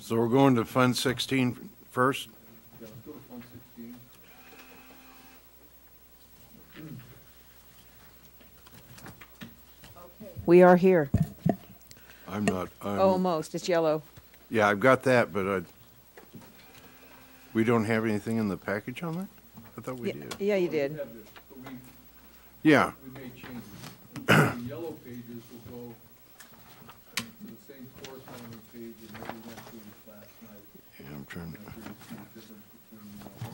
So we're going to Fund 16 first? Yeah, let's go to Fund 16. We are here. I'm not, Almost. It's yellow. yeah, I've got that, but we don't have anything in the package on that? I thought we did. Yeah, you We did. have this, but Yeah, we made changes. The yellow pages will go to the same corresponding page that we went through last night. yeah, I'm trying to, And that's where you see the difference between what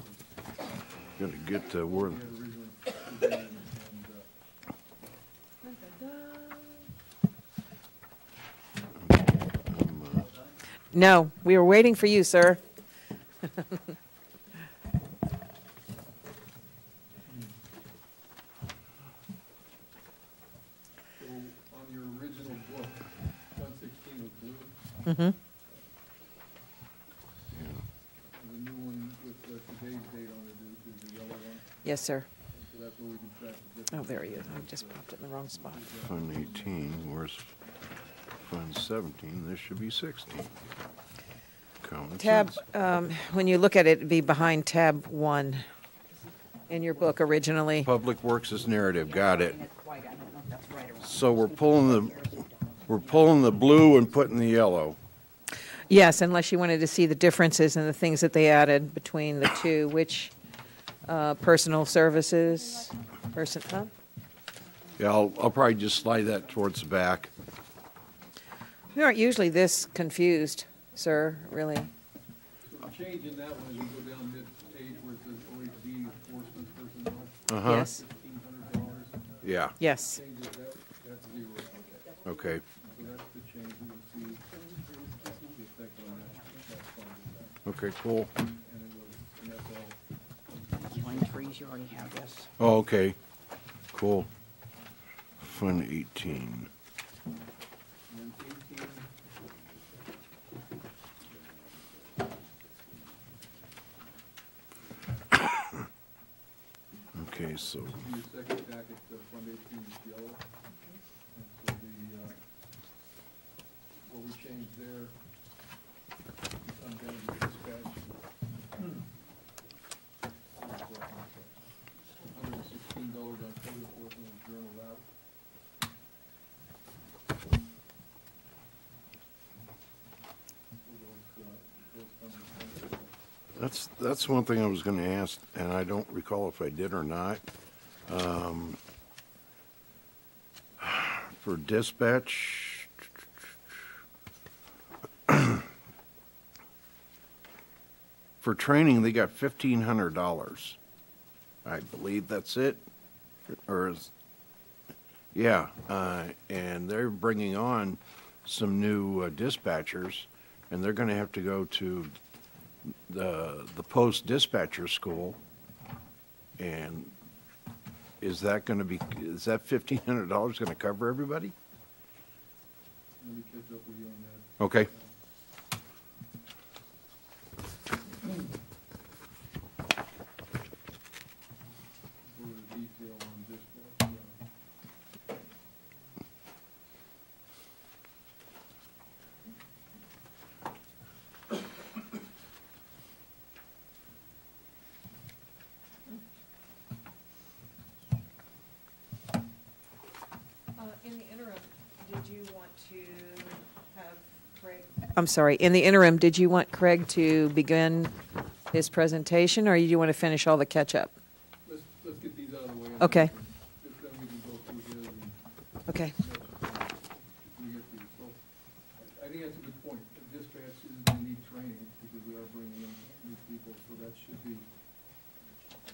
was gotta get to where, we had originally presented and No, we were waiting for you, sir. so on your original book, Fund 16 was blue. Mm-hmm. And the new one with today's date on it is the yellow one. Yes, sir. So that's where we can track the difference. Oh, there he is. I just popped it in the wrong spot. Fund 18, where's Fund 17? This should be 16. Common Tab, sense. when you look at it, it'd be behind tab 1 in your book originally. Public Works' narrative, got it. So we're pulling the blue and putting the yellow. Yes, unless you wanted to see the differences and the things that they added between the two, which personal services, huh? Yeah, I'll probably just slide that towards the back. We aren't usually this confused, sir, really. So the change in that one is you go down mid-page where it says OHD enforcement personnel, Uh-huh. Yes, $1,500. Yeah, yes. Change it, that's zero. okay. So that's the change, we will see the effect on that fund. Okay, cool. And that's all. Line trees, you already have this. Oh, okay, cool. Fund 18. And then 18, Okay, so, the second packet, Fund 18 is yellow. And so what we changed there, unvended dispatch. $116 on code enforcement and journal route. Those funds are funded. that's one thing I was gonna ask, and I don't recall if I did or not. For dispatch, for training, they got $1,500. I believe that's it, or is, yeah, and they're bringing on some new dispatchers, and they're gonna have to go to the post dispatcher school. And is that $1,500 gonna cover everybody? Let me catch up with you on that. Okay. For the detail on dispatch. In the interim, did you want to have Craig? I'm sorry, in the interim, did you want Craig to begin his presentation, or do you want to finish all the catch-up? Let's get these out of the way. and Okay. Then we can go through his and Okay. we get these. So I think that's a good point. The dispatch is going to need training because we are bringing in new people, so that should be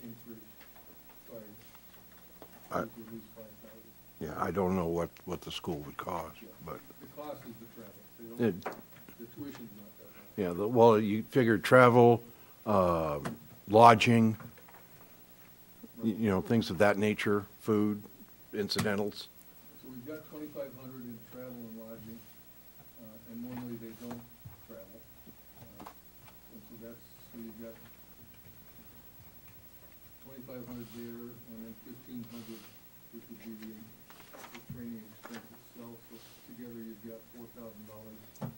increased by I- at least 5,000. Yeah, I don't know what the school would cost, but, The cost is the travel. They it, don't, the tuition's not that high. yeah, well, you figure travel, lodging, you know, things of that nature, food, incidentals. So we've got 2,500 in travel and lodging, and normally they don't travel. And so you've got 2,500 there, and then 1,500, which would be the training expense itself. So together you've got $4,000.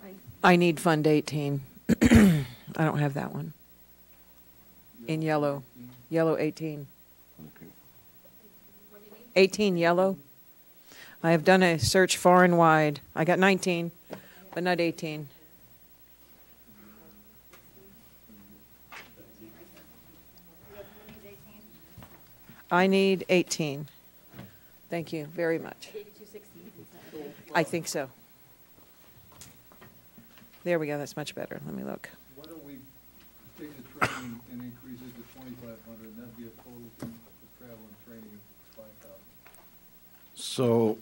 I I need Fund 18. I don't have that one. In yellow. Yellow 18. Okay. 18 yellow. I have done a search far and wide. I got 19, but not 18. I need 18. Thank you very much. I think so. There we go. That's much better. Let me look. Why don't we take the training and increase it to 2,500, and that'd be a total for travel and training of 5,000.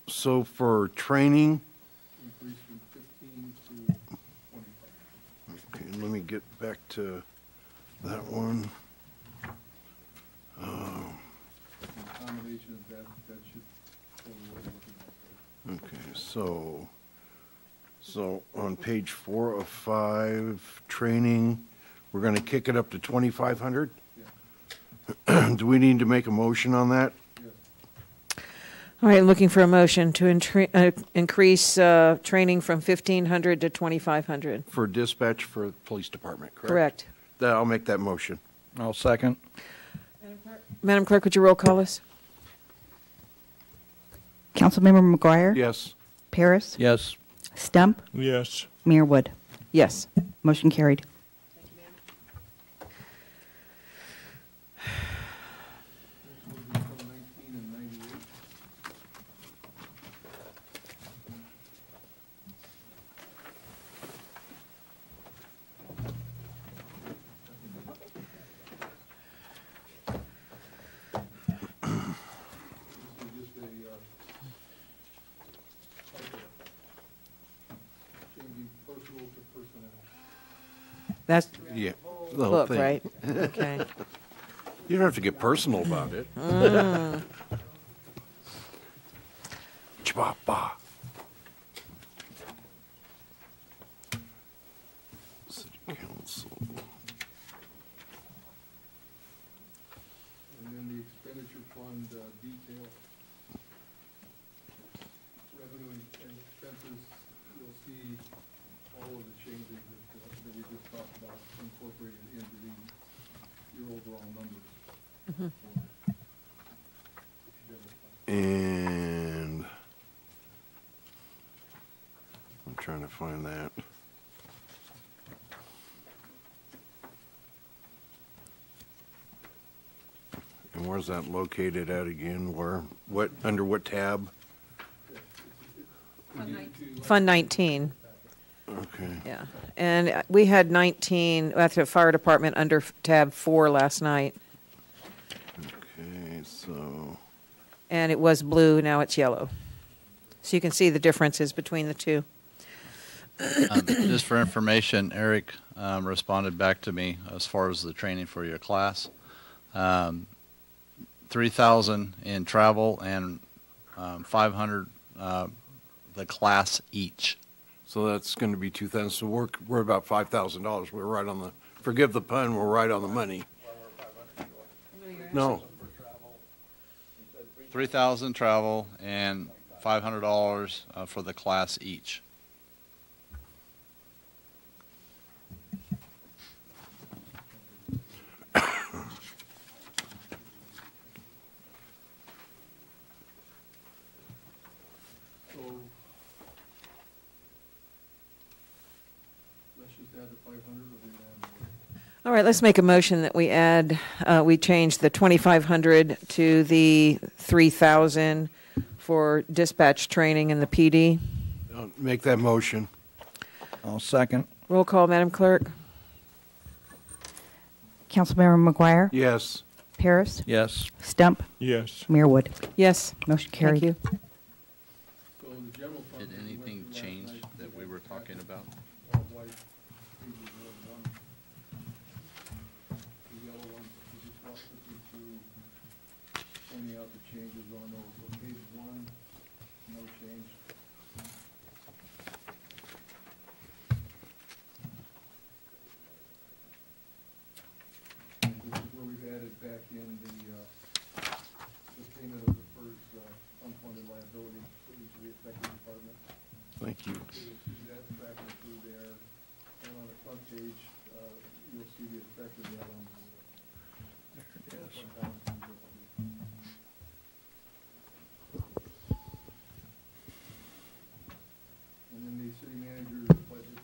So for training, Increase from 15 to 25. okay, let me get back to that one. In combination of that, that should total what we're looking at. Okay, so on page 4 of 5, training, we're gonna kick it up to 2,500? Yeah. Do we need to make a motion on that? Yes. All right, looking for a motion to increase training from 1,500 to 2,500. For dispatch for the police department, correct? Correct. I'll make that motion. I'll second. Madam Clerk, would you roll call us? Councilmember McGuire? Yes. Paris? Yes. Stump? Yes. Mayor Wood? Yes. Motion carried. Next will be 19 and 98. This is just a, changing personal to personnel. That's Yeah. the whole look, thing. right? Okay. You don't have to get personal about it. Chibaba. City Council. And then the expenditure fund detail. Revenue and expenses, you'll see all of the changes that we just talked about incorporated into your overall numbers. And I'm trying to find that. And where's that located at again? Where, what, under what tab? Fund 19. Okay. Yeah. And we had 19 at the fire department under tab 4 last night. Okay, so, And it was blue, now it's yellow. So you can see the differences between the two. Just for information, Eric responded back to me as far as the training for your class. 3,000 in travel and 500 the class each. so that's gonna be 2,000, so we're about $5,000. We're right on the, forgive the pun, we're right on the money. No, 3,000 travel and $500 for the class each. So, let's just add the 500 or we add more? All right, let's make a motion that we add, we change the 2,500 to the 3,000 for dispatch training in the PD. make that motion. I'll second. Roll call, Madam Clerk. Councilmember McGuire? Yes. Paris? Yes. Stump? Yes. Mayor Wood? Yes. Motion Thank carried. you. So the general fund. Did that we went anything through last change night, that we were talking about? White pages was one. The yellow one, we just walked quickly through, pointing out the changes on those. So page 1, no change. And this is where we've added back in the payment of the first unfunded liability for each of the affected departments. Thank you. So you'll see that see the effect of that on the. There it is. fund balance. And then the city manager's budget.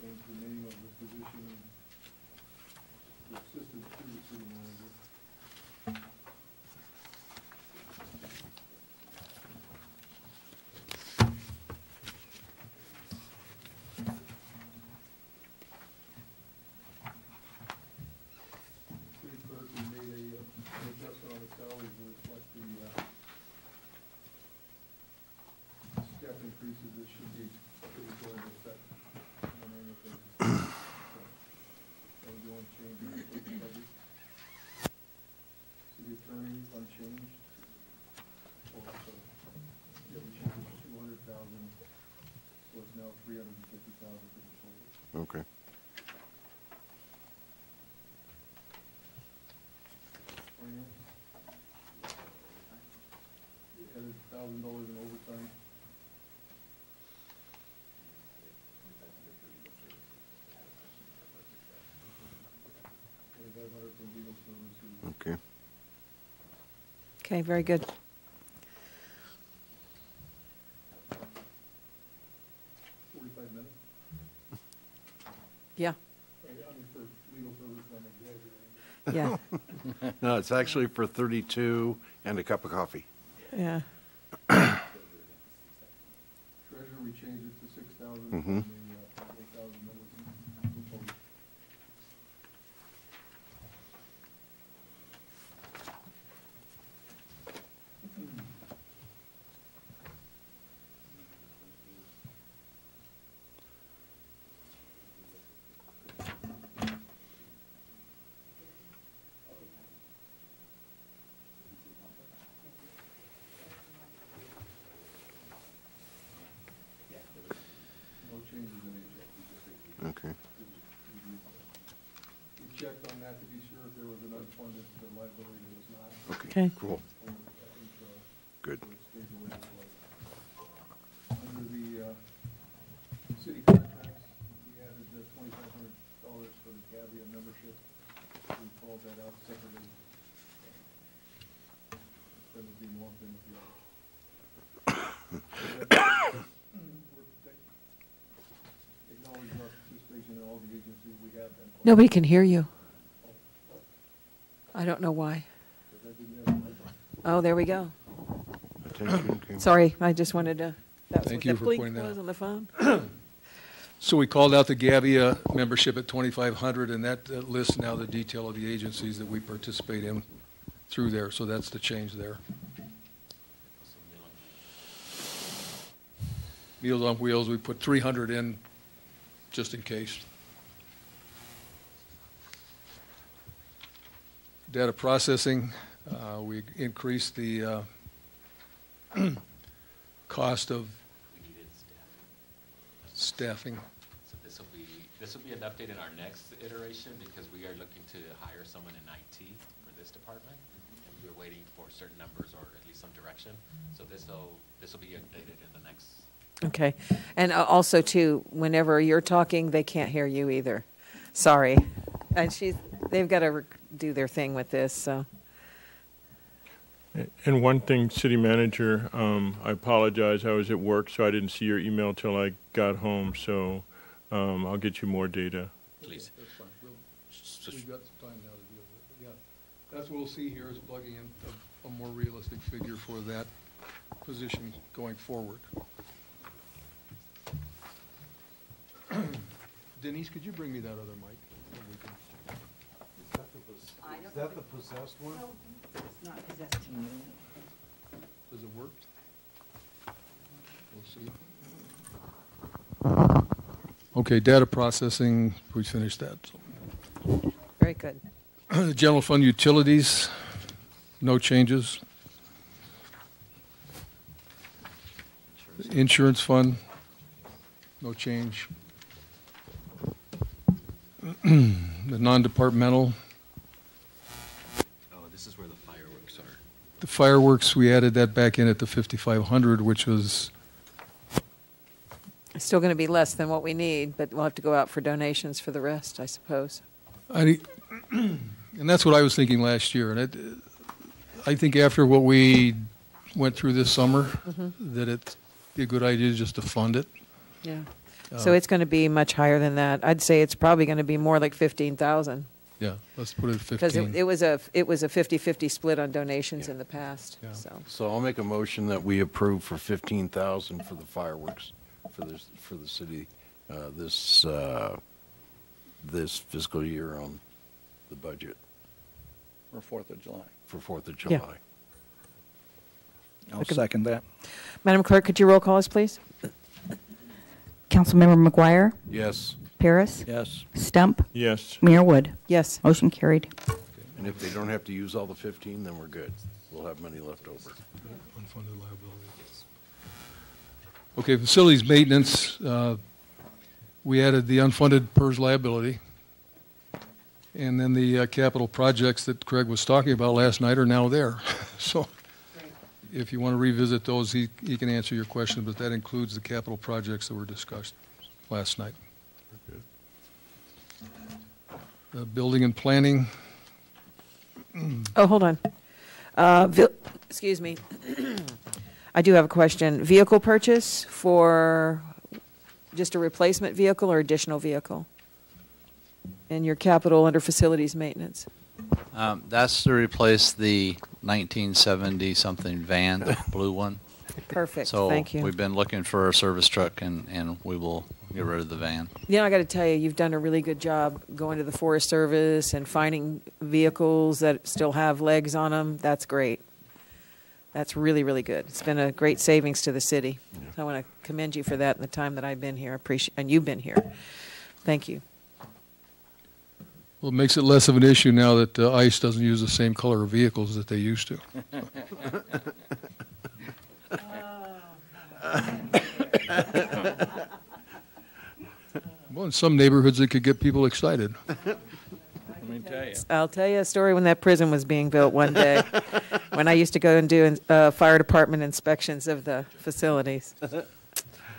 Change the name of the position, the assistant to the city manager. City clerk, we made an adjustment on the salary to reflect the, step increases that should be, that would go into effect on an annual basis. That was the only change in the clerk's budget. City attorney unchanged. Oh, so, yeah, we changed it to 200,000, so it's now 350,000 for the total. Okay. Finance. Added $1,000 in overtime. $2,500 from legal services. Okay. Okay, very good. 45 minutes. Yeah, I mean, for legal services, I'm exaggerating. yeah, No, it's actually for 32 and a cup of coffee. yeah. Treasurer, we changed it to 6,000 Mhm. from the 8,000 that was proposed. No changes in HR. Okay. We checked on that to be sure if there was an unfunded liability, there was not. Okay. Cool. For HR. Good. So it stays the way it was. Under the city contracts, we added the $2,500 for the Gavia membership. We called that out separately. Instead of being lumped in with the others. Acknowledge our participation in all the agencies we have been. Nobody can hear you. I don't know why. But that didn't have a microphone. Oh, there we go. Attention. came- Sorry, I just wanted to, that's what Thank the you for blink pointing that was out. on the phone. So we called out the Gavia membership at 2,500, and that lists now the detail of the agencies that we participate in through there, so that's the change there. Meals on Wheels, we put 300 in just in case. Data processing, we increased the cost of We needed staff. staffing. So this will be an update in our next iteration because we are looking to hire someone in IT for this department. And we were waiting for certain numbers or at least some direction. So this will be updated in the next. Okay. And also, too, whenever you're talking, they can't hear you either. Sorry. And they've got to do their thing with this, so. And one thing, city manager, I apologize, I was at work, so I didn't see your email till I got home, so I'll get you more data. Please. That's fine. We've got some time now to deal with it. Yeah. That's what we'll see here is plugging in a more realistic figure for that position going forward. Denise, could you bring me that other mic? So we can- Is that the possessed one? Does it work? We'll see. Okay, data processing, we finished that. So. Very good. The general fund utilities, no changes. Insurance fund, no change. The non-departmental, Oh, this is where the fireworks are. the fireworks, we added that back in at the 5,500, which was It's still going to be less than what we need, but we'll have to go out for donations for the rest, I suppose. And that's what I was thinking last year. And I think after what we went through this summer, that it'd be a good idea just to fund it. Yeah. So it's going to be much higher than that. I'd say it's probably going to be more like 15,000. Yeah, let's put it at 15. Because it was a 50-50 split on donations in the past, Yeah. so. So I'll make a motion that we approve for 15,000 for the fireworks for the city, this fiscal year on the budget For 4th of July. for 4th of Yeah. July. I'll second that. Madam Clerk, could you roll call us, please? Councilmember McGuire? Yes, Paris? Yes. Stump? Yes. Mayor Wood? Yes. Motion carried. and if they don't have to use all the 15, then we're good. We'll have money left over. Unfunded liability. Okay, facilities maintenance, we added the unfunded PERS liability. And then the capital projects that Craig was talking about last night are now there. So if you want to revisit those, he can answer your question, but that includes the capital projects that were discussed last night. Building and planning, Oh, hold on. Excuse me. I do have a question. Vehicle purchase for just a replacement vehicle or additional vehicle? In your capital under facilities maintenance? That's to replace the 1970-something van, the blue one. Perfect, So thank you. we've been looking for a service truck, and we will get rid of the van. You know, I got to tell you, you've done a really good job going to the Forest Service and finding vehicles that still have legs on them. That's great. That's really, really good. It's been a great savings to the city. So I want to commend you for that in the time that I've been here. And you've been here. Thank you. well, it makes it less of an issue now that ICE doesn't use the same color of vehicles that they used to. Well, in some neighborhoods, it could get people excited. Let me tell you. I'll tell you a story when that prison was being built one day, when I used to go and do fire department inspections of the facilities.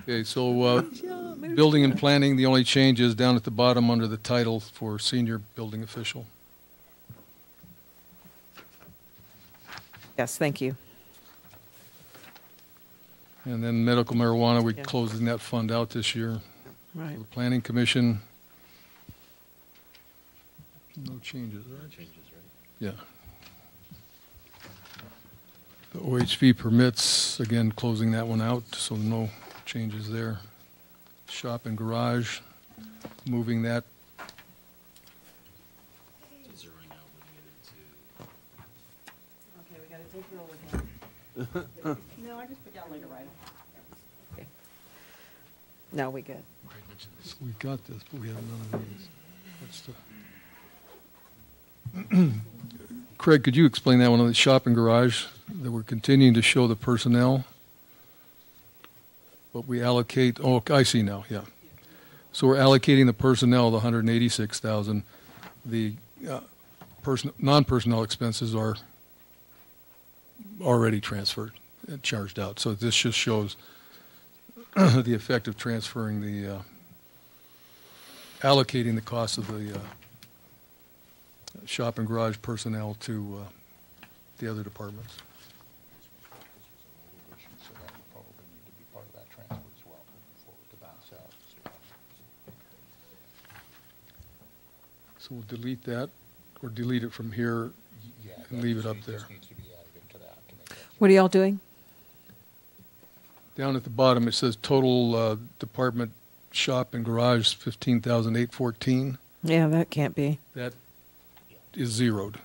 Okay, so building and planning, the only change is down at the bottom under the title for senior building official. Yes, thank you. And then medical marijuana, we're Yeah. closing that fund out this year. Right. The planning commission, no changes, right? Changes, right? Yeah. The OHV permits, again, closing that one out, so no changes there. Shop and garage, moving that. So zeroing out, moving it Okay, we got to take roll again. No, I just put down later, right? No, we good. We got this, but we have none of these. Craig, could you explain that one on the shop and garage, that we're continuing to show the personnel? But we allocate, oh, I see now, yeah. So we're allocating the personnel, the 186,000. The non-personnel expenses are already transferred and charged out. So this just shows the effect of transferring the, allocating the cost of the shop and garage personnel to the other departments. So that would probably need to be part of that transfer as well, forward to balance out. So we'll delete that, or delete it from here Yeah, and that leave it just up needs- there. just needs to be added into that to make that. What are y'all doing? Down at the bottom, it says total department shop and garage, 15,814. Yeah, that can't be. That is zeroed,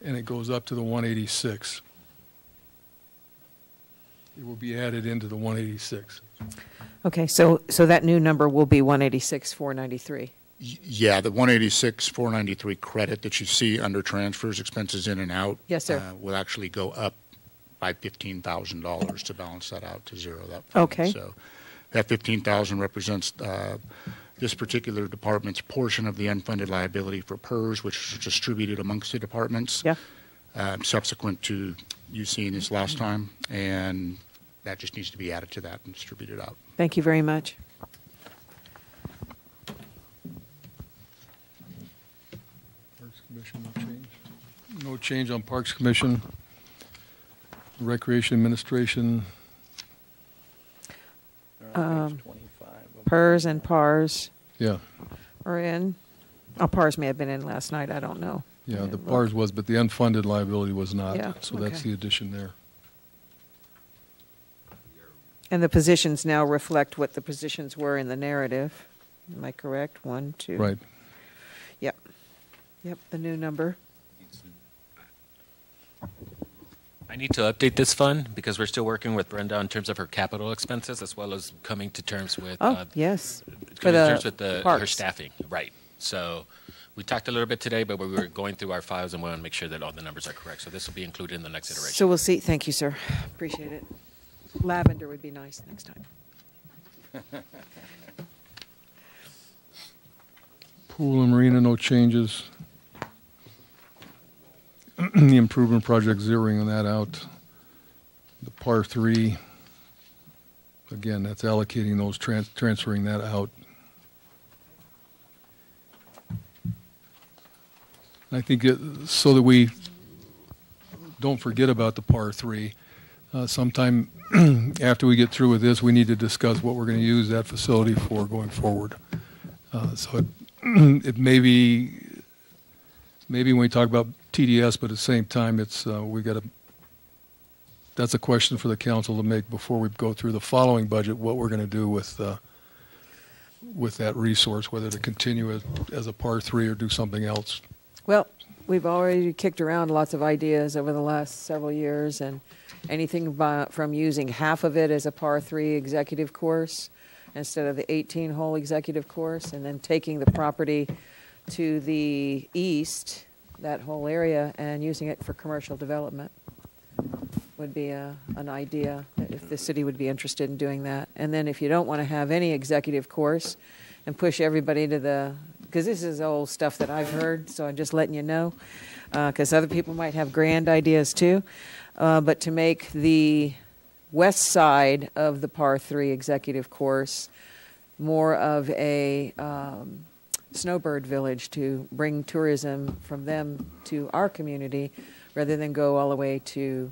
and it goes up to the 186. It will be added into the 186. Okay, so that new number will be 186,493. Yeah, the 186,493 credit that you see under transfers, expenses in and out. Yes, sir. Will actually go up by $15,000 to balance that out to zero that fund. Okay. So that 15,000 represents this particular department's portion of the unfunded liability for PERS, which is distributed amongst the departments. Yeah. Subsequent to you seeing this last time, and that just needs to be added to that and distributed out. Thank you very much. Commission, no change. No change on Parks Commission. Recreation Administration, They're on page 25 of- PERS and PARS yeah. are in. Oh, PARS may have been in last night, I don't know. I Yeah, the didn't look. PARS was, but the unfunded liability was not. Yeah, So that's okay. the addition there. And the positions now reflect what the positions were in the narrative. Am I correct? 1, 2. Right. Yep. Yep, the new number. I need to update this fund because we're still working with Brenda in terms of her capital expenses as well as coming to terms with Oh, yes. For coming to terms the with her parks. staffing. Right. So we talked a little bit today, but we were going through our files and we want to make sure that all the numbers are correct. So this will be included in the next iteration. So we'll see. Thank you, sir. Appreciate it. Lavender would be nice next time. Pool and Marina, no changes. The improvement project, zeroing that out. The PAR 3, again, that's allocating those, transferring that out. I think so that we don't forget about the PAR 3, sometime after we get through with this, we need to discuss what we're going to use that facility for going forward. So it may be, maybe when we talk about TDS, but at the same time, it's we got to. That's a question for the council to make before we go through the following budget. What we're going to do with that resource, whether to continue it as a PAR 3 or do something else. Well, we've already kicked around lots of ideas over the last several years, and anything from using half of it as a PAR 3 executive course instead of the 18-hole executive course, and then taking the property to the east, that whole area, and using it for commercial development would be an idea if the city would be interested in doing that. And then if you don't want to have any executive course and push everybody to the, because this is old stuff that I've heard, so I'm just letting you know, because other people might have grand ideas too, but to make the west side of the PAR 3 executive course more of a snowbird village to bring tourism from them to our community rather than go all the way to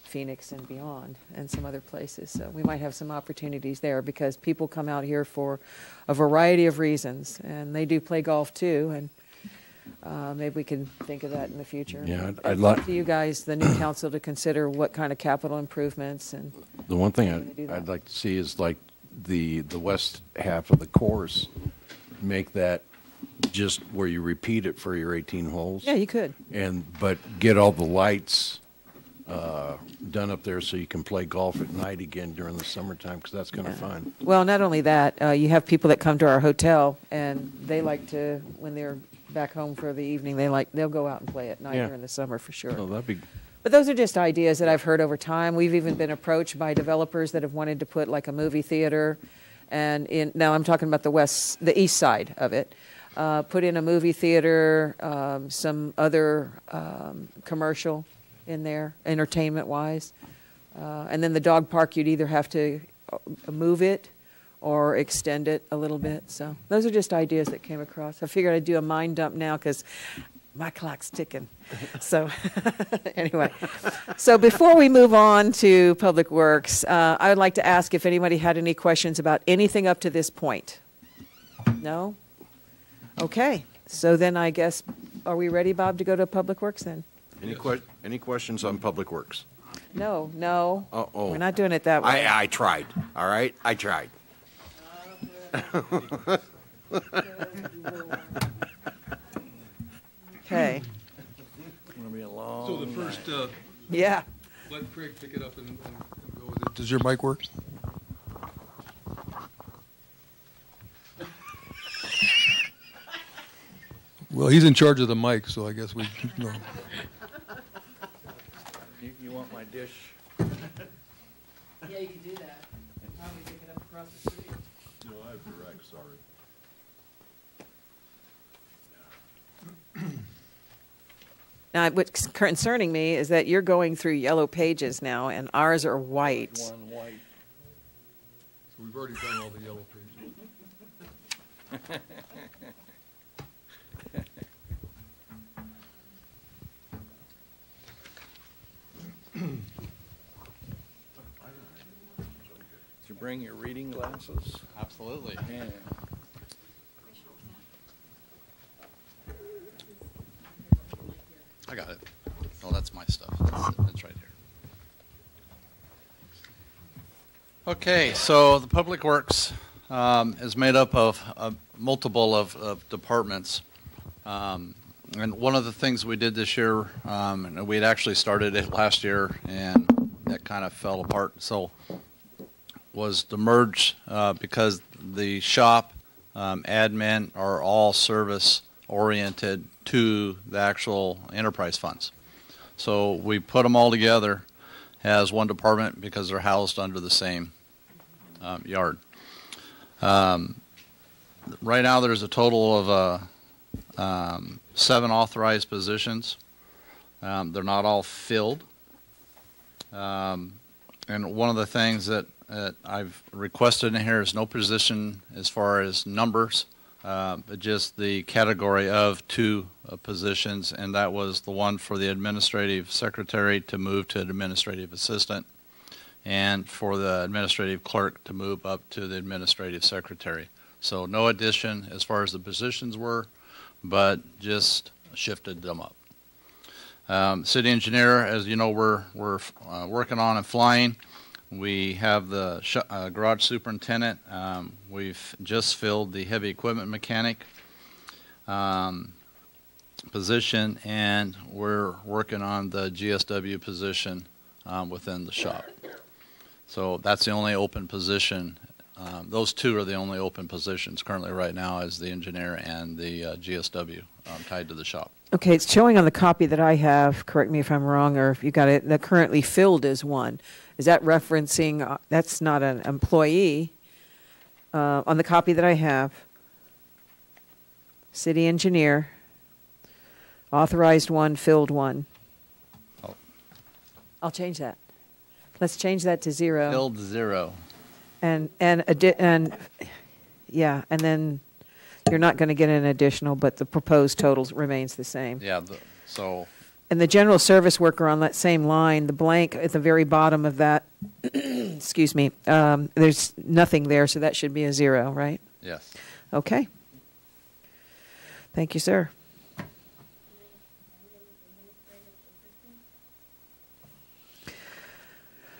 Phoenix and beyond and some other places. So we might have some opportunities there because people come out here for a variety of reasons, and they do play golf too, and maybe we can think of that in the future. Yeah, It's I'd up like, to you guys, the new council, to consider what kind of capital improvements and the one thing do that. I'd like to see is like the west half of the course, make that just where you repeat it for your 18 holes. yeah, you could. But get all the lights done up there so you can play golf at night again during the summertime, because that's kind of fun. Well, not only that, you have people that come to our hotel, and they like to, when they're back home for the evening, they'll go out and play at night Yeah. during the summer for sure. So that'd be, But those are just ideas that I've heard over time. We've even been approached by developers that have wanted to put like a movie theater, and now I'm talking about the east side of it. Put in a movie theater, some other commercial in there, entertainment-wise. And then the dog park, you'd either have to move it or extend it a little bit. So those are just ideas that came across. I figured I'd do a mind dump now because my clock's ticking. So anyway, so before we move on to Public Works, I would like to ask if anybody had any questions about anything up to this point. No? Okay, so then I guess, are we ready, Bob, to go to Public Works then? any questions on Public Works? No. Uh-oh. We're not doing it that way. I tried, all right? I tried. Okay, It's going to be a long So the first, yeah. let Craig pick it up and go with it. Does your mic work? Well, he's in charge of the mic, so I guess we, no. You want my dish? Yeah, you can do that. Probably pick it up across the street. No, I have direct, sorry. Now, what's concerning me is that you're going through yellow pages now, and ours are white. One white. So we've already done all the yellow pages. Did you bring your reading glasses? Absolutely. Yeah. I got it. Oh, that's my stuff. That's right here. Okay, so the Public Works is made up of multiple of departments. And one of the things we did this year, and we had actually started it last year, and that kind of fell apart. So, was to merge because the shop admin are all service oriented to the actual enterprise funds. So we put them all together as one department because they're housed under the same yard. Right now there's a total of 7 authorized positions. They're not all filled. And one of the things that I've requested in here is no position as far as numbers, but just the category of 2 positions, and that was the one for the administrative secretary to move to administrative assistant, and for the administrative clerk to move up to the administrative secretary. So no addition as far as the positions were, but just shifted them up. City engineer, as you know, we're working on and flying. We have the garage superintendent. We've just filled the heavy equipment mechanic position, and we're working on the GSW position within the shop. So that's the only open position. Those 2 are the only open positions currently right now, as the engineer and the GSW tied to the shop. Okay, it's showing on the copy that I have, correct me if I'm wrong, or if you got it, that currently filled is 1. Is that referencing, that's not an employee, on the copy that I have, city engineer, authorized 1, filled 1. Oh. I'll change that. Let's change that to 0. Filled 0. And yeah, and then you're not going to get an additional, but the proposed total remains the same. Yeah, so. And the general service worker on that same line, the blank at the very bottom of that, excuse me, there's nothing there, so that should be a 0, right? Yes. Okay. Thank you, sir.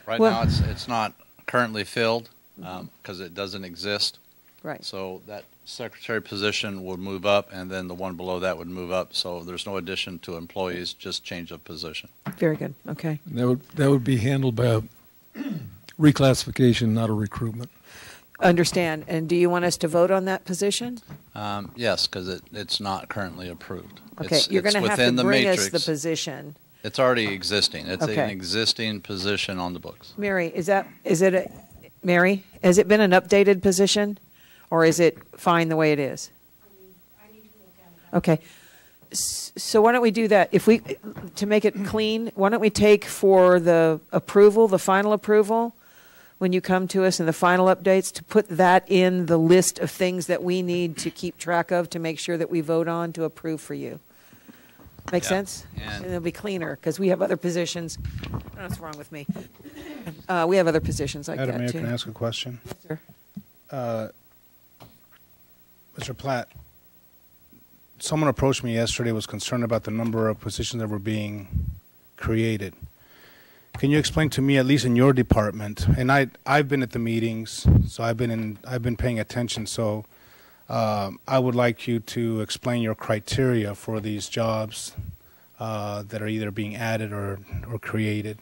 Right Well- now, it's not currently filled because it doesn't exist. Right. So that secretary position would move up, and then the one below that would move up. So there's no addition to employees, just change of position. Very good. Okay. That would be handled by a reclassification, not a recruitment. Understand. And do you want us to vote on that position? Yes, because it's not currently approved. Okay. It's You're going to have within to the bring us the matrix. position. It's already existing. It's Okay. an existing position on the books. Mary, Mary, has it been an updated position, or is it fine the way it is? I need to look at it. Okay. So why don't we do that? To make it clean, why don't we take for the approval, the final approval, when you come to us in the final updates, to put that in the list of things that we need to keep track of to make sure that we vote on to approve for you. Make Yeah. sense? And- it'll be cleaner, because we have other positions. I don't know what's wrong with me. We have other positions like Madam that, Mayor, too. can I ask a question? Sir. Mr. Platt, someone approached me yesterday, was concerned about the number of positions that were being created. Can you explain to me, at least in your department, and I've been at the meetings, so I've been paying attention, so I would like you to explain your criteria for these jobs that are either being added or created.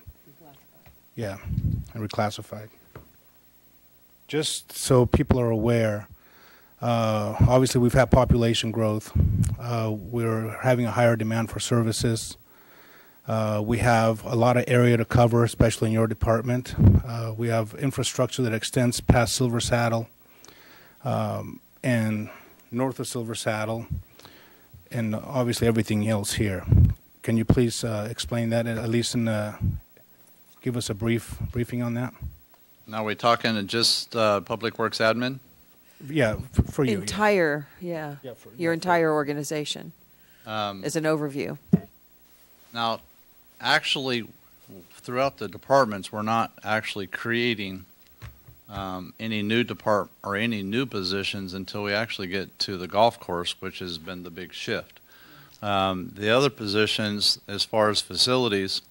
Yeah, and reclassified. Just so people are aware, obviously we've had population growth. We're having a higher demand for services. We have a lot of area to cover, especially in your department. We have infrastructure that extends past Silver Saddle and north of Silver Saddle, and obviously everything else here. Can you please explain that, at least give us a briefing on that? Now, we're talking just Public Works admin? Yeah, for you. Entire, yeah. Your entire organization, as an overview. Now, actually, throughout the departments, we're not actually creating any new or any new positions until we actually get to the golf course, which has been the big shift. The other positions, as far as facilities,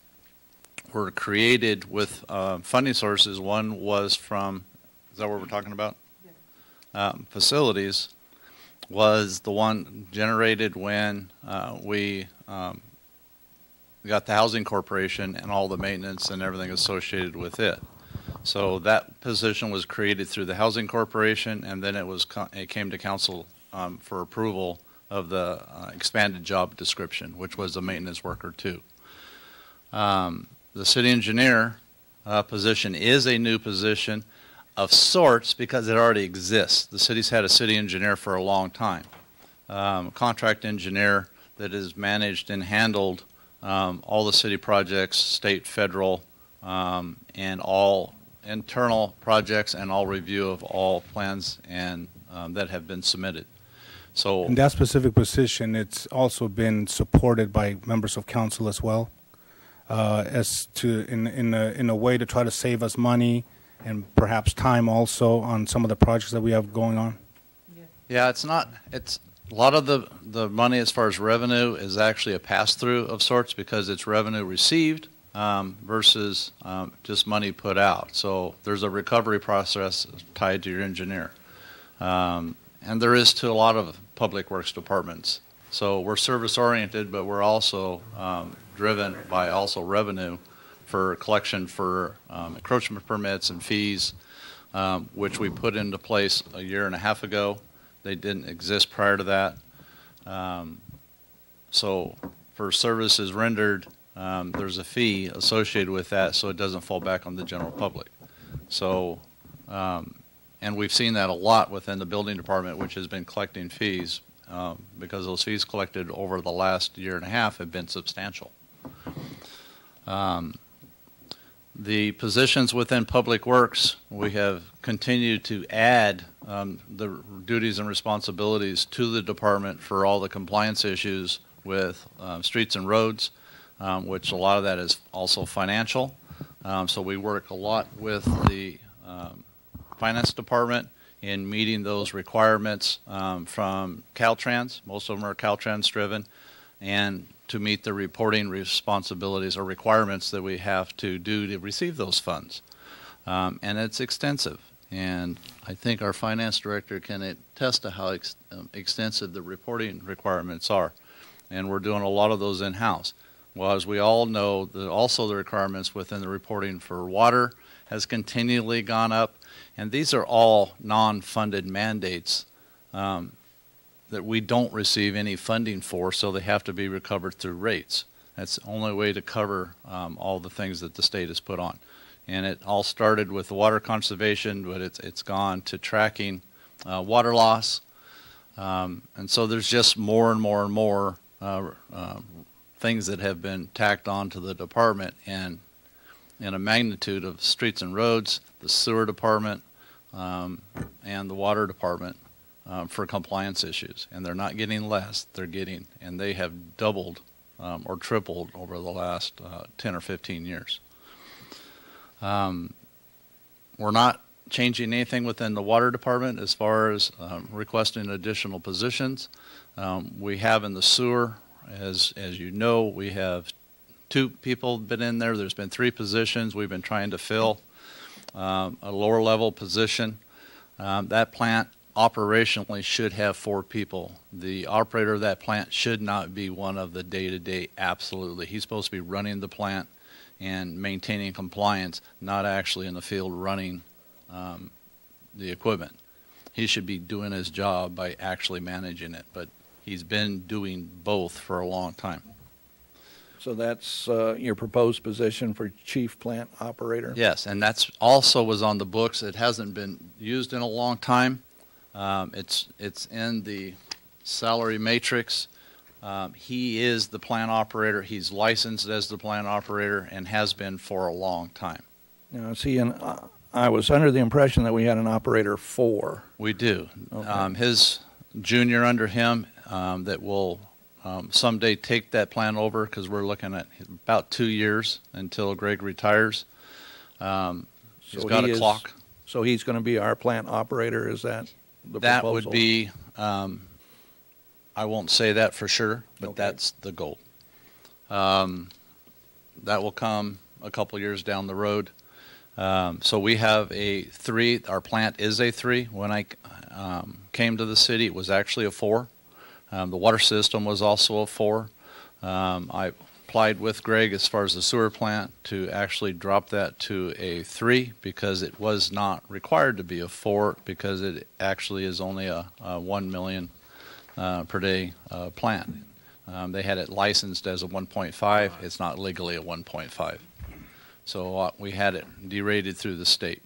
were created with funding sources. One was from, is that what we're talking about? Facilities was the one generated when we got the Housing Corporation and all the maintenance and everything associated with it. So that position was created through the Housing Corporation, and then it came to council for approval of the expanded job description, which was a maintenance worker too. The city engineer position is a new position of sorts because it already exists. The city's had a city engineer for a long time. Contract engineer that has managed and handled all the city projects, state, federal, and all internal projects and all review of all plans and that have been submitted. So In that specific position, it's also been supported by members of council as well, as to in a way to try to save us money and perhaps time also on some of the projects that we have going on. yeah, it's a lot of the money as far as revenue is actually a pass-through of sorts because it's revenue received versus just money put out. So there's a recovery process tied to your engineer. And there is to a lot of public works departments. So we're service-oriented, but we're also driven by also revenue for collection for encroachment permits and fees, which we put into place a year and a half ago. They didn't exist prior to that. So for services rendered, there's a fee associated with that, so it doesn't fall back on the general public. So, and we've seen that a lot within the building department, which has been collecting fees because those fees collected over the last year and a half have been substantial. The positions within Public Works, we have continued to add the duties and responsibilities to the department for all the compliance issues with streets and roads, which a lot of that is also financial. So we work a lot with the finance department in meeting those requirements from Caltrans. Most of them are Caltrans driven, and to meet the reporting responsibilities or requirements that we have to do to receive those funds. And it's extensive. And I think our finance director can attest to how extensive the reporting requirements are. And we're doing a lot of those in-house. Well, as we all know, also the requirements within the reporting for water has continually gone up. And these are all non-funded mandates that we don't receive any funding for, so they have to be recovered through rates. That's the only way to cover all the things that the state has put on. And it all started with the water conservation, but it's gone to tracking water loss. And so there's just more and more and more things that have been tacked on to the department, and in a magnitude of streets and roads, the sewer department, and the water department. For compliance issues, and they're not getting less, they're getting, and they have doubled or tripled over the last 10 or 15 years. We're not changing anything within the water department as far as requesting additional positions. We have in the sewer, as you know, we have 2 people been in there. There's been 3 positions we've been trying to fill. A lower level position. That plant operationally should have 4 people. The operator of that plant should not be one of the day-to-day, absolutely. He's supposed to be running the plant and maintaining compliance, not actually in the field running the equipment. He should be doing his job by actually managing it, but he's been doing both for a long time. So that's your proposed position for chief plant operator? Yes, and that's also was on the books. It hasn't been used in a long time. It's in the salary matrix. He is the plant operator. He's licensed as the plant operator and has been for a long time. Now, see, and I was under the impression that we had an operator 4. We do. Okay. His junior under him that will someday take that plant over, because we're looking at about 2 years until Greg retires. He's So got he a is- clock. So he's going to be our plant operator, is that the That proposal? would be, I won't say that for sure, but Okay. that's the goal. That will come a couple years down the road. So we have a 3. Our plant is a 3. When I came to the city, it was actually a 4. The water system was also a 4. I applied with Greg as far as the sewer plant to actually drop that to a 3, because it was not required to be a 4, because it actually is only a 1 million per day plant. They had it licensed as a 1.5. It's not legally a 1.5. So we had it derated through the state.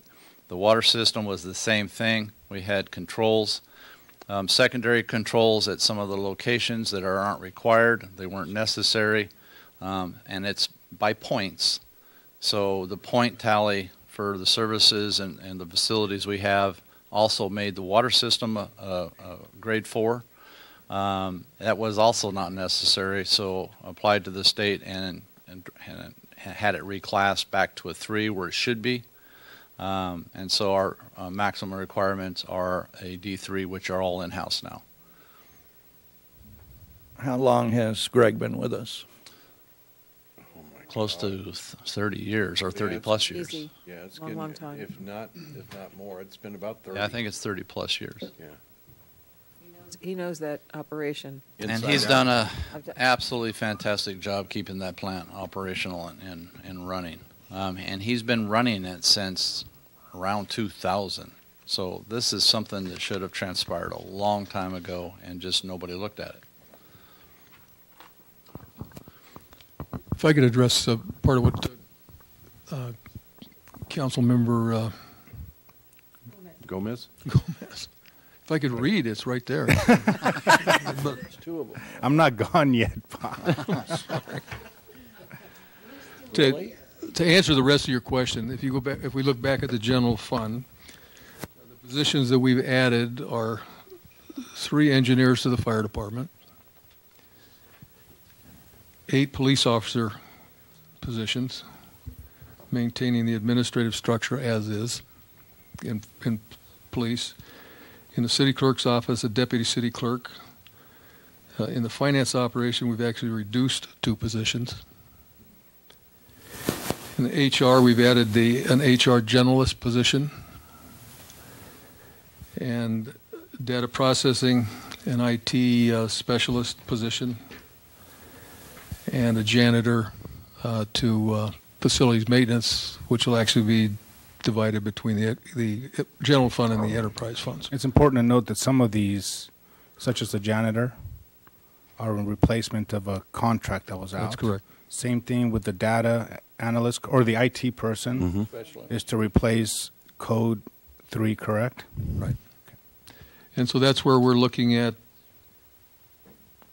The water system was the same thing. We had controls, secondary controls at some of the locations that aren't required. They weren't necessary, and it's by points. So the point tally for the services and the facilities we have also made the water system a grade 4. That was also not necessary, so applied to the state and had it reclassed back to a 3 where it should be. And so our maximum requirements are a D3, which are all in-house now. How long has Greg been with us? Close to 30 years or 30 plus years. Easy. Yeah, it's Long, getting, long time. if not more, it's been about 30. Yeah, I think it's 30 plus years. Yeah. He knows that operation. And Inside he's out. done a I've done- absolutely fantastic job keeping that plant operational and running. And he's been running it since around 2000. So this is something that should have transpired a long time ago, and just nobody looked at it. If I could address part of what Council Member Gomez? Gomez. If I could read, it's right there. But Two of them. I'm not gone yet, Bob. to answer the rest of your question, if you go back, if we look back at the general fund, the positions that we've added are 3 engineers to the fire department, 8 police officer positions, maintaining the administrative structure as is in police. In the city clerk's office, a deputy city clerk. In the finance operation, we've actually reduced 2 positions. In the HR, we've added an HR generalist position. And data processing, an IT specialist position. And a janitor to facilities maintenance, which will actually be divided between the general fund and the enterprise funds. It's important to note that some of these, such as the janitor, are in replacement of a contract that was out. That's correct. Same thing with the data analyst or the IT person is to replace code 3, correct? Right. And so that's where we're looking at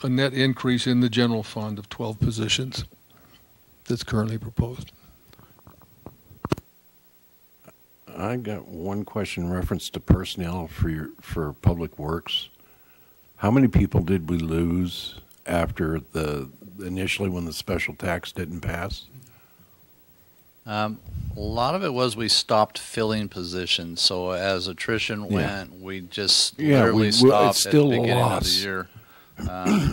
a net increase in the general fund of 12 positions that's currently proposed. I got one question in reference to personnel for Public Works. How many people did we lose after initially when the special tax didn't pass? A lot of it was we stopped filling positions. So as attrition went, we just literally it's stopped still at the a beginning of the loss. year.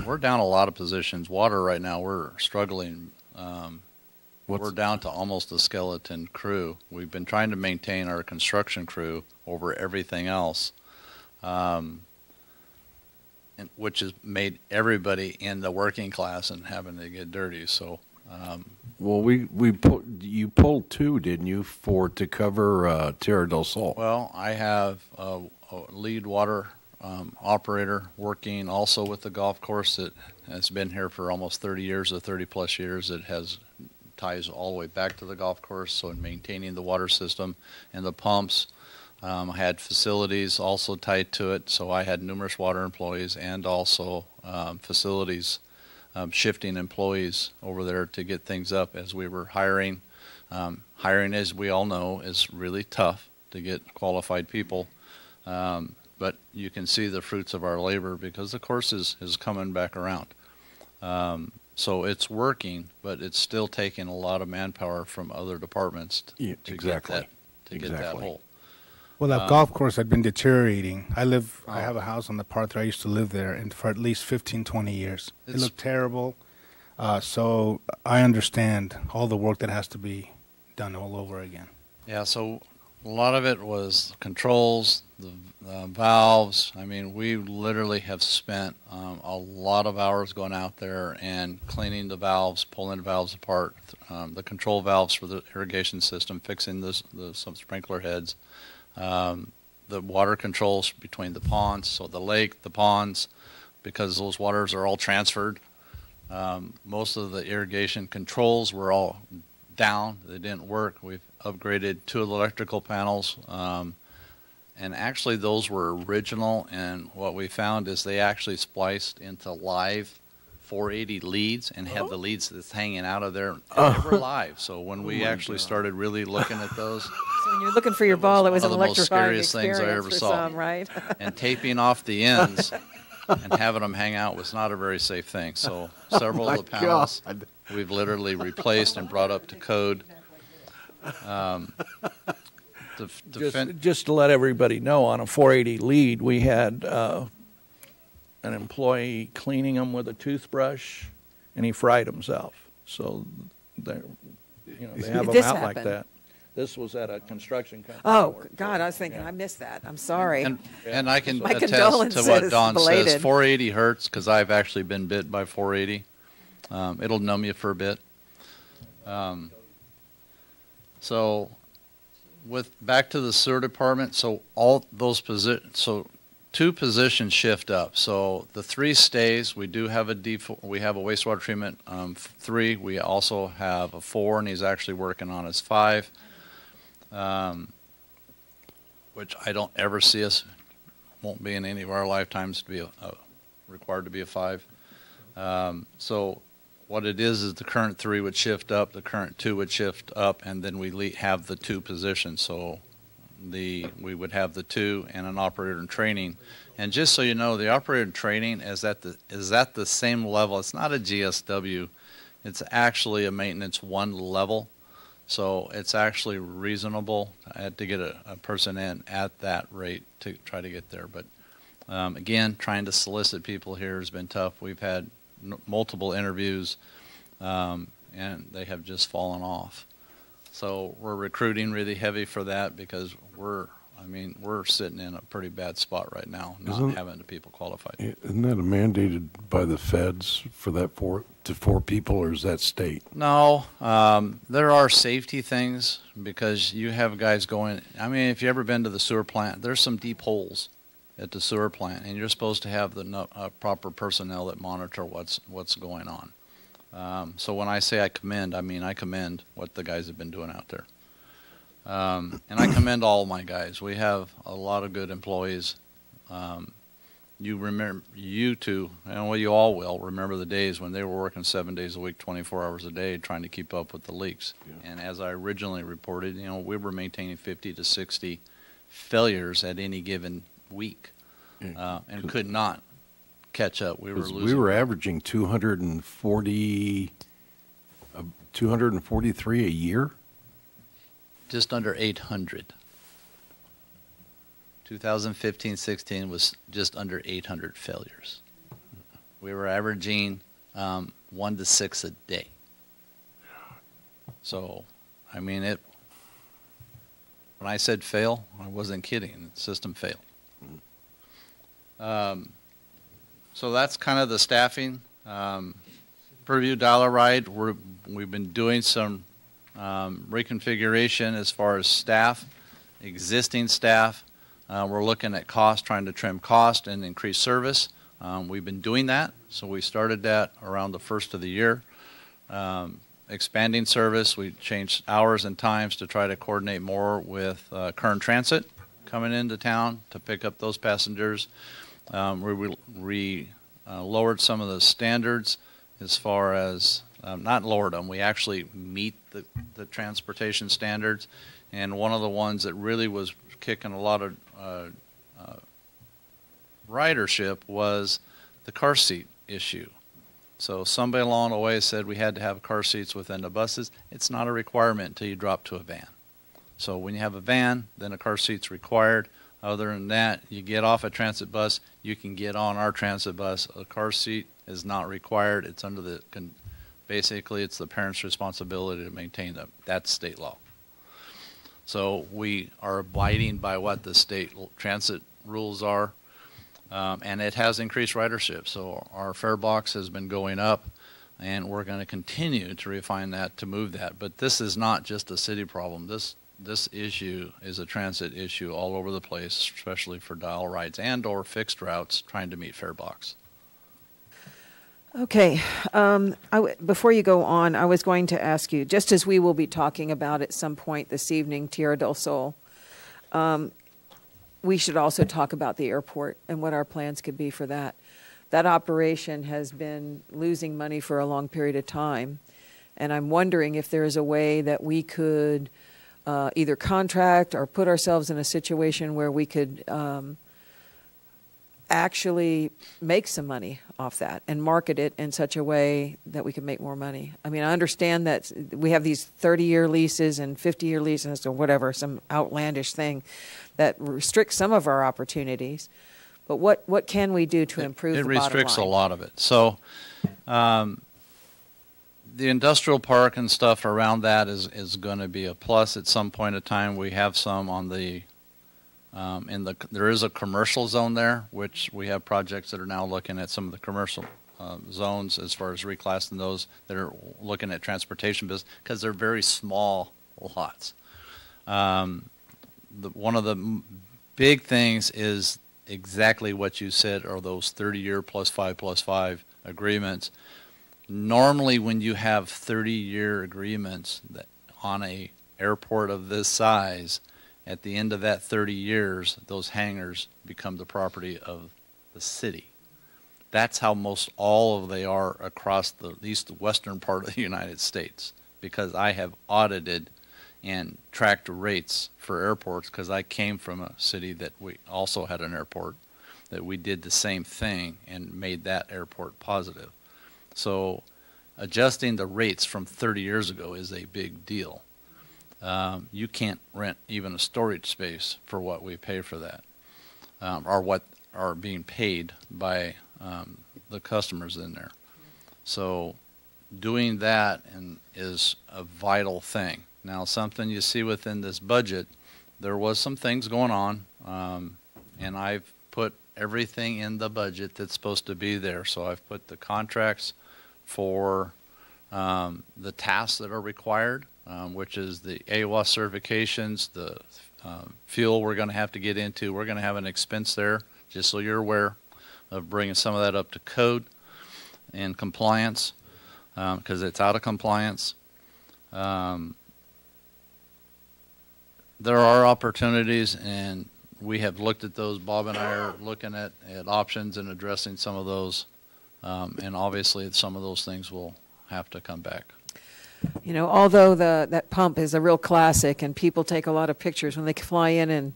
We're down a lot of positions. Water right now, we're struggling. We're down to almost a skeleton crew. We've been trying to maintain our construction crew over everything else, which has made everybody in the working class and having to get dirty. So, Well, you pulled 2, didn't you, to cover Tierra del Sol? well, I have a lead water operator working also with the golf course that has been here for almost 30 years or 30 plus years. It has ties all the way back to the golf course, so in maintaining the water system and the pumps. I had facilities also tied to it, so I had numerous water employees and also facilities shifting employees over there to get things up as we were hiring. Hiring, as we all know, is really tough to get qualified people. But you can see the fruits of our labor because the course is coming back around. So it's working, but it's still taking a lot of manpower from other departments Yeah, to exactly. get that Exactly. hole. Well, that golf course had been deteriorating. I have a house on the part that I used to live there, and for at least 15, 20 years. It It's- looked terrible. So I understand all the work that has to be done all over again. Yeah, so a lot of it was controls, the valves. I mean, we literally have spent a lot of hours going out there and cleaning the valves, pulling the valves apart, the control valves for the irrigation system, fixing some sprinkler heads, the water controls between the ponds, so the lake, the ponds, because those waters are all transferred. Most of the irrigation controls were all down. They didn't work. We've upgraded 2 electrical panels, and actually those were original, and what we found is they actually spliced into live 480 leads and have the leads that's hanging out of there. They were live. So when we actually started really looking at those, So when you're looking for your ball, it was an one of the most electrifying scariest things I experience ever for saw. some, right? and taping off the ends and having them hang out was not a very safe thing. So several of the panels we've literally replaced and brought up to code. Just to let everybody know, on a 480 lead, we had an employee cleaning them with a toothbrush, and he fried himself. So they have them This out like happened. that. This was at a construction company. Oh, God, I was thinking, I missed that. I'm sorry. And I can My attest to condolences, what Don says. belated. 480 hurts because I've actually been bit by 480. It'll numb you for a bit. So back to the sewer department, so all those so 2 positions shift up. So the 3 stays. We do have we have a wastewater treatment 3. We also have a 4, and he's actually working on his 5. Which I don't ever see us, won't be in any of our lifetimes to be required to be a 5. So what it is the current 3 would shift up, the current 2 would shift up, and then we have the 2 positions. So we would have the 2 and an operator in training. And just so you know, the operator in training is at the same level. It's not a GSW. It's actually a maintenance 1 level. So it's actually reasonable to get a person in at that rate to try to get there. But again, trying to solicit people here has been tough. We've had multiple interviews, and they have just fallen off. So we're recruiting really heavy for that because we're sitting in a pretty bad spot right now, not having the people qualified. Isn't that mandated by the feds for that 4 people, or is that state? No, there are safety things because you have guys going. I mean, if you've ever been to the sewer plant, there's some deep holes at the sewer plant, and you're supposed to have the proper personnel that monitor what's going on. So when I say I commend, I mean I commend what the guys have been doing out there. And I commend all my guys. We have a lot of good employees. You two, and well, you all will remember the days when they were working 7 days a week, 24 hours a day, trying to keep up with the leaks. Yeah. And as I originally reported, we were maintaining 50 to 60 failures at any given week, and could not catch up. We were losing. We were averaging 243 a year. Just under 800. 2015-16 was just under 800 failures. We were averaging 1 to 6 a day. So, I mean, when I said fail, I wasn't kidding. The system failed. So that's kind of the staffing. Purview Dial-A-Ride, we've been doing some reconfiguration as far as staff, existing staff. We're looking at cost, trying to trim cost and increase service. We've been doing that, so we started that around the first of the year. Expanding service, we changed hours and times to try to coordinate more with Kern Transit coming into town to pick up those passengers. We lowered some of the standards as far as, not lowered them, we actually meet the transportation standards. And one of the ones that really was kicking a lot of ridership was the car seat issue. So somebody along the way said we had to have car seats within the buses. It's not a requirement until you drop to a van. So when you have a van, then a car seat's required. Other than that, you get off a transit bus, you can get on our transit bus. A car seat is not required. It's under the, basically it's the parent's responsibility to maintain them. That's state law. So we are abiding by what the state transit rules are, and it has increased ridership. So our fare box has been going up, and we're going to continue to refine that to move that. But this is not just a city problem. This issue is a transit issue all over the place, especially for dial rides and or fixed routes trying to meet fare box. Okay. Before you go on, I was going to ask you, just as we will be talking about at some point this evening, Tierra del Sol, we should also talk about the airport and what our plans could be for that. That operation has been losing money for a long period of time, and I'm wondering if there is a way that we could either contract or put ourselves in a situation where we could actually make some money off that and market it in such a way that we can make more money. I mean, I understand that we have these 30-year leases and 50-year leases or whatever, some outlandish thing that restricts some of our opportunities. But what can we do to improve the bottom line? It restricts a lot of it. So the industrial park and stuff around that is going to be a plus at some point in time. We have some on the there is a commercial zone there, which we have projects that are now looking at some of the commercial zones as far as reclassing those that are looking at transportation business because they're very small lots. One of the big things is exactly what you said are those 30-year +5 agreements. Normally when you have 30-year agreements that on a airport of this size, at the end of that 30 years, those hangars become the property of the city. That's how most all of they are across at least the western part of the United States, because I have audited and tracked rates for airports because I came from a city that we also had an airport that we did the same thing and made that airport positive. So adjusting the rates from 30 years ago is a big deal. You can't rent even a storage space for what we pay for that, or what are being paid by the customers in there. So doing that is a vital thing. Now, something you see within this budget, there was some things going on, and I've put everything in the budget that's supposed to be there. So I've put the contracts for the tasks that are required, which is the AWA certifications, the fuel we're going to have to get into. We're going to have an expense there, just so you're aware of bringing some of that up to code and compliance, because it's out of compliance. There are opportunities, and we have looked at those. Bob and I are looking at options and addressing some of those, and obviously some of those things will have to come back. You know, although that pump is a real classic and people take a lot of pictures when they fly in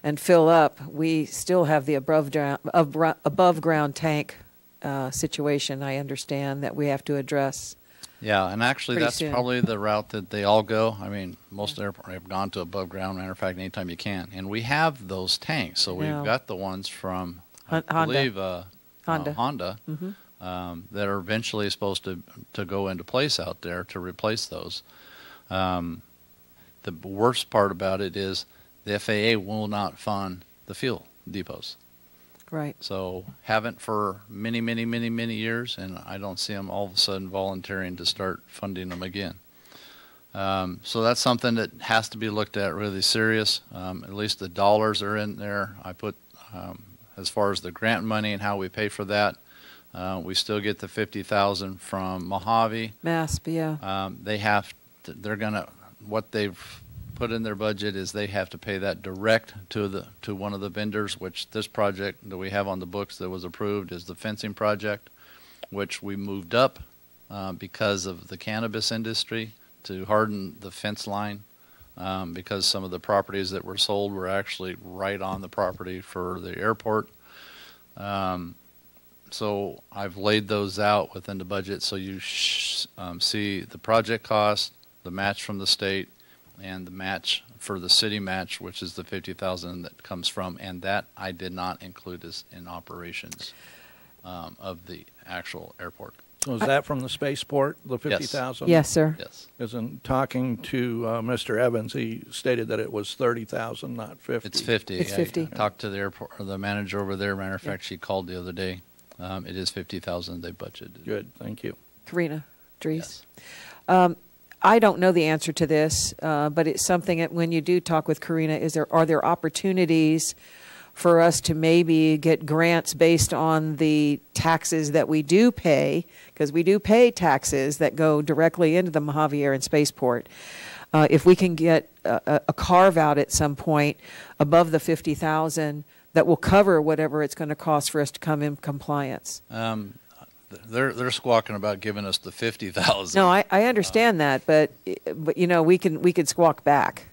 and fill up, we still have the above ground tank situation, I understand, that we have to address. Yeah, and actually Pretty that's soon. probably the route that they all go. I mean, most airports have gone to above ground, matter of fact, anytime you can. And we have those tanks. So we've Yeah. got the ones from, I Honda. believe, Honda. that are eventually supposed to go into place out there to replace those. The worst part about it is the FAA will not fund the fuel depots. Right. So haven't for many, many, many, many years, and I don't see them all of a sudden volunteering to start funding them again. So that's something that has to be looked at really serious. At least the dollars are in there. I put, as far as the grant money and how we pay for that, we still get the $50,000 from Mojave. MASP, yeah. They have to, they're gonna, what they've put in their budget is they have to pay that direct to one of the vendors, which this project that we have on the books that was approved is the fencing project, which we moved up because of the cannabis industry to harden the fence line, because some of the properties that were sold were actually right on the property for the airport. So I've laid those out within the budget, so you see the project cost, the match from the state, and the match for the city match, which is the 50,000 that comes from, and that I did not include as in operations of the actual airport. So is that from the spaceport, the 50,000? Yes, sir. Yes. Because in talking to Mr. Evans, he stated that it was 30,000, not 50. It's 50. It's 50. I talked to the airport, or the manager over there. Matter of fact, she called the other day. It is 50,000 they budgeted. Good, thank you. Karina Dries. Yes. I don't know the answer to this, but it's something that when you do talk with Karina, are there opportunities for us to maybe get grants based on the taxes that we do pay, because we do pay taxes that go directly into the Mojave Air and Spaceport. If we can get a carve out at some point above the 50,000 that will cover whatever it's going to cost for us to come in compliance. They're squawking about giving us the 50,000. No, I understand that, but you know, we could squawk back.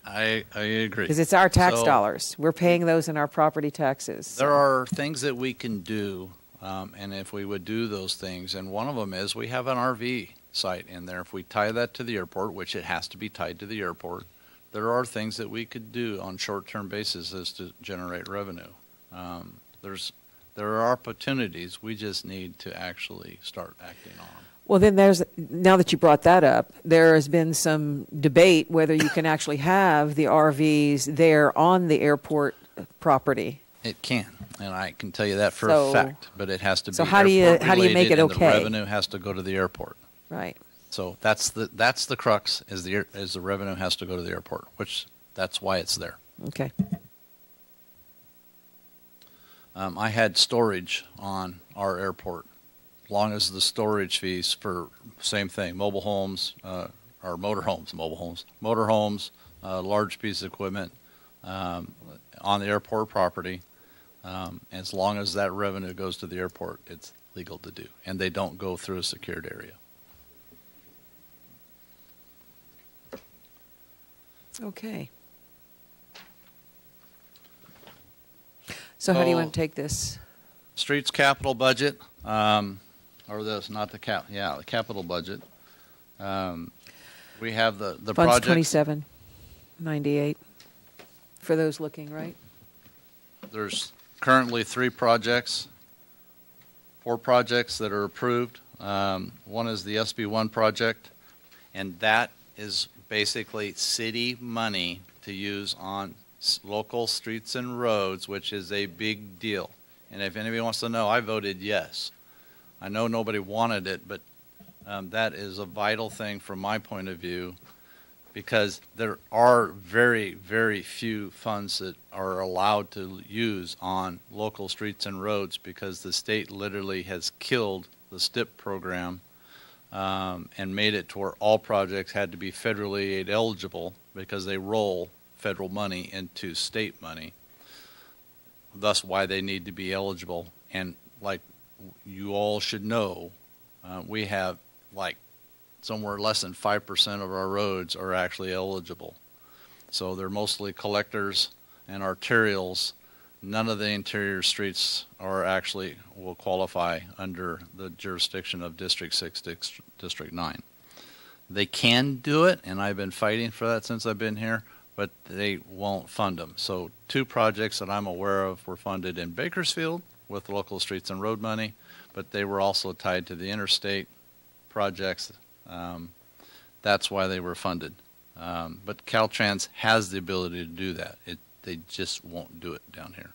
I agree. Because it's our tax So, dollars. We're paying those in our property taxes. There are things that we can do, and if we would do those things, and one of them is we have an RV site in there. If we tie that to the airport, which it has to be tied to the airport, there are things that we could do on short-term basis as to generate revenue. There are opportunities. We just need to actually start acting on them. Well, then now that you brought that up, there has been some debate whether you can actually have the RVs there on the airport property. It can, and I can tell you that for So- a fact, but it has to be So how do you make it airport-related, and okay? the revenue has to go to the airport. Right. So that's the crux, is the revenue has to go to the airport, which that's why it's there. Okay. I had storage on our airport, long as the storage fees for same thing, mobile homes, or motorhomes, large piece of equipment on the airport property. As long as that revenue goes to the airport, it's legal to do, and they don't go through a secured area. Okay. So how do you want to take this? Streets capital budget, or this, not the the capital budget. We have the Funds project. 2798 for those looking, right? There's currently 4 projects that are approved. One is the SB1 project, and that is basically city money to use on local streets and roads, which is a big deal. And if anybody wants to know, I voted yes. I know nobody wanted it, but that is a vital thing from my point of view, because there are very, very few funds that are allowed to use on local streets and roads, because the state literally has killed the STIP program and made it to where all projects had to be federally aid eligible, because they roll federal money into state money. Thus why they need to be eligible. And like you all should know, we have like somewhere less than 5% of our roads are actually eligible. So they're mostly collectors and arterials. None of the interior streets are actually will qualify under the jurisdiction of District 6, District 9. They can do it, and I've been fighting for that since I've been here, but they won't fund them. So 2 projects that I'm aware of were funded in Bakersfield with local streets and road money, but they were also tied to the interstate projects. That's why they were funded. But Caltrans has the ability to do that. They just won't do it down here.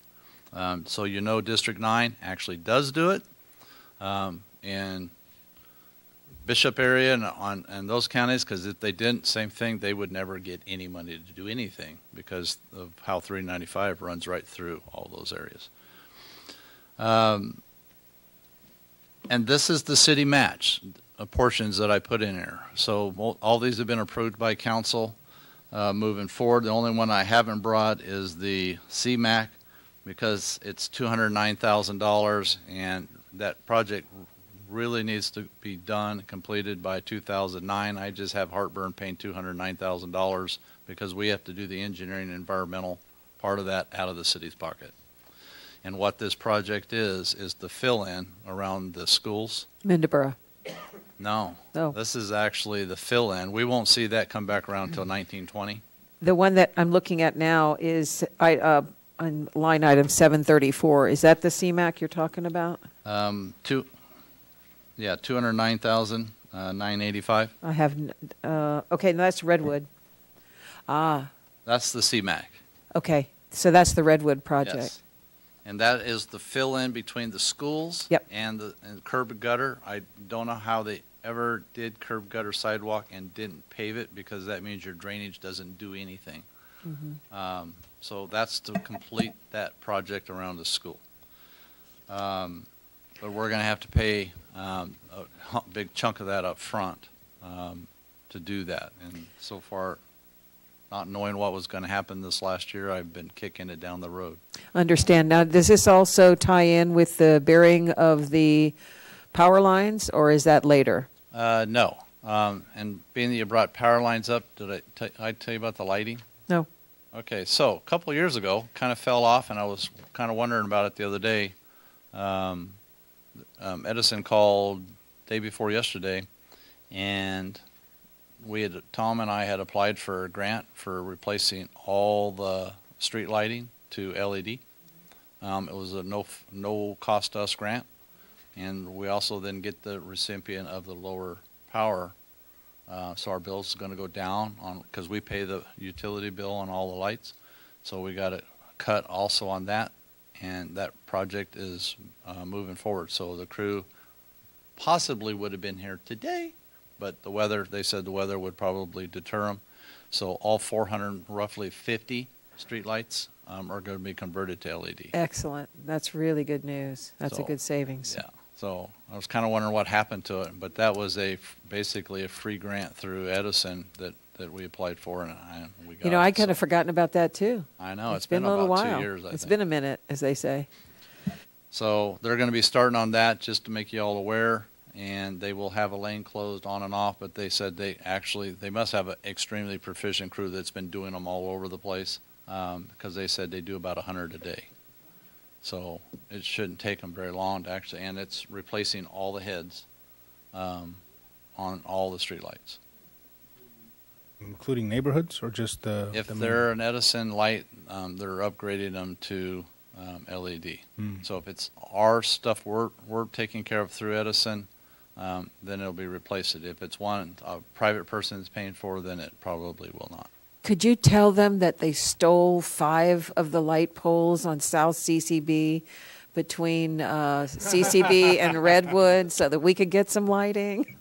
So you know District 9 actually does do it. In Bishop area and those counties, because if they didn't, same thing, they would never get any money to do anything because of how 395 runs right through all those areas. And this is the city match portions that I put in here. So all these have been approved by council moving forward. The only one I haven't brought is the CMAQ, because it's $209,000, and that project really needs to be done, completed by 2009. I just have heartburn paying $209,000 because we have to do the engineering and environmental part of that out of the city's pocket. And what this project is the fill-in around the schools. Mindabura. No. Oh. This is actually the fill-in. We won't see that come back around until 1920. The one that I'm looking at now is on line item 734. Is that the CMAQ you're talking about? 209,985. I have, okay, that's Redwood. Ah, That's the CMAC. okay. So that's the Redwood project. Yes. And that is the fill-in between the schools Yep. and the curb and gutter. I don't know how they ever did curb gutter sidewalk and didn't pave it, because that means your drainage doesn't do anything. So that's to complete that project around the school. But we're going to have to pay a big chunk of that up front to do that. And so far, not knowing what was going to happen this last year, I've been kicking it down the road. Understand. Now, does this also tie in with the burying of the power lines, or is that later? No. And being that you brought power lines up, did I tell you about the lighting? No. Okay, so a couple of years ago, kind of fell off, and I was kind of wondering about it the other day. Edison called day before yesterday, and Tom and I had applied for a grant for replacing all the street lighting to LED. It was a no cost to us grant, and we also then get the recipient of the lower power. So our bill is going to go down because we pay the utility bill on all the lights. So we got a cut also on that, and that project is moving forward. So the crew possibly would have been here today, but the weather, they said the weather would probably deter them. So all 450 street lights are going to be converted to LED. Excellent. That's really good news. That's a So, good savings. Yeah. So I was kind of wondering what happened to it, but that was basically a free grant through Edison that we applied for, and we got. You know, I kind of forgotten about that too. I know It's been a little about while. 2 years. It's been a minute, as they say. So they're going to be starting on that, just to make you all aware, and they will have a lane closed on and off, but they said they must have an extremely proficient crew that's been doing them all over the place, because they said they do about 100 a day. So it shouldn't take them very long to actually, and it's replacing all the heads on all the streetlights. Including neighborhoods or just the? If the they're an Edison light, they're upgrading them to LED. So if it's our stuff we're taking care of through Edison, then it'll be replaced. If it's one a private person is paying for, then it probably will not. Could you tell them that they stole 5 of the light poles on South CCB between CCB and Redwood so that we could get some lighting?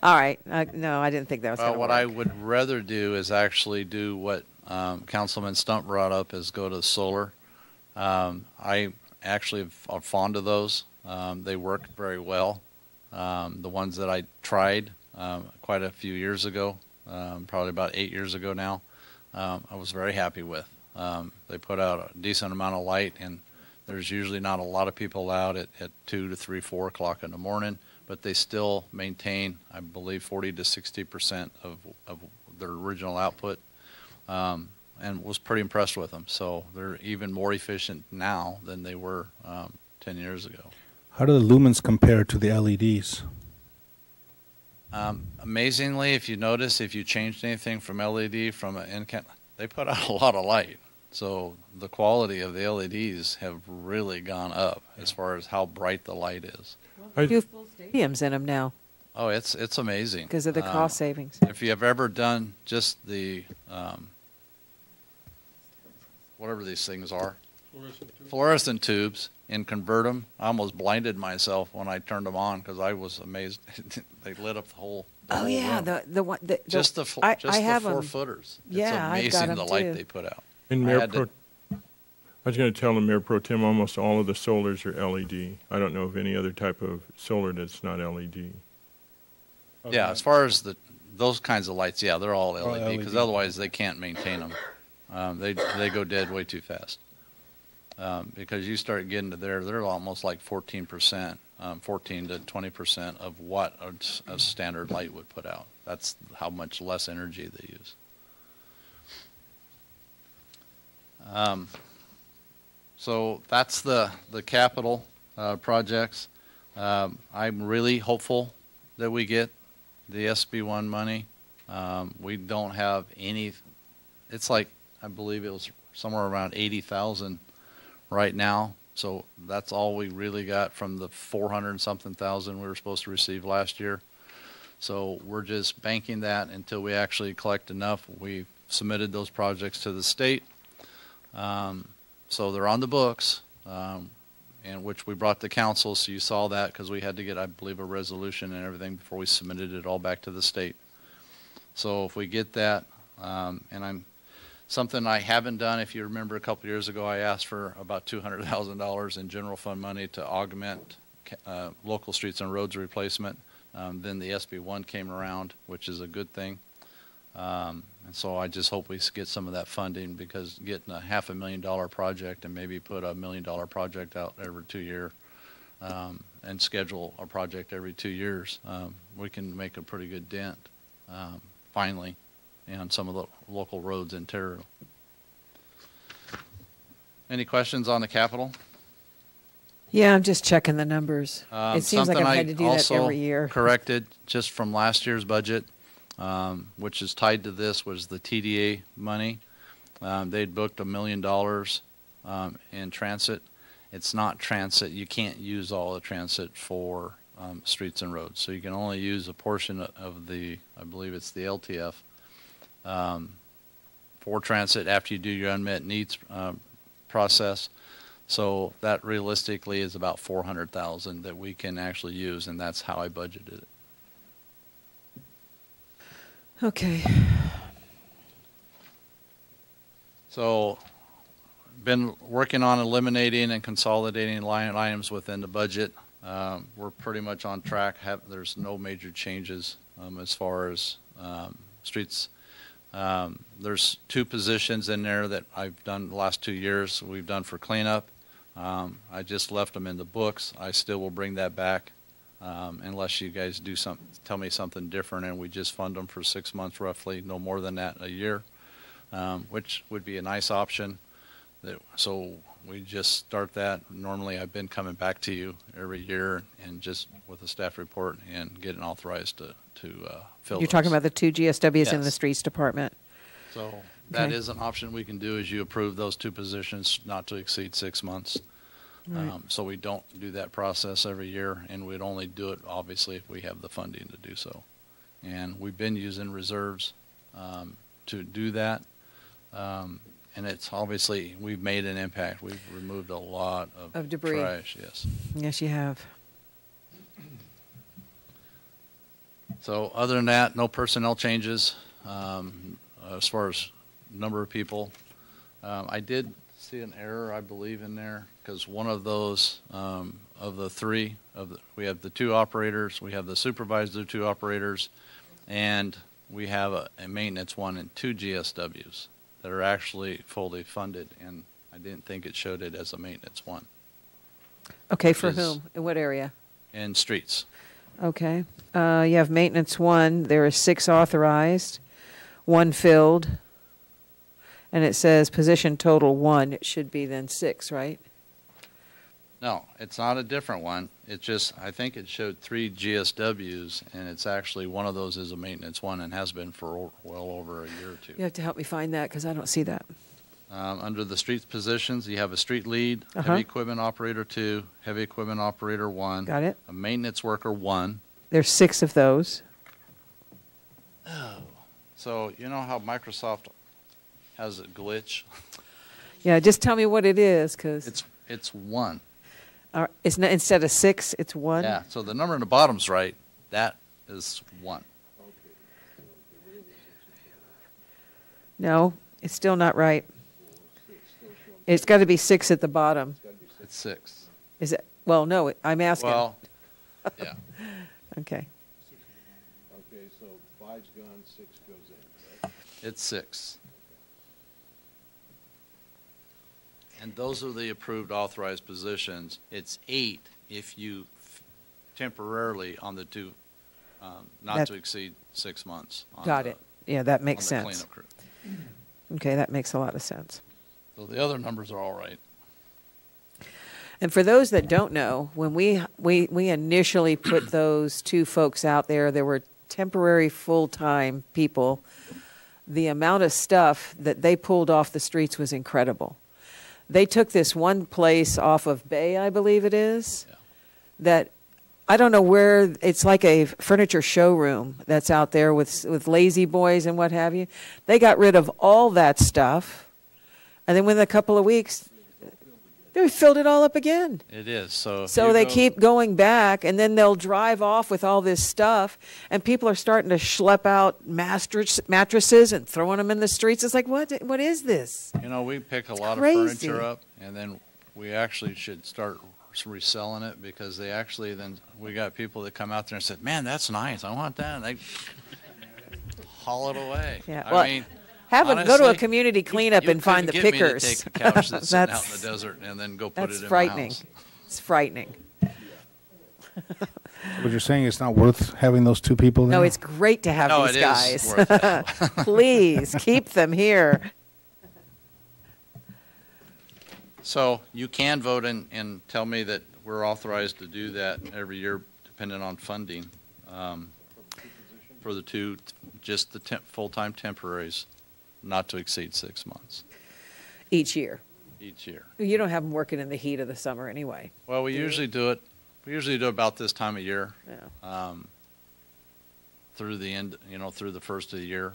All right. No, I didn't think that was going to work. What I would rather do is actually do what Councilman Stump brought up, is go to solar. I actually am fond of those. They work very well. The ones that I tried quite a few years ago, probably about 8 years ago now, I was very happy with. They put out a decent amount of light, and there's usually not a lot of people out at 2 to 3, 4 o'clock in the morning, but they still maintain, I believe, 40 to 60% of their original output, and was pretty impressed with them. So they're even more efficient now than they were 10 years ago. How do the lumens compare to the LEDs? Amazingly, if you notice, if you changed anything from LED from an incandescent, they put out a lot of light. So the quality of the LEDs have really gone up as far as how bright the light is. Well, do full stadiums in them now Oh, it's amazing. because of the cost savings. If you have ever done just the, whatever these things are, fluorescent tubes, and convert them, I almost blinded myself when I turned them on because I was amazed. They lit up the whole. Oh yeah, room. the one. Just the I 4 footers. Yeah, I've it's got amazing 'em the light too. they put out. And I was going to tell the Mayor Pro Tem almost all of the solars are LED. I don't know of any other type of solar that's not LED. Yeah, as far as those kinds of lights, yeah, they're all LED because LED. otherwise they can't maintain them. They go dead way too fast. Because you start getting to they're almost like 14%, 14 to 20% of what a standard light would put out. That's how much less energy they use. So that's the capital projects. I'm really hopeful that we get the SB1 money. We don't have any, it's like, I believe it was somewhere around 80,000 right now. So that's all we really got from the 400 and something thousand we were supposed to receive last year. So we're just banking that until we actually collect enough. We submitted those projects to the state. So they're on the books, and which we brought to council. So you saw that because we had to get, I believe, a resolution and everything before we submitted it all back to the state. So if we get that, and something I haven't done, if you remember a couple years ago, I asked for about $200,000 in general fund money to augment local streets and roads replacement. Then the SB1 came around, which is a good thing. And so I just hope we get some of that funding, because getting a $500,000 project and maybe put a $1 million project out every 2 years and schedule a project every 2 years, we can make a pretty good dent finally on some of the local roads in Terrell. Any questions on the capital? Yeah, I'm just checking the numbers. It seems like I've had to do that every year. Corrected just from last year's budget, which is tied to this, was the TDA money. They'd booked $1 million in transit. It's not transit. You can't use all the transit for streets and roads. So you can only use a portion of the, I believe it's the LTF, for transit after you do your unmet needs process. So that realistically is about $400,000 that we can actually use, and that's how I budgeted it. Okay. So, been working on eliminating and consolidating line items within the budget. We're pretty much on track. There's no major changes as far as streets. There's 2 positions in there that I've done the last 2 years. We've done for cleanup. I just left them in the books. I still will bring that back unless you guys do tell me something different, and we just fund them for 6 months roughly, no more than that a year, which would be a nice option. So we just start that. Normally I've been coming back to you every year and just with a staff report and getting authorized to fill. You're talking about the 2 GSWs in the Yes. streets department. So that is an option we can do, is you approve those 2 positions not to exceed 6 months. Right. So we don't do that process every year, and we'd only do it obviously if we have the funding to do so. And we've been using reserves to do that. And it's obviously, we've made an impact. We've removed a lot of debris. Trash, yes. Yes, you have. So other than that, no personnel changes as far as number of people. I did see an error, I believe, in there, because one of those of the 3 we have the 2 operators, we have the supervisor 2 operators, and we have a maintenance 1 and 2 GSWs that are actually fully funded, and I didn't think it showed it as a maintenance 1. Okay, for whom? In what area? In streets. Okay. You have maintenance 1. There are 6 authorized, 1 filled, and it says position total 1. It should be then 6, right? No, it's not a different one. It just, I think it showed 3 GSWs, and it's actually one of those is a maintenance 1 and has been for well over a year or 2. You have to help me find that because I don't see that. Under the streets positions, you have a street lead, heavy equipment operator 2, heavy equipment operator 1. Got it. A maintenance worker 1. There's 6 of those. Oh. So you know how Microsoft has a glitch? Yeah, just tell me what it is, because It's 1. it's not, instead of 6, it's 1. Yeah, so the number in the bottom's right. That is 1. No, it's still not right. It's got to be 6 at the bottom. It's 6. Is it? Well, no, I'm asking. Well, yeah. Okay. Okay, so 5's gone, 6 goes in, right? It's 6. And those are the approved authorized positions. It's 8 if you temporarily on the 2, not to exceed 6 months. Got it. Yeah, that makes on the sense. cleanup crew. Okay, that makes a lot of sense. So the other numbers are all right. And for those that don't know, when we initially put those two folks out there were temporary full-time people. The amount of stuff that they pulled off the streets was incredible. They took this one place off of Bay, I believe it is, that I don't know where, it's like a furniture showroom that's out there with lazy boys and what have you. They got rid of all that stuff, and then within a couple of weeks, they filled it all up again. It is. So they keep going back, and then they'll drive off with all this stuff, and people are starting to schlep out mattresses and throwing them in the streets. It's like, what is this? You know, we pick a lot Crazy. of furniture up, and then we actually should start reselling it, because they actually then, we got people that come out there and said, man, that's nice, I want that, and they haul it away. Yeah, I well, mean, go to a honestly, community cleanup you and find the couldn't get me to pickers. take a couch that's sitting out in the desert and then go put it in my frightening. house. It's frightening. What you're saying, it's not worth having those two people there? No, it's great to have No, these it is guys. worth it. Please keep them here. So you can vote and tell me that we're authorized to do that every year, depending on funding, for the two, just the full-time temporaries, not to exceed 6 months Each year. each year. You don't have them working in the heat of the summer anyway. Well, we usually do it. We usually do it about this time of year. Yeah. Through the end, through the first of the year,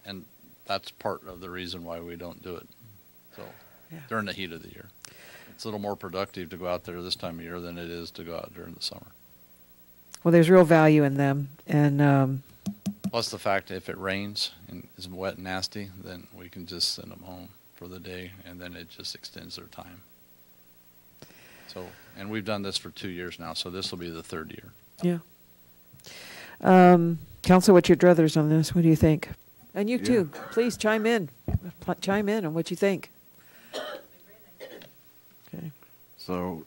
and that's part of the reason why we don't do it. So during the heat of the year, it's a little more productive to go out there this time of year than it is to go out during the summer. Well, there's real value in them, and Plus the fact that if it rains and is wet and nasty, then we can just send them home for the day, and then it just extends their time. So, and we've done this for 2 years now, so this will be the third year. yeah. Council, what's your druthers on this? What do you think? And you too, please chime in. Chime in on what you think. Okay. So,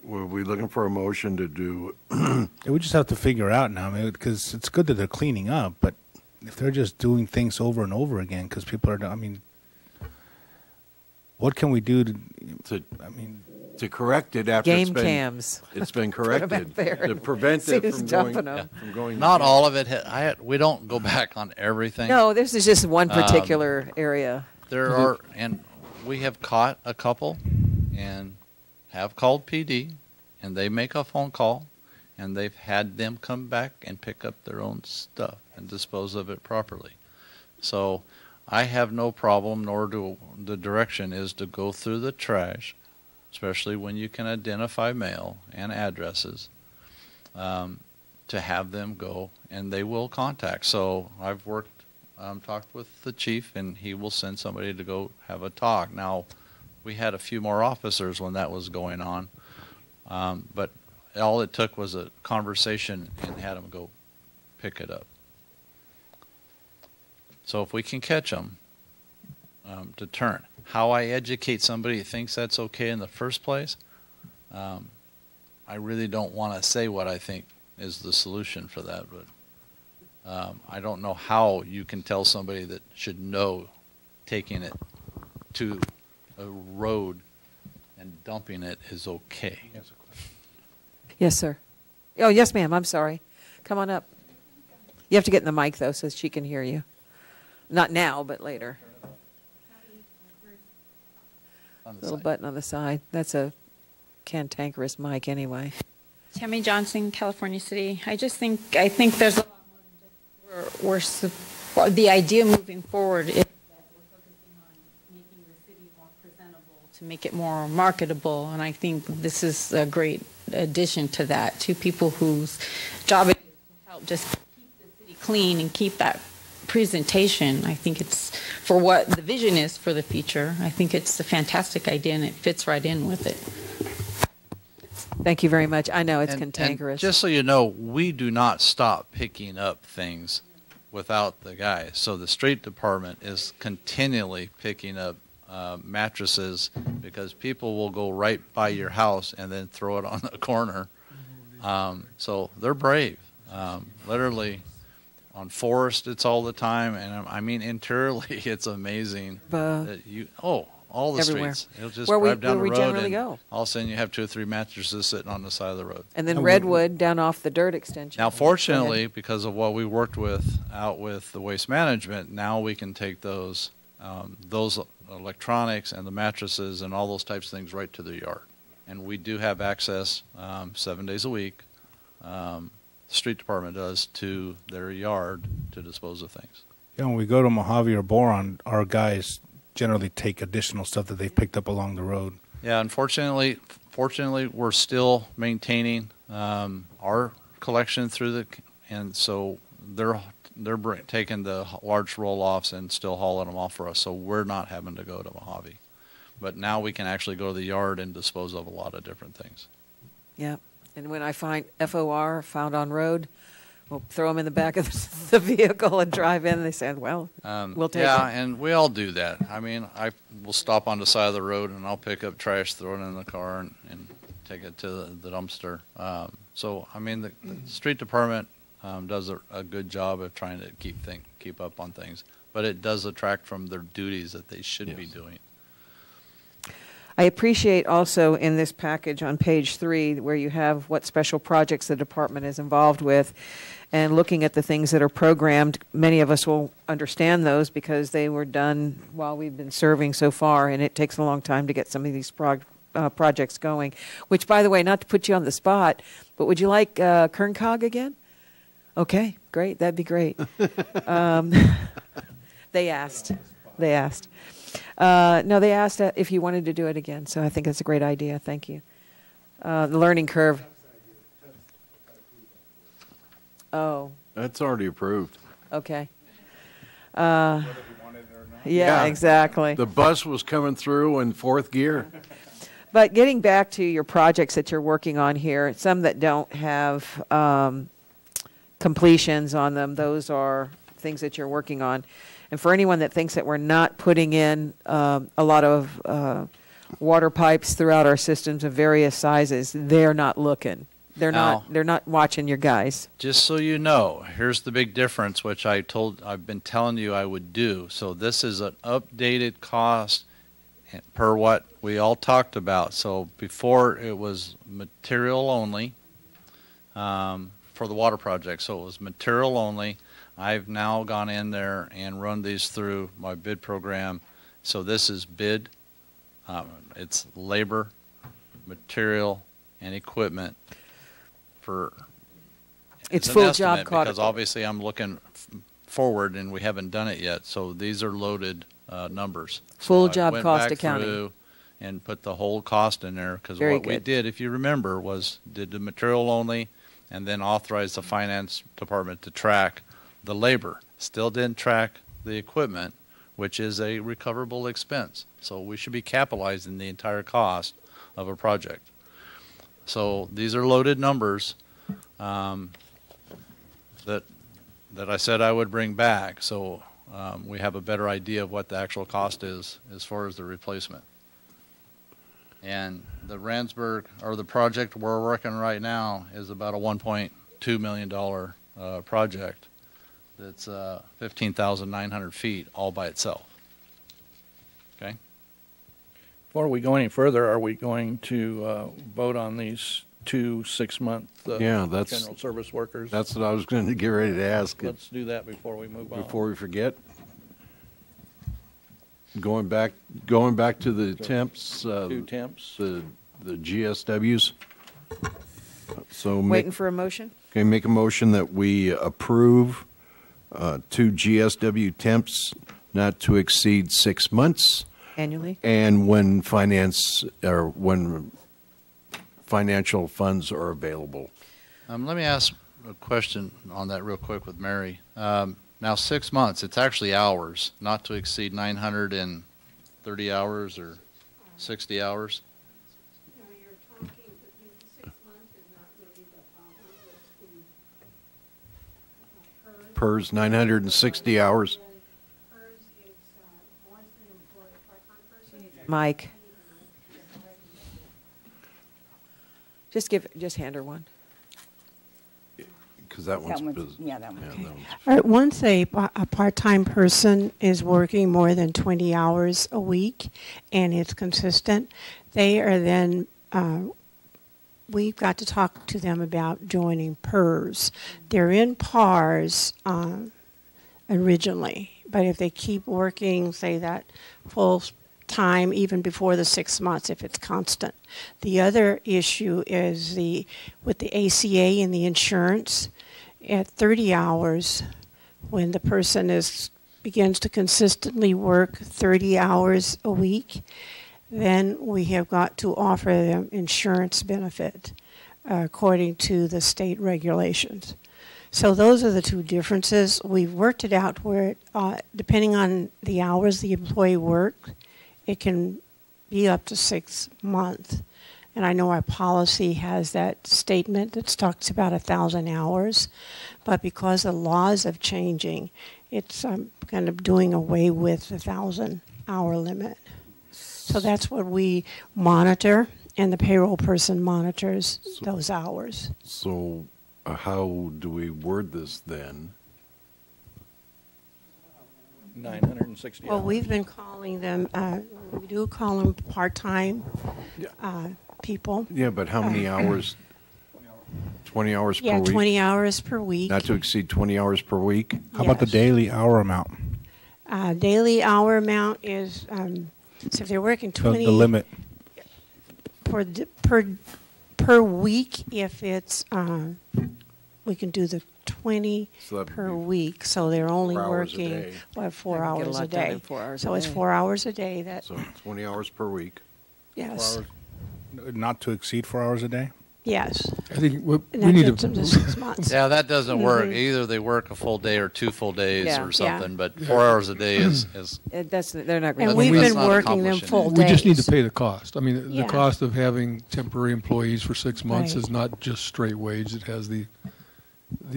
were we looking for a motion to do? We just have to figure out now, because it's good that they're cleaning up, but if they're just doing things over and over again, because people are, what can we do to correct it after Game cams. It's been Put 'em corrected back there. to prevent See it who's from dumping going, 'em. from going. Not all of it. We don't go back on everything. No, this is just one particular area. There are, and we have caught a couple and have called PD, and they make a phone call, and they've had them come back and pick up their own stuff and dispose of it properly. So I have no problem, nor do the direction is to go through the trash, especially when you can identify mail and addresses, to have them go, and they will contact. So I've talked with the chief, and he will send somebody to go have a talk. Now, we had a few more officers when that was going on, but all it took was a conversation and had them go pick it up. So if we can catch them, to turn. How I educate somebody who thinks that's okay in the first place, I really don't want to say what I think is the solution for that, but I don't know how you can tell somebody that should know taking it to a road and dumping it is okay. Yes, sir. Oh, yes, ma'am. I'm sorry. Come on up. You have to get in the mic, though, so she can hear you. Not now, but later. Little button on the side. That's a cantankerous mic anyway. Tammy Johnson, California City. I think there's a lot more than just the idea moving forward is that we're focusing on making the city more presentable to make it more marketable, and I think this is a great addition to that, to people whose job it is to help just keep the city clean and keep that presentation. I think it's, for what the vision is for the future, I think it's a fantastic idea and it fits right in with it. Thank you very much. I know it's And cantankerous. just so you know, we do not stop picking up things without the guys. So the street department is continually picking up mattresses, because people will go right by your house and then throw it on the corner. So they're brave. Literally on Forest, it's all the time, and I mean interiorly, it's amazing that you. Oh all the Everywhere. streets. You'll just Where we- drive down where the we road generally and go. all of a sudden you have 2 or 3 mattresses sitting on the side of the road. And then Redwood down off the dirt extension. Now, fortunately, because of what we worked with out with the waste management, now we can take those electronics and the mattresses and all those types of things right to the yard. And we do have access 7 days a week. The street department does to their yard to dispose of things. Yeah, when we go to Mojave or Boron, our guys generally take additional stuff that they've picked up along the road. Yeah, unfortunately, we're still maintaining our collection through and so they're taking the large roll-offs and still hauling them off for us, so we're not having to go to Mojave. But now we can actually go to the yard and dispose of a lot of different things. Yeah. And when I find FOR, found on road, we'll throw them in the back of the vehicle and drive in. They said, well, we'll take it. Yeah, and we all do that. I mean, I will stop on the side of the road and I'll pick up trash, throw it in the car, and take it to the dumpster. So, I mean, the street department does a good job of trying to keep up on things, but it does attract from their duties that they should be doing. I appreciate also in this package on page 3 where you have what special projects the department is involved with, and looking at the things that are programmed. Many of us will understand those because they were done while we've been serving so far, and it takes a long time to get some of these projects going. Which, by the way, not to put you on the spot, but would you like Kerncog again? Okay, great. That'd be great. They asked. No, they asked if you wanted to do it again, so I think that's a great idea. Thank you. The learning curve. Oh. That's already approved. Okay. Yeah, exactly. The bus was coming through in 4th gear. But getting back to your projects that you're working on here, some that don't have completions on them, those are things that you're working on. And for anyone that thinks that we're not putting in a lot of water pipes throughout our systems of various sizes, they're not looking. They're not watching your guys. Just so you know, here's the big difference, which I've been telling you I would do. So this is an updated cost per what we all talked about. So before it was material only for the water project. So it was material only. I've now gone in there and run these through my bid program. So this is bid. It's labor, material, and equipment for. It's full job cost. Because obviously I'm looking forward and we haven't done it yet. So these are loaded numbers. Full So job cost I went back accounting. through and put the whole cost in there because Very what we good. did, if you remember, was did the material only and then authorized the finance department to track the labor. Still didn't track the equipment, which is a recoverable expense. So we should be capitalizing the entire cost of a project. So these are loaded numbers that I said I would bring back. So we have a better idea of what the actual cost is as far as the replacement. And the Randsburg, or the project we're working right now, is about a $1.2 million project. That's 15,900 feet all by itself. Okay? Before we go any further, are we going to vote on these 2 6-month general service workers? That's what I was going to get ready to ask. Let's do that before we move on. Before we forget. Going back to the temps. 2 temps. The GSWs. So Waiting for a motion? Okay, make a motion that we approve 2 GSW temps not to exceed 6 months. Annually? And when financial funds are available. Let me ask a question on that real quick with Mary. Now 6 months, it's actually hours, not to exceed 930 hours or 60 hours. PERS 960 hours. Mike. Just hand her one. because that one's, Yeah, that one. that one's All right, once a part-time person is working more than 20 hours a week and it's consistent, they are then, we've got to talk to them about joining PERS. They're in PARS originally, but if they keep working, say that full time even before the 6 months, if it's constant. The other issue is with the ACA and the insurance. At 30 hours, when the person begins to consistently work 30 hours a week, then we have got to offer them insurance benefit according to the state regulations. So those are the two differences. We've worked it out where, depending on the hours the employee works, it can be up to 6 months. And I know our policy has that statement that talks about 1,000 hours, but because the laws are changing, it's kind of doing away with the 1,000-hour limit. So that's what we monitor, and the payroll person monitors those hours. So how do we word this then? 960 Well, hours. we've been calling them, we do call them part-time people. Yeah, but how many hours? 20 hours per Yeah, week? 20 hours per week. Not to exceed 20 hours per week? How about the Yes. daily hour amount? Daily hour amount is, so if they're working The 20. limit. Per week, if it's, we can do the 20 So that'd per be week, so they're only 4 hours a working, day. 4 They can get a hours a lot done in day. 4 hours So a it's day. 4 hours a day that, So 20 hours per week. yes, Not to exceed 4 hours a day? yes. I think what And we that need gets them to, to 6 months. Yeah, that doesn't work. Mhm. Either they work a full day or 2 full days Yeah. or Yeah. something, but 4 hours a day is They're not going And to. we've that's been not working them accomplishing full it. we just need to days. pay the cost. I mean, Yeah. the cost of having temporary employees for 6 months Right. is not just straight wage. It has the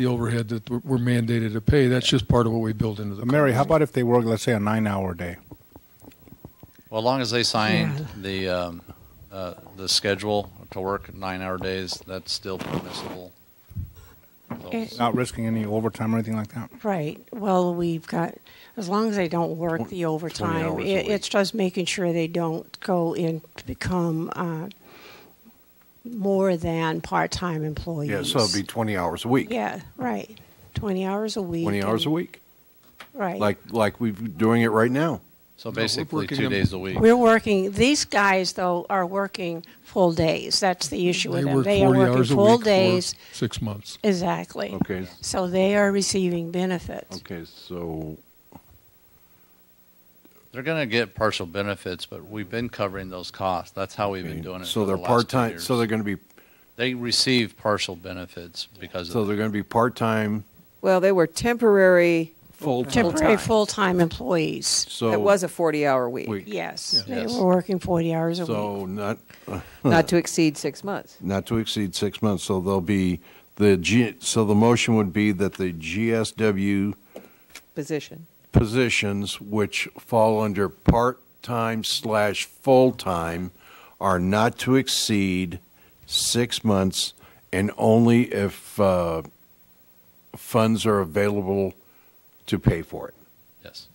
overhead that we're mandated to pay. That's just part of what we build into the Mary, how cost. about if they work, let's say, a 9-hour day? Well, as long as they sign Yeah. the schedule to work 9-hour days, that's still permissible. So- Not risking any overtime or anything like that? Right. Well, we've got, as long as they don't work the overtime, hours a week. it's just making sure they don't go in to become more than part-time employees. Yeah, so it'd be 20 hours a week. Yeah, right. 20 hours a week. 20 hours a and- week. Right. Like we're doing it right now. So we're basically working 2 them- days a week. We're working, these guys, though, are working full days. That's the issue with They them. work They are 40 working hours a full week days. for 6 months. Exactly. Okay. So they are receiving benefits. Okay, so They're going to get partial benefits, but we've been covering those costs. That's how we've been okay, doing it so for the they're last 2 part-time, years. so they're going to be They receive partial benefits because so of they're going to be part-time, Well, they were temporary. Temporary full-time employees. so It was a 40-hour week, Yes, Yeah. they Yes. were working 40 hours a week. so not not to exceed 6 months. not to exceed 6 months. So they'll be so the motion would be that the GSW Position. positions which fall under part-time / full-time are not to exceed 6 months, and only if funds are available to pay for it. yes.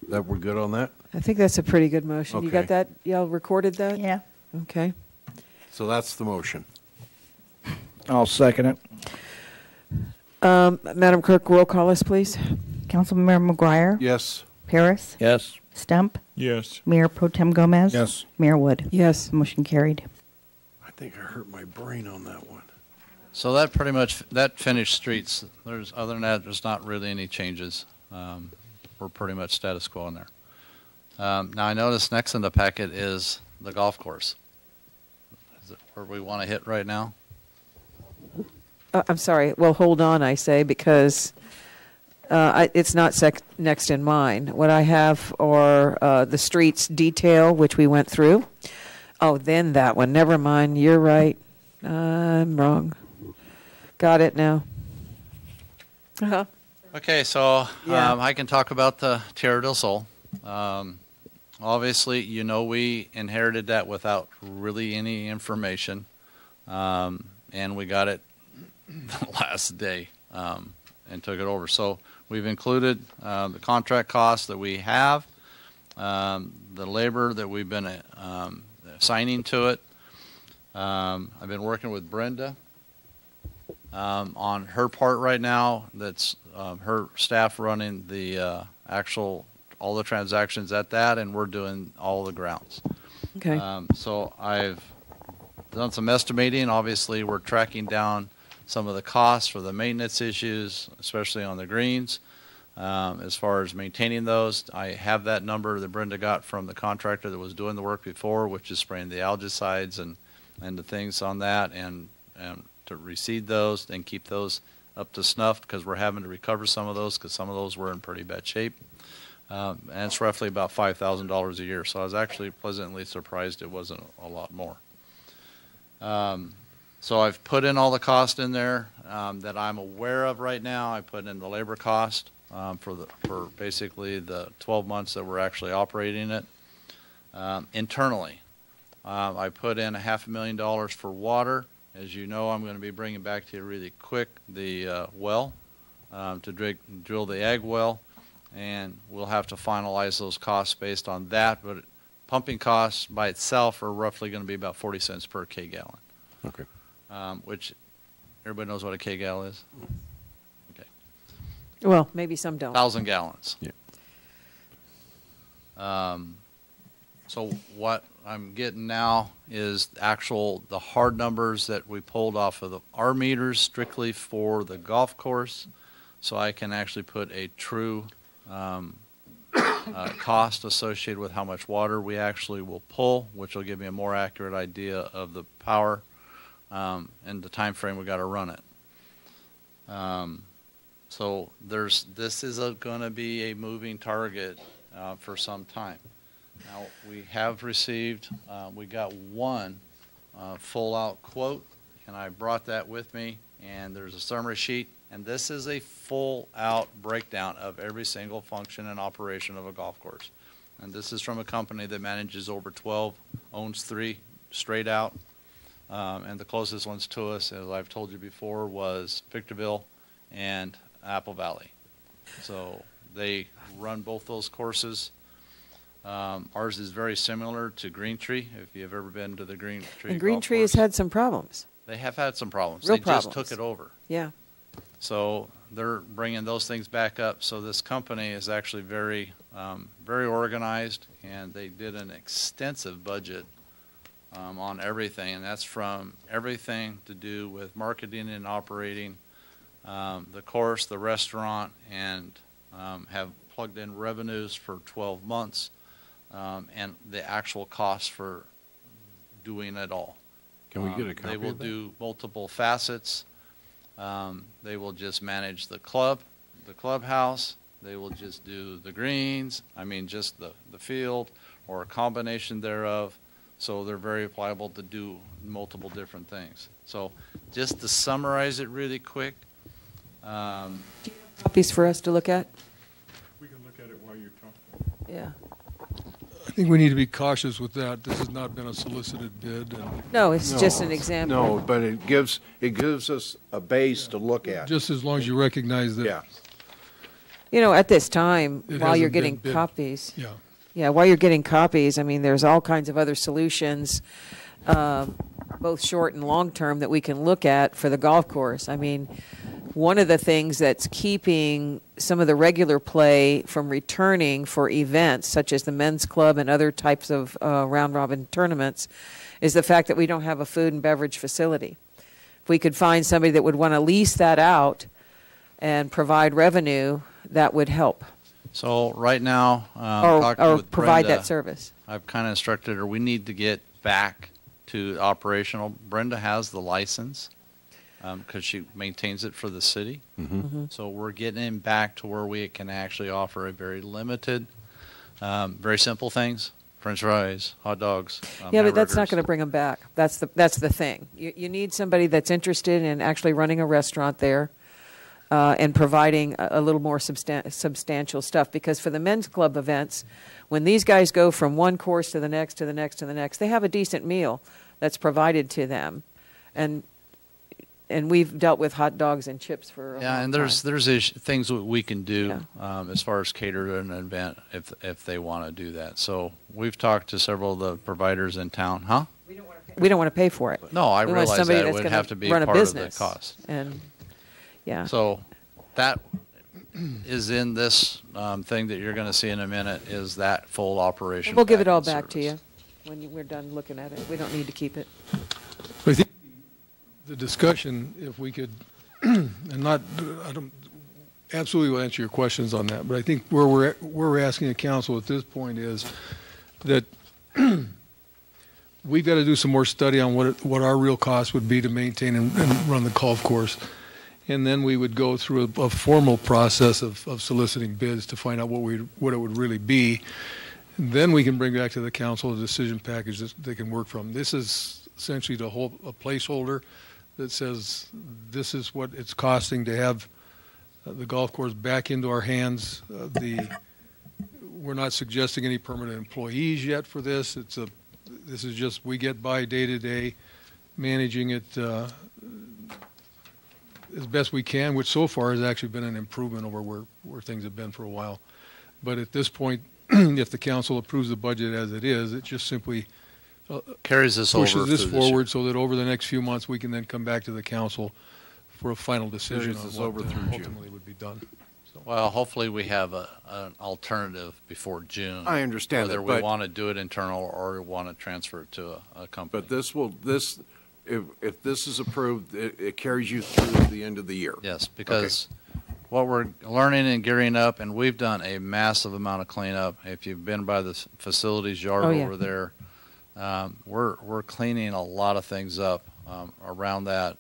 That we're good on that? I think that's a pretty good motion. You got Okay. that? Y'all recorded that? Yeah. Okay. So that's the motion. I'll second it. Madam Clerk, roll call us, please. Councilmember McGuire? Yes. Paris? Yes. Stump? Yes. Mayor Pro Tem Gomez? Yes. Mayor Wood? Yes. Motion carried. I think I hurt my brain on that one. So that pretty much, that finished streets. Other than that, there's not really any changes. We're pretty much status quo in there. Now I notice next in the packet is the golf course. Is it where we want to hit right now? I'm sorry. Well, hold on, I say, because it's not next in mine. What I have are the streets detail, which we went through. Oh, then that one. Never mind. You're right. I'm wrong. Got it now. Uh-huh. Okay, so Yeah. I can talk about the Tierra del Sol. Obviously, you know, we inherited that without really any information. and we got it the last day and took it over. So we've included the contract costs that we have, the labor that we've been assigning to it. I've been working with Brenda on her part right now. That's her staff running the all the transactions at that, and we're doing all the grounds. Okay. So I've done some estimating. Obviously, we're tracking down some of the costs for the maintenance issues, especially on the greens. As far as maintaining those, I have that number that Brenda got from the contractor that was doing the work before, which is spraying the algicides and the things on that, and to reseed those and keep those up to snuff, because we're having to recover some of those, because some of those were in pretty bad shape. And it's roughly about $5,000 a year. So I was actually pleasantly surprised it wasn't a lot more. So I've put in all the cost in there that I'm aware of right now. I put in the labor cost for basically the 12 months that we're actually operating it. Internally, I put in $500,000 for water. As you know, I'm going to be bringing back to you really quick the well to drill the ag well, and we'll have to finalize those costs based on that. But pumping costs by itself are roughly going to be about 40 cents per K-gallon. Okay. Which everybody knows what a K-gal is? Okay. Well, maybe some don't. 1,000 gallons. Yeah. So what I'm getting now is the hard numbers that we pulled off of our meters strictly for the golf course, so I can actually put a true cost associated with how much water we actually will pull, which will give me a more accurate idea of the power and the time frame we got to run it. So this is going to be a moving target for some time. Now, we have received, we got one full-out quote, and I brought that with me, and there's a summary sheet, and this is a full-out breakdown of every single function and operation of a golf course. And this is from a company that manages over 12, owns 3 straight out, and the closest ones to us, as I've told you before, was Victorville and Apple Valley. So they run both those courses. Ours is very similar to Green Tree, if you've ever been to the Green Tree. And Green Tree has had some problems. They have had some problems. Real they problems. just took it over. Yeah. So they're bringing those things back up. So this company is actually very, very organized, and they did an extensive budget on everything, and that's from everything to do with marketing and operating the course, the restaurant, and have plugged in revenues for 12 months. And the actual cost for doing it all. Can we get a copy They will of that? do multiple facets. They will just manage the clubhouse. They will just do the greens. I mean, just the field or a combination thereof. So they're very pliable to do multiple different things. So just to summarize it really quick. Copies for us to look at? We can look at it while you're talking. Yeah. I think we need to be cautious with that. This has not been a solicited bid. And No, it's just an example. No, but it gives us a base to look at. just as long as you recognize that. Yeah. You know, at this time, It while you're hasn't been getting bid. copies. Yeah. Yeah, while you're getting copies, I mean, there's all kinds of other solutions, both short and long term, that we can look at for the golf course. I mean, one of the things that's keeping some of the regular play from returning for events, such as the men's club and other types of round-robin tournaments, is the fact that we don't have a food and beverage facility. If we could find somebody that would want to lease that out and provide revenue, that would help. So right now, Or talking with provide Brenda, that service. I've kind of instructed her, we need to get back to operational. Brenda has the license because she maintains it for the city. So we're getting back to where we can actually offer a very limited, very simple things, French fries, hot dogs, Yeah, but that's not hamburgers. going to bring them back. That's the thing. You need somebody that's interested in actually running a restaurant there and providing a little more substantial stuff. Because for the men's club events, when these guys go from one course to the next, to the next, to the next, they have a decent meal that's provided to them. And and we've dealt with hot dogs and chips for a Yeah, long and time. there's things that we can do as far as cater an event if they want to do that. So we've talked to several of the providers in town, huh? We don't want to pay for it. No, I We want realize somebody that it that's would gonna have to be run a part of business. the cost. And, yeah. So that is in this thing that you're going to see in a minute is that full operation. We'll give it all package back to service. you when we're done looking at it. We don't need to keep it. I think the discussion, if we could, and not, I don't, absolutely will answer your questions on that, but I think where we're asking the council at this point is that we've got to do some more study on what our real cost would be to maintain and run the golf course. And then we would go through a formal process of soliciting bids to find out what it would really be. Then we can bring back to the council a decision package that they can work from. This is essentially to hold a placeholder that says this is what it's costing to have the golf course back into our hands. We're not suggesting any permanent employees yet for this. This is just we get by day to day, managing it as best we can, which so far has actually been an improvement over where things have been for a while. But at this point, if the council approves the budget as it is, it just simply carries this pushes over this through this forward year. so that over the next few months we can then come back to the council for a final decision Carries this on over what through June. ultimately would be done. Well, hopefully we have an alternative before June. I understand whether that, we but- want to do it internal or we want to transfer it to a company. But if this is approved, it carries you through the end of the year. Yes, because what we're learning and gearing up, and we've done a massive amount of cleanup. If you've been by the facilities yard over there, we're cleaning a lot of things up around that.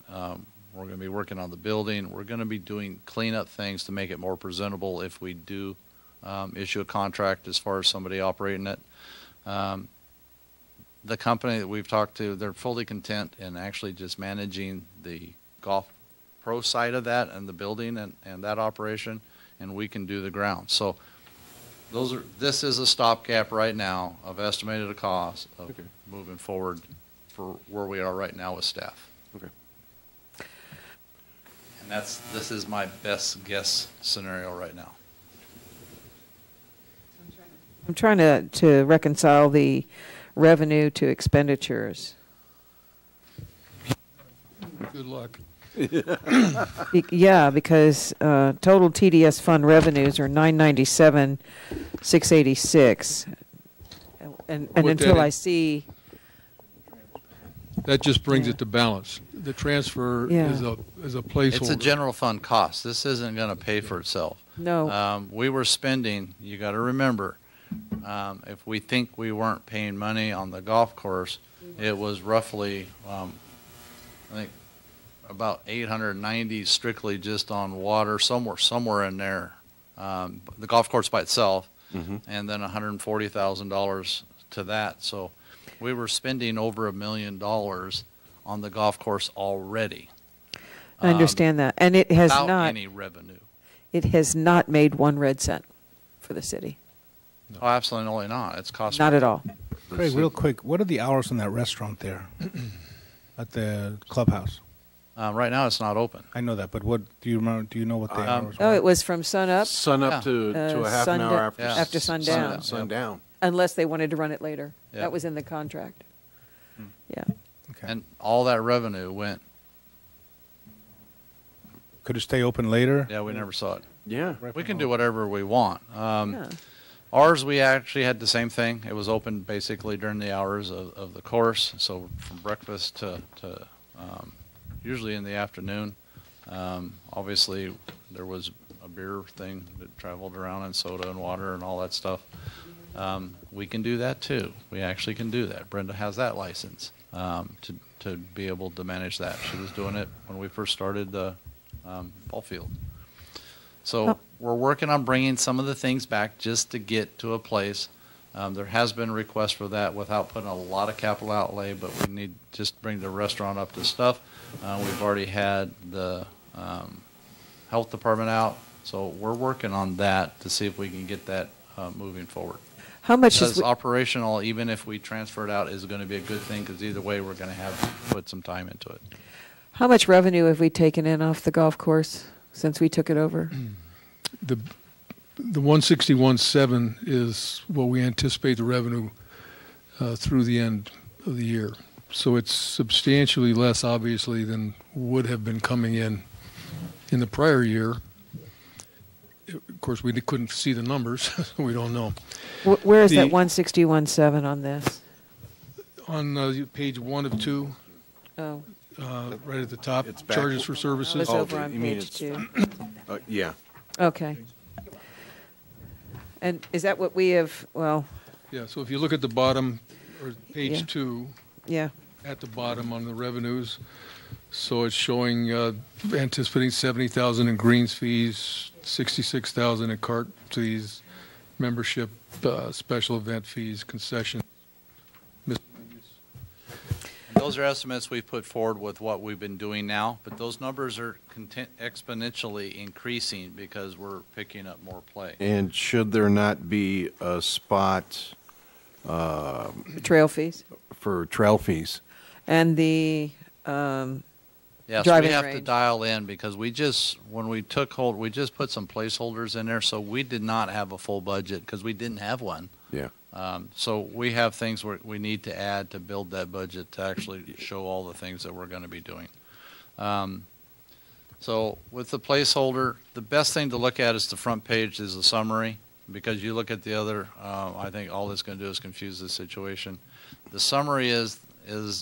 We're going to be working on the building. We're going to be doing cleanup things to make it more presentable if we do issue a contract as far as somebody operating it. The company that we've talked to, they're fully content in actually just managing the golf pro side of that and the building and that operation, and we can do the ground. So this is a stopgap right now of estimated cost of moving forward for where we are right now with staff. Okay. And this is my best guess scenario right now. I'm trying to reconcile the revenue to expenditures. Good luck. Yeah, because total TDS fund revenues are $997,686, and until I see. That just brings it to balance. The transfer is a placeholder. It's a general fund cost. This isn't going to pay for itself. No. We were spending, you got to remember, if we think we weren't paying money on the golf course, it was roughly, I think, about 890 strictly just on water, somewhere in there. The golf course by itself, and then $140,000 to that. So we were spending over $1 million on the golf course already. I understand that, and it has without not any revenue. It has not made one red cent for the city. Oh, absolutely not. It's cost. Not at all. Craig, real quick, what are the hours in that restaurant there at the clubhouse? Right now, it's not open. I know that, but what do you remember? Do you know what the hours were? Oh, it was from sun up. Sun up to a half an hour after after sundown. Sundown. Unless they wanted to run it later. Yeah. That was in the contract. Yeah. Okay. And all that revenue went. Could it stay open later? Yeah, we never saw it. Yeah. We can do whatever we want. Yeah. Ours, we actually had the same thing. It was open basically during the hours of the course, so from breakfast to usually in the afternoon. Obviously, there was a beer thing that traveled around and soda and water and all that stuff. We can do that too. We actually can do that. Brenda has that license to be able to manage that. She was doing it when we first started the ball field. So we're working on bringing some of the things back just to get to a place. There has been a request for that without putting a lot of capital outlay, but we need just bring the restaurant up to stuff. We've already had the health department out, so we're working on that to see if we can get that moving forward. How much because is operational, even if we transfer it out, is going to be a good thing because either way we're going to have to put some time into it. How much revenue have we taken in off the golf course since we took it over? The 161.7 is what we anticipate the revenue through the end of the year. So it's substantially less, obviously, than would have been coming in the prior year. Of course, we couldn't see the numbers, so we don't know. Where is that 161.7 on this? On page 1 of 2. Oh. Right at the top, It's back. charges for services. It's over on you mean page it's- 2. Yeah. Okay. And is that what we have, well, Yeah, so if you look at the bottom, or page Yeah. 2, yeah. at the bottom on the revenues, so it's showing anticipating 70,000 in greens fees, 66,000 in cart fees, membership, special event fees, concessions. Those are estimates we've put forward with what we've been doing now, but those numbers are exponentially increasing because we're picking up more play. And should there not be a spot Trail fees. for trail fees? And the Yes, we driving have to range. dial in because when we took hold, we just put some placeholders in there, so we did not have a full budget because we didn't have one. Yeah. So we have things we need to add to build that budget to actually show all the things that we're going to be doing. So with the placeholder, the best thing to look at is the front page is the summary, because you look at the other, I think all it's going to do is confuse the situation. The summary is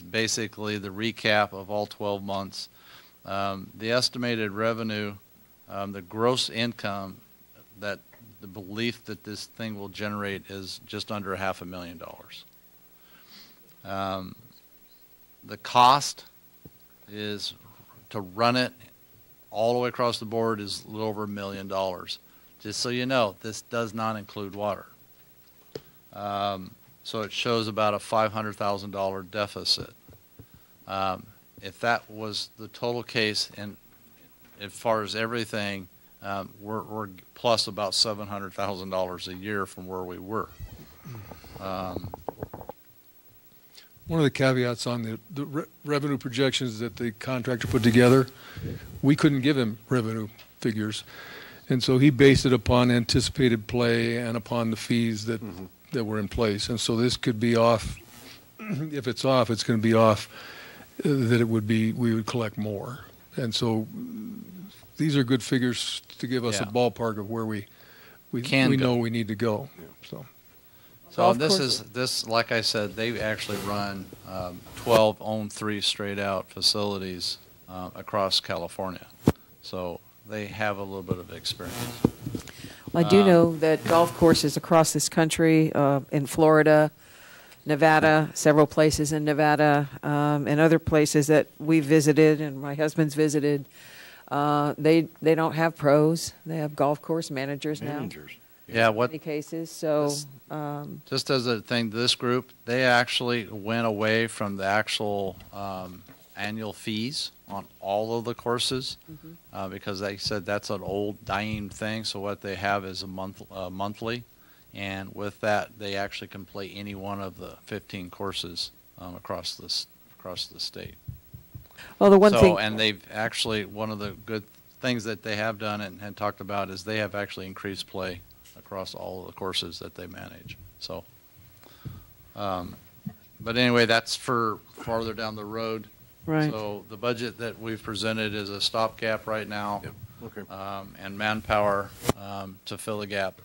basically the recap of all 12 months. The estimated revenue, the gross income, that the belief that this thing will generate is just under $500,000. The cost is to run it all the way across the board is a little over $1 million. Just so you know, this does not include water. So it shows about a $500,000 deficit. If that was the total case, and as far as everything, we're plus about $700,000 a year from where we were. One of the caveats on the revenue projections that the contractor put together, we couldn't give him revenue figures. And so he based it upon anticipated play and upon the fees that were in place. And so this could be off. If it's off, it's going to be off that we would collect more. And so these are good figures to give us a ballpark of where we know we need to go. So this, like I said, they actually run 12 owned 3 straight out facilities across California. So they have a little bit of experience. Well, I do know that golf courses across this country, in Florida, Nevada, several places in Nevada, and other places that we visited and my husband's visited, they don't have pros. They have golf course managers now. Yeah, In many cases, so just as a thing, this group, they actually went away from the actual annual fees on all of the courses because they said that's an old dying thing. So what they have is a monthly, and with that, they actually can play any one of the 15 courses across the state. Well, the one thing, and they've actually, one of the good things that they have done and talked about is they have actually increased play across all of the courses that they manage. So, but anyway, that's for farther down the road. Right. So the budget that we've presented is a stopgap right now. Yep. Okay. And manpower to fill the gap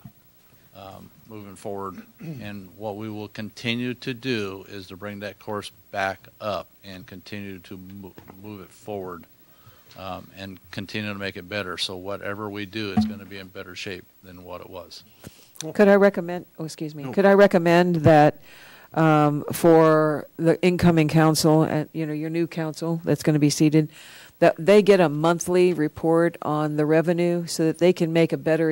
moving forward. And what we will continue to do is to bring that course back up and continue to move it forward and continue to make it better. So whatever we do is going to be in better shape than what it was. could I recommend, could I recommend that for the incoming council, and your new council that's going to be seated, that they get a monthly report on the revenue so that they can make a better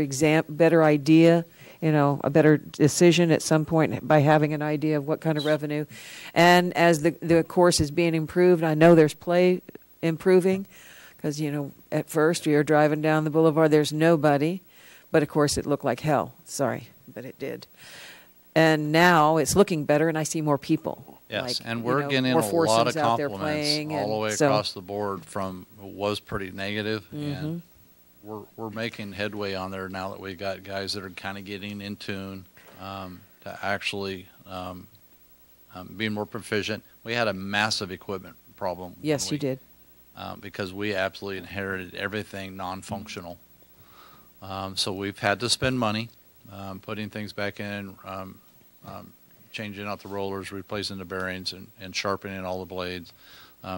idea, a better decision at some point by having an idea of what kind of revenue. And as the course is being improved, I know there's play improving because, at first we were driving down the boulevard, there's nobody, but of course it looked like hell. Sorry, but it did. And now it's looking better and I see more people. Yes, Like, and you we're know, getting more a lot of foursomes out there compliments playing, all the and way so- across the board from, was pretty negative, Mhm. and we're making headway on there now that we got guys that are kind of getting in tune to actually being more proficient. We had a massive equipment problem. when Yes, you we- did. because we absolutely inherited everything non-functional. So we've had to spend money putting things back in, changing out the rollers, replacing the bearings, and sharpening all the blades,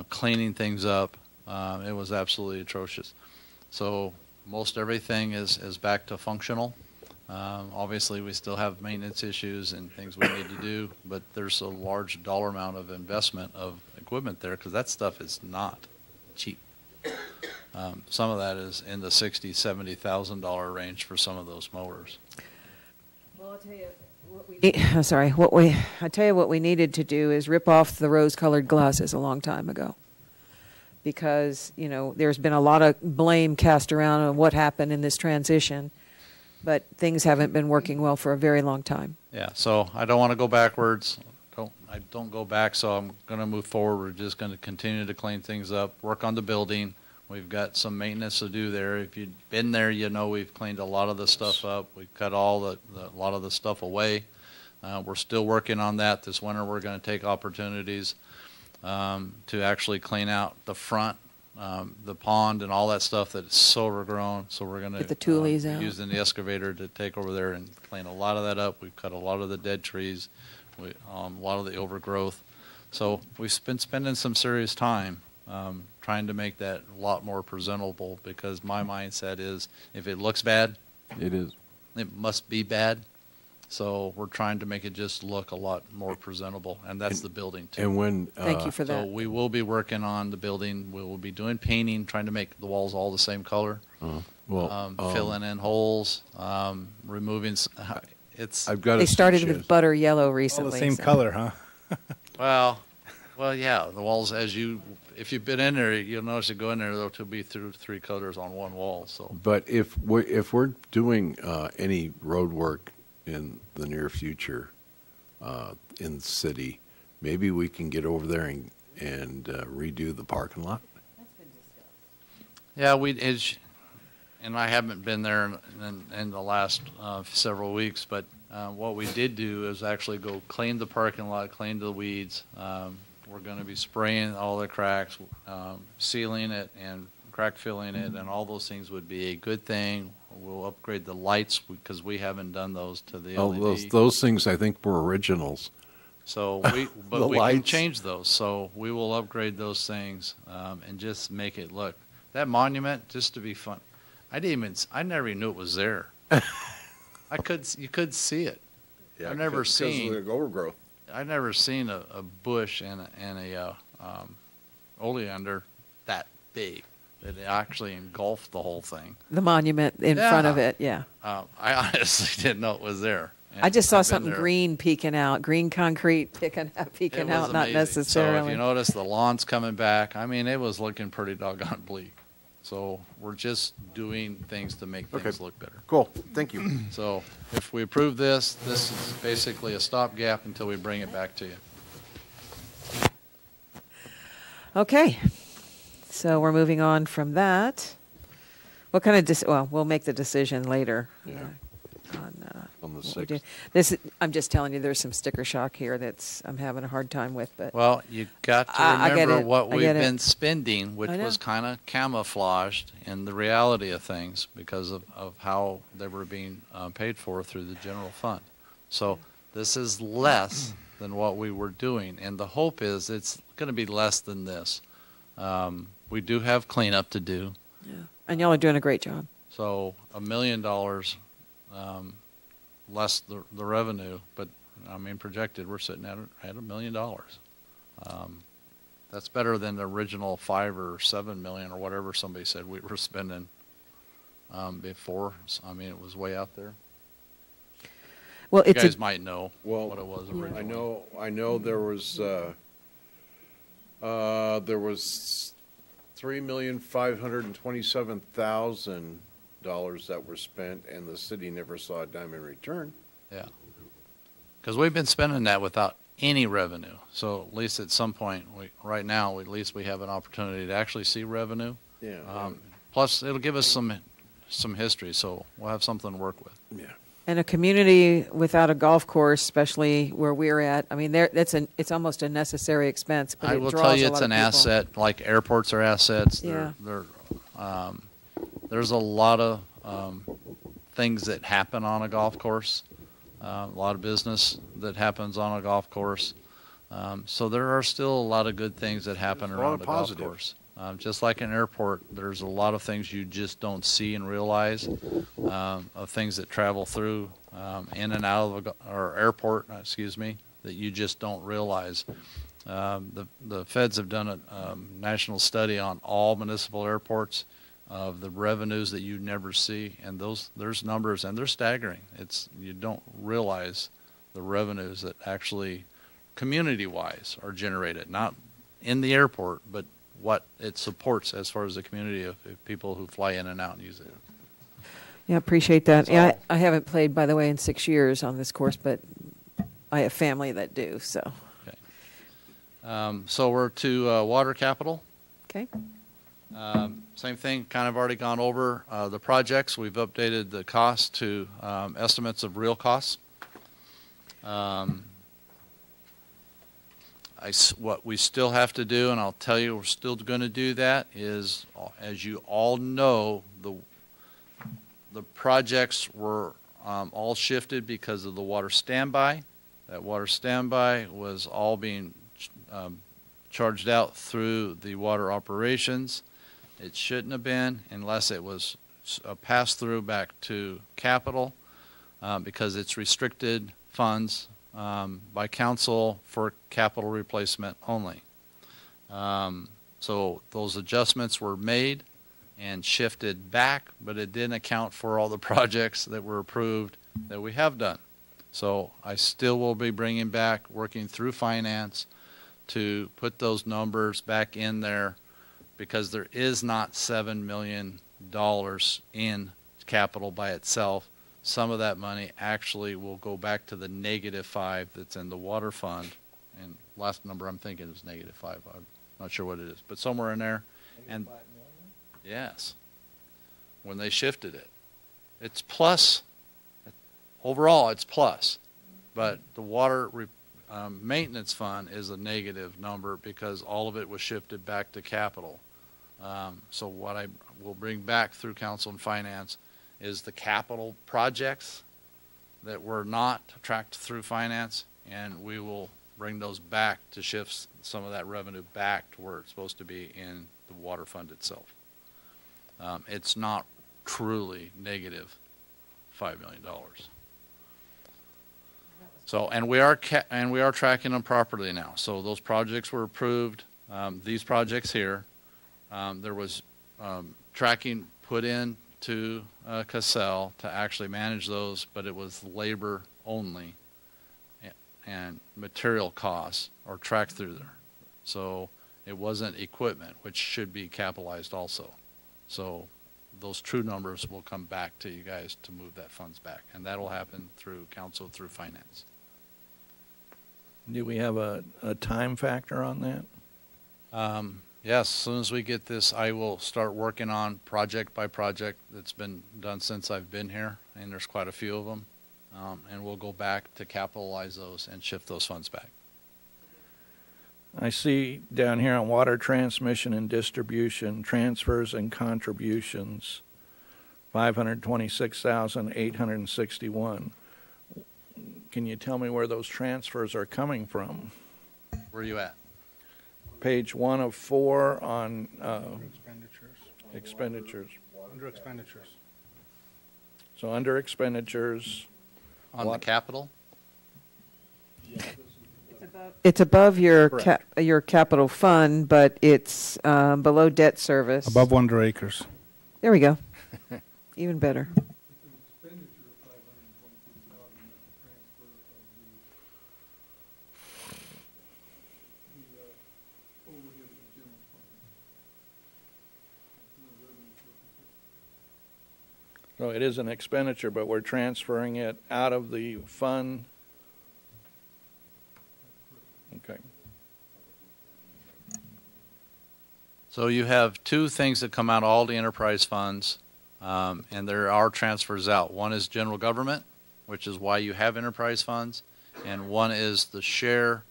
cleaning things up. It was absolutely atrocious. So most everything is back to functional. Obviously, we still have maintenance issues and things we need to do, but there's a large dollar amount of investment of equipment there because that stuff is not cheap. Some of that is in the $60,000, $70,000 range for some of those mowers. Well, I'll tell you what we. I'm sorry. I tell you what we needed to do is rip off the rose-colored glasses a long time ago. Because there's been a lot of blame cast around on what happened in this transition, but things haven't been working well for a very long time. Yeah, so I don't want to go backwards. I don't go back, so I'm going to move forward. We're just going to continue to clean things up, work on the building. We've got some maintenance to do there. If you've been there, we've cleaned a lot of the stuff up. We've cut a lot of the stuff away. We're still working on that. This winter, we're going to take opportunities to actually clean out the front, the pond, and all that stuff that is so overgrown. So we're going to Get the toolies out. using the excavator to take over there and clean a lot of that up. We've cut a lot of the dead trees, a lot of the overgrowth. So we've been spending some serious time trying to make that a lot more presentable because my mindset is if it looks bad, it must be bad. So we're trying to make it just look a lot more presentable, and that's the building too. And when Thank you for that. So we will be working on the building. We will be doing painting, trying to make the walls all the same color. Filling in holes, removing. I've got. They started with butter yellow recently. All the same so- color, huh? Well, yeah. The walls, if you've been in there, you'll notice you go in there, there'll be three colors on one wall. So. But if we're doing any road work in the near future in the city, maybe we can get over there and redo the parking lot. Yeah, and I haven't been there in the last several weeks, but what we did do is actually go clean the parking lot, clean the weeds. We're going to be spraying all the cracks, sealing it, and crack filling it, and all those things would be a good thing. We'll upgrade the lights because we haven't done those to the LED. Those things I think were originals. So we can change those. So we will upgrade those things and just make it look. That monument, just to be fun. I never even knew it was there. You could see it. Yeah, I've never because of seen the overgrowth. I've never seen a bush and a oleander that big. It actually engulfed the whole thing. The monument in front of it, yeah. I honestly didn't know it was there. I just saw I've been something there. green peeking out, green concrete peeking It was out, not amazing. necessarily. So if you notice, the lawn's coming back. I mean, it was looking pretty doggone bleak. So we're just doing things to make things look better. Cool. Thank you. So if we approve this, this is basically a stopgap until we bring it back to you. Okay, so we're moving on from that. What kind of well, we'll make the decision later. Yeah. On the what we 6th. do. I'm just telling you, there's some sticker shock here I'm having a hard time with. But Well, you got to I get remember it. what I we've get it. been spending, which I know. was kind of camouflaged in the reality of things because of how they were being paid for through the general fund. So this is less than what we were doing, and the hope is it's going to be less than this. We do have cleanup to do. yeah, and y'all are doing a great job. So $1 million less the revenue, but I mean projected we're sitting at $1 million. That's better than the original 5 or 7 million or whatever somebody said we were spending before. So, I mean, it was way out there. Well, You it's guys might know Well, what it was originally. I know there was $3,527,000 that were spent, and the city never saw a dime in return. Yeah. Because we've been spending that without any revenue. So at least at some point, right now, at least we have an opportunity to actually see revenue. Yeah. Plus, it'll give us some history, so we'll have something to work with. Yeah. And a community without a golf course, especially where we're at, I mean, it's almost a necessary expense. But I will tell you, it's an asset. Like airports are assets. Yeah. There's a lot of things that happen on a golf course. A lot of business that happens on a golf course. So there are still a lot of good things that happen around a golf course. Just like an airport, there's a lot of things you just don't see and realize, of things that travel through in and out of or airport, excuse me, that you just don't realize. The feds have done a national study on all municipal airports of the revenues that you never see, and there's numbers, and they're staggering. You don't realize the revenues that actually community-wise are generated, not in the airport, but what it supports as far as the community of people who fly in and out and use it. Yeah, appreciate that. Yeah, I haven't played, by the way, in 6 years on this course, but I have family that do, so. Okay. So we're to water capital. Okay. Same thing, kind of already gone over the projects. We've updated the cost to estimates of real costs. What we still have to do, and I'll tell you we're still going to do that, is, as you all know, the projects were all shifted because of the water standby. That water standby was all being charged out through the water operations. It shouldn't have been unless it was a pass-through back to capital, because it's restricted funds by council for capital replacement only. So those adjustments were made and shifted back, but it didn't account for all the projects that were approved that we have done. So I still will be bringing back, working through finance to put those numbers back in there, because there is not $7 million in capital by itself. Some of that money actually will go back to the -5 that's in the water fund. And last number I'm thinking is -5. I'm not sure what it is, but somewhere in there. And yes, when they shifted it, it's plus. Overall, it's plus. But the water maintenance fund is a negative number because all of it was shifted back to capital. So what I will bring back through council and finance is the capital projects that were not tracked through finance, and we will bring those back to shift some of that revenue back to where it's supposed to be in the water fund itself. It's not truly negative $5 million. So, and we are tracking them properly now. So those projects were approved. These projects here, there was tracking put in to Cassell to actually manage those, but it was labor only, and material costs are tracked through there. So it wasn't equipment, which should be capitalized also. So those true numbers will come back to you guys to move that funds back, and that'll happen through council, through finance. Do we have a time factor on that? Yes, as soon as we get this, I will start working on project by project that's been done since I've been here, and there's quite a few of them. And we'll go back to capitalize those and shift those funds back. I see down here on water transmission and distribution, transfers and contributions, $526,861. Can you tell me where those transfers are coming from? Where are you at? Page 1 of 4 on expenditures. Under expenditures. So under expenditures. On the capital? It's above your capital fund, but it's below debt service. Above Wonder Acres. There we go. Even better. So it is an expenditure, but we're transferring it out of the fund. Okay. So you have two things that come out of all the enterprise funds, and there are transfers out. One is general government, which is why you have enterprise funds, and one is the share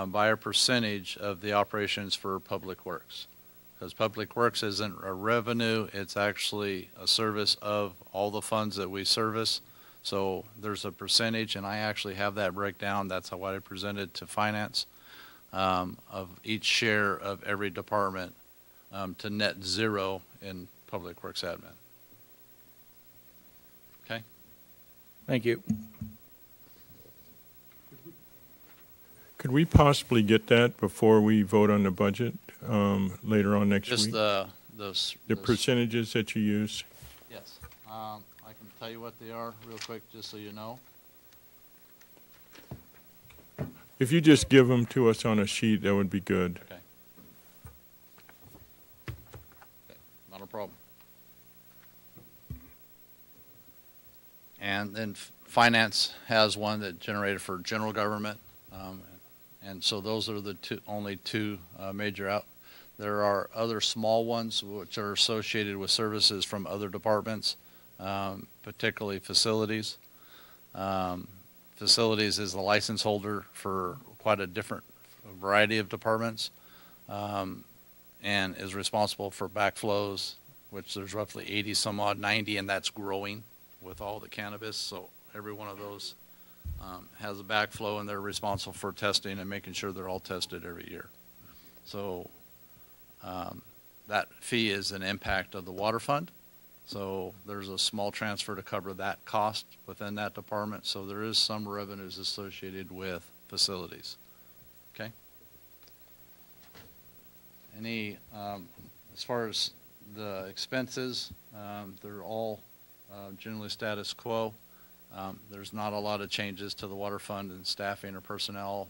by a percentage of the operations for public works. Because public works isn't a revenue, it's actually a service of all the funds that we service. So there's a percentage, and I actually have that breakdown. That's how I presented to finance of each share of every department to net zero in public works admin. Okay? Thank you. Could we possibly get that before we vote on the budget later on next Just week? the percentages that you use? Yes. I can tell you what they are real quick, just so you know. If you just give them to us on a sheet, that would be good. Okay. Not a problem. And then finance has one that generated for general government. And so those are the only two major out. There are other small ones which are associated with services from other departments, particularly facilities. Facilities is the license holder for quite a different variety of departments, and is responsible for backflows, which there's roughly 80 some odd, 90, and that's growing with all the cannabis. So every one of those has a backflow, and they're responsible for testing and making sure they're all tested every year. So that fee is an impact of the water fund. So there's a small transfer to cover that cost within that department. So there is some revenues associated with facilities. Okay? Any, as far as the expenses, they're all generally status quo. There's not a lot of changes to the water fund and staffing or personnel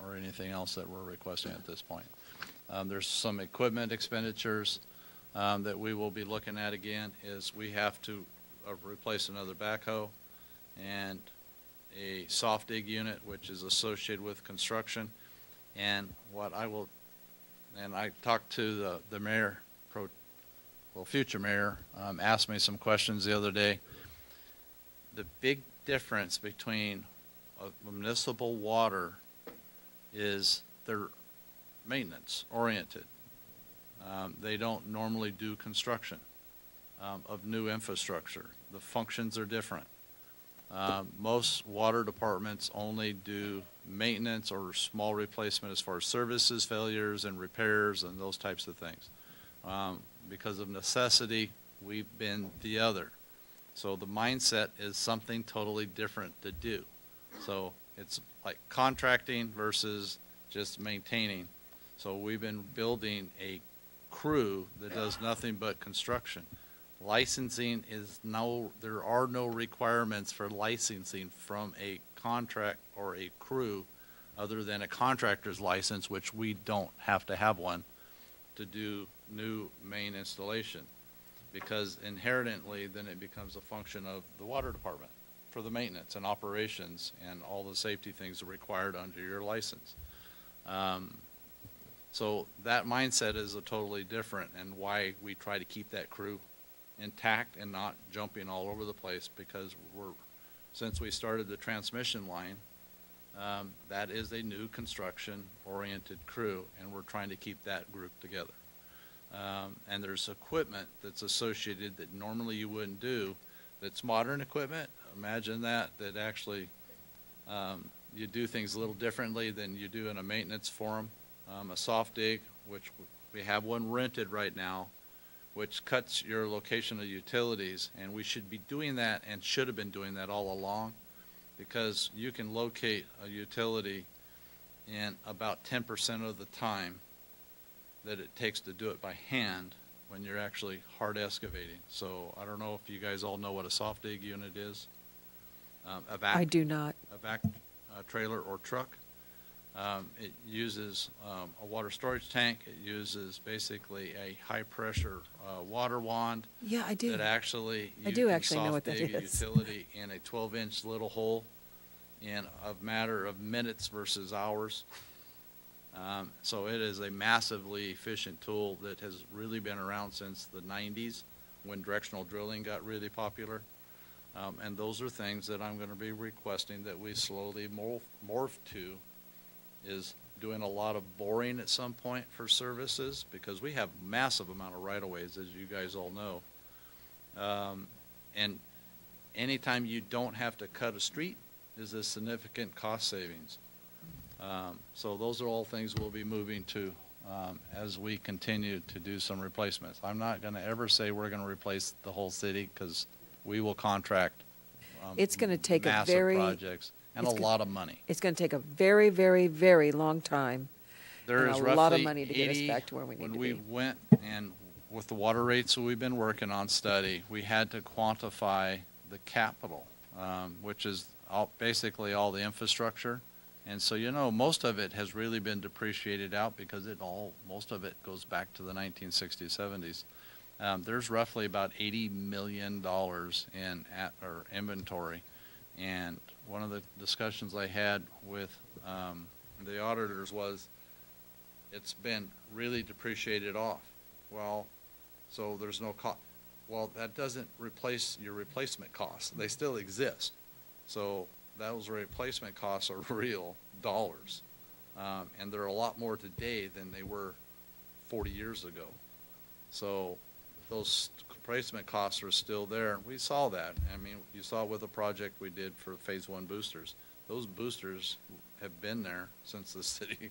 or anything else that we're requesting at this point. There's some equipment expenditures that we will be looking at again. Is we have to replace another backhoe and a soft dig unit, which is associated with construction. And what I will, and I talked to the mayor, future mayor, asked me some questions the other day. The big difference between municipal water is they're maintenance oriented. They don't normally do construction of new infrastructure. The functions are different. Most water departments only do maintenance or small replacement as far as services, failures, and repairs and those types of things. Because of necessity, we've been the other. So the mindset is something totally different to do. So it's like contracting versus just maintaining. So we've been building a crew that does nothing but construction. Licensing is there are no requirements for licensing from a contract or a crew other than a contractor's license, which we don't have to have one to do new main installation, because inherently then it becomes a function of the water department for the maintenance and operations and all the safety things required under your license. So that mindset is a totally different, and why we try to keep that crew intact and not jumping all over the place, because since we started the transmission line, that is a new construction oriented crew, and we're trying to keep that group together. And there's equipment that's associated that normally you wouldn't do, that's modern equipment. Imagine that actually you do things a little differently than you do in a maintenance forum. A soft dig, which we have one rented right now, which cuts your location of utilities, and we should be doing that and should have been doing that all along, because you can locate a utility in about 10% of the time that it takes to do it by hand when you're actually hard excavating. So I don't know if you guys all know what a soft dig unit is. I do not. A vac trailer or truck. It uses a water storage tank. It uses basically a high pressure water wand. Yeah, I do. That actually I do actually know what that dig a is. utility in a 12-inch little hole in a matter of minutes versus hours. So it is a massively efficient tool that has really been around since the 90s when directional drilling got really popular. And those are things that I'm going to be requesting that we slowly morph to, is doing a lot of boring at some point for services, because we have massive amount of right-of-ways, as you guys all know. And anytime you don't have to cut a street is a significant cost savings. So those are all things we'll be moving to as we continue to do some replacements. I'm not going to ever say we're going to replace the whole city, because we will contract it's going to take a massive very projects and a lot of money. It's going to take a very, very, very long time. There and is a lot of roughly money to get us 80 back to where we need when to we be. went and with the water rates that we've been working on study, we had to quantify the capital, which is basically all the infrastructure. And so, you know, most of it has really been depreciated out because most of it goes back to the 1960s, 70s. There's roughly about $80 million in inventory. And one of the discussions I had with the auditors was, it's been really depreciated off. Well, so there's no cost. Well, that doesn't replace your replacement costs. They still exist. So those replacement costs are real dollars. And they're a lot more today than they were 40 years ago. So those replacement costs are still there. We saw that. I mean, you saw with the project we did for Phase 1 boosters. Those boosters have been there since the city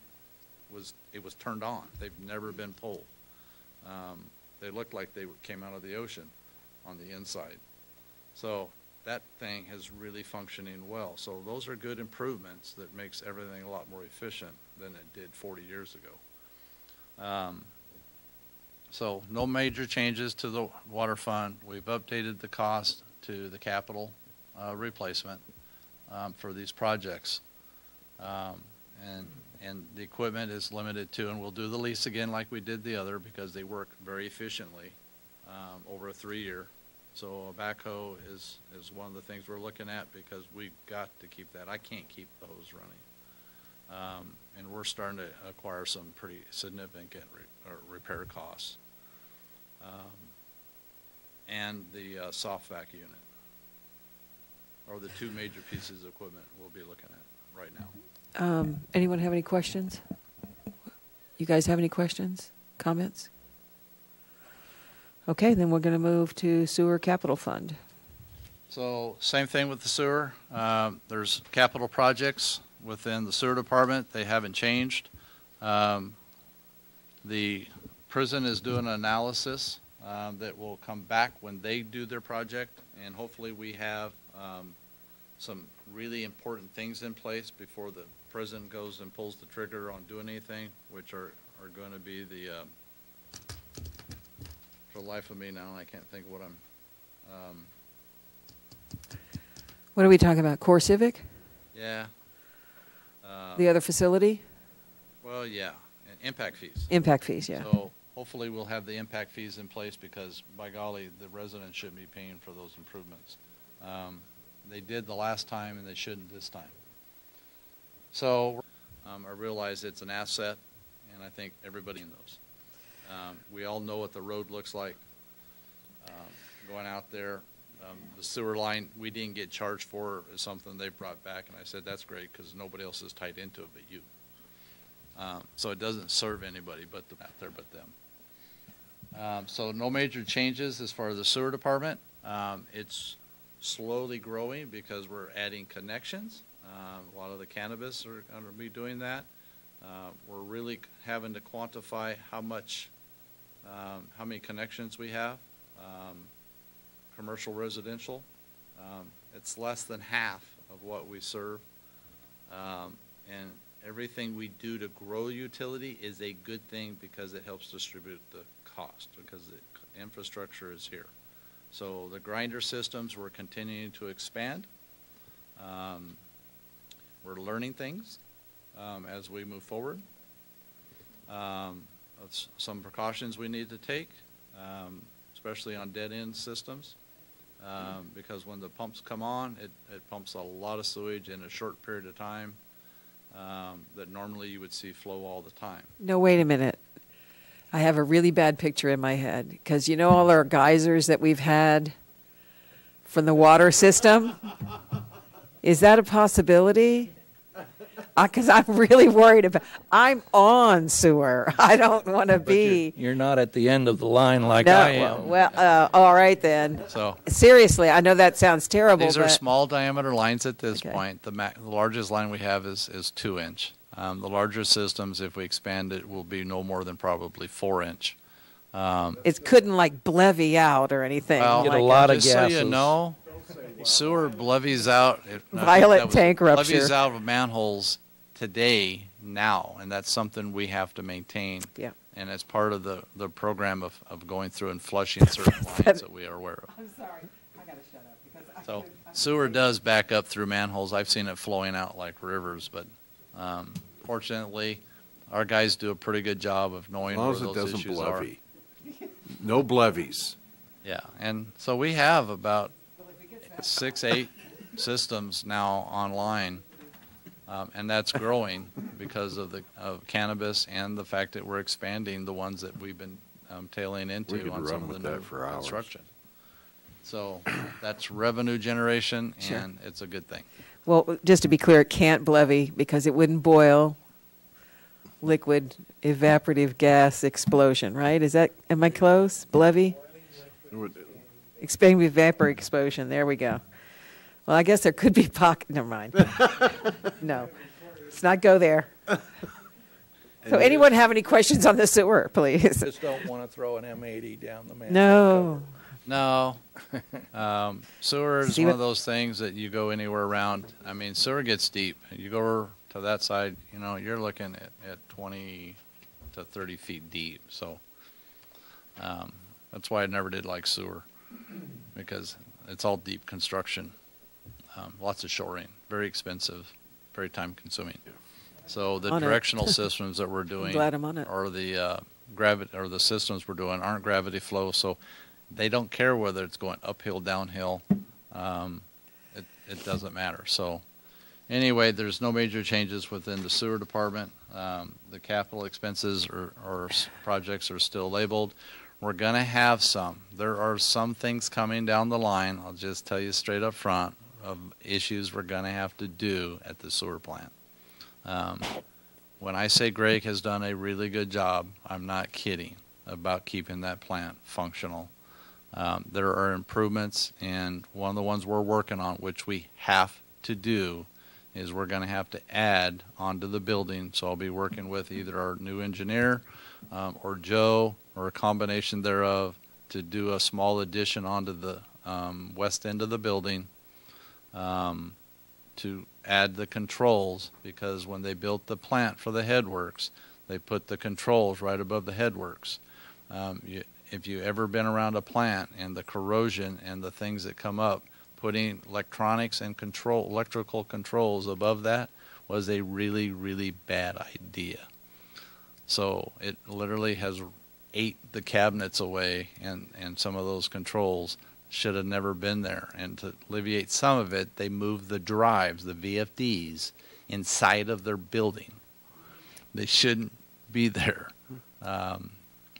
was turned on. They've never been pulled. They looked like they came out of the ocean on the inside. So that thing is really functioning well. So those are good improvements that makes everything a lot more efficient than it did 40 years ago. So no major changes to the water fund. We've updated the cost to the capital replacement for these projects. And the equipment is limited to, and we'll do the lease again like we did the other, because they work very efficiently over a 3-year. So a backhoe is one of the things we're looking at, because we've got to keep that. I can't keep the hose running. And we're starting to acquire some pretty significant repair costs. And the soft vac unit are the two major pieces of equipment we'll be looking at right now. Anyone have any questions? You guys have any questions, comments? Okay, then we're going to move to sewer capital fund. So same thing with the sewer. There's capital projects within the sewer department. They haven't changed. The prison is doing an analysis that will come back when they do their project, and hopefully we have some really important things in place before the prison goes and pulls the trigger on doing anything, which are going to be the for the life of me now, I can't think of what I'm What are we talking about? Core Civic? yeah. The other facility? Well, yeah, and impact fees. Impact fees, yeah. So hopefully we'll have the impact fees in place, because by golly, the residents shouldn't be paying for those improvements. They did the last time, and they shouldn't this time. So I realize it's an asset, and I think everybody in those. We all know what the road looks like going out there. The sewer line we didn't get charged for is something they brought back, and I said that's great, because nobody else is tied into it but you. So it doesn't serve anybody but out there but them. So no major changes as far as the sewer department. It's slowly growing because we're adding connections. A lot of the cannabis are going to be doing that. We're really having to quantify how many connections we have. Commercial, residential. It's less than half of what we serve. And everything we do to grow utility is a good thing, because it helps distribute the cost, because the infrastructure is here. So the grinder systems, we're continuing to expand. We're learning things as we move forward. Some precautions we need to take, especially on dead-end systems, because when the pumps come on, it pumps a lot of sewage in a short period of time. that normally you would see flow all the time. No, wait a minute. I have a really bad picture in my head because you know all our geysers that we've had from the water system? Is that a possibility? Because I'm really worried about. I'm on sewer. I don't want to be. You're not at the end of the line like No, I am. well, all right then. So Seriously, I know that sounds terrible. these are but small diameter lines at this Okay. point. The largest line we have is 2-inch. The larger systems, if we expand it, will be no more than probably 4-inch. It couldn't like blevy out or anything. Well, Get a like lot of just so you gases. know, sewer blevies out. Violet tank rupture. Blevies out of manholes today, now, and that's something we have to maintain. Yeah. And it's part of the program of going through and flushing certain lines that we are aware of. I'm sorry. I got to shut up because So sewer does back up through manholes. I've seen it flowing out like rivers, but fortunately, our guys do a pretty good job of knowing As long where as it those doesn't issues are. levy. No blevies. Yeah, and so we have about 6-8 systems now online, and that's growing because of cannabis and the fact that we're expanding the ones that we've been tailing We into could on run some of with the new that for hours. construction. So that's revenue generation, Sure. and it's a good thing. Well, just to be clear, it can't blevy because it wouldn't boil. Liquid evaporative gas explosion, right? Am I close? Blevy? Expanding vapor explosion. There we go. Well, I guess there could be never mind. No. Let's not go there. So anyone have any questions on the sewer, please? Just don't want to throw an M80 down the man. No. No. Sewer is See one what- of those things that you go anywhere around. I mean, sewer gets deep. You go over to that side, you're looking at 20 to 30 feet deep. So that's why I never did like sewer, because it's all deep construction. Lots of shoring, very expensive, very time consuming. So the On it. directional systems that we're doing glad I'm on it. or the the systems we're doing aren't gravity flow, so they don't care whether it's going uphill, downhill. It doesn't matter. So anyway, there's no major changes within the sewer department. The capital expenses or projects are still labeled. We're going to have some. There are some things coming down the line, I'll just tell you straight up front, of issues we're going to have to do at the sewer plant. When I say Greg has done a really good job, I'm not kidding about keeping that plant functional. There are improvements, and one of the ones we're working on, which we have to do, is we're going to have to add onto the building. So I'll be working with either our new engineer or Joe or a combination thereof to do a small addition onto the west end of the building to add the controls, because when they built the plant for the headworks, they put the controls right above the headworks. If you've ever been around a plant and the corrosion and the things that come up, putting electronics and electrical controls above that was a really, really bad idea. So it literally has ate the cabinets away, and some of those controls should have never been there. And to alleviate some of it, they moved the drives, the VFDs, inside of their building. They shouldn't be there.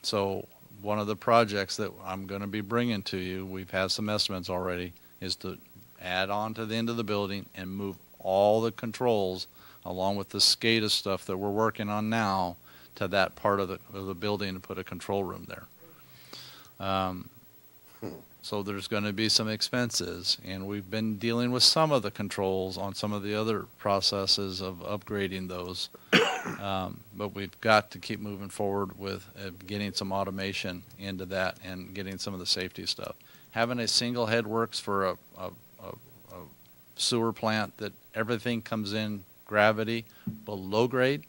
So one of the projects that I'm going to be bringing to you, we've had some estimates already, is to add on to the end of the building and move all the controls along with the SCADA stuff that we're working on now to that part of the building and put a control room there. So there's going to be some expenses, and we've been dealing with some of the controls on some of the other processes of upgrading those. But we've got to keep moving forward with getting some automation into that and getting some of the safety stuff. Having a single head works for a sewer plant that everything comes in gravity below grade,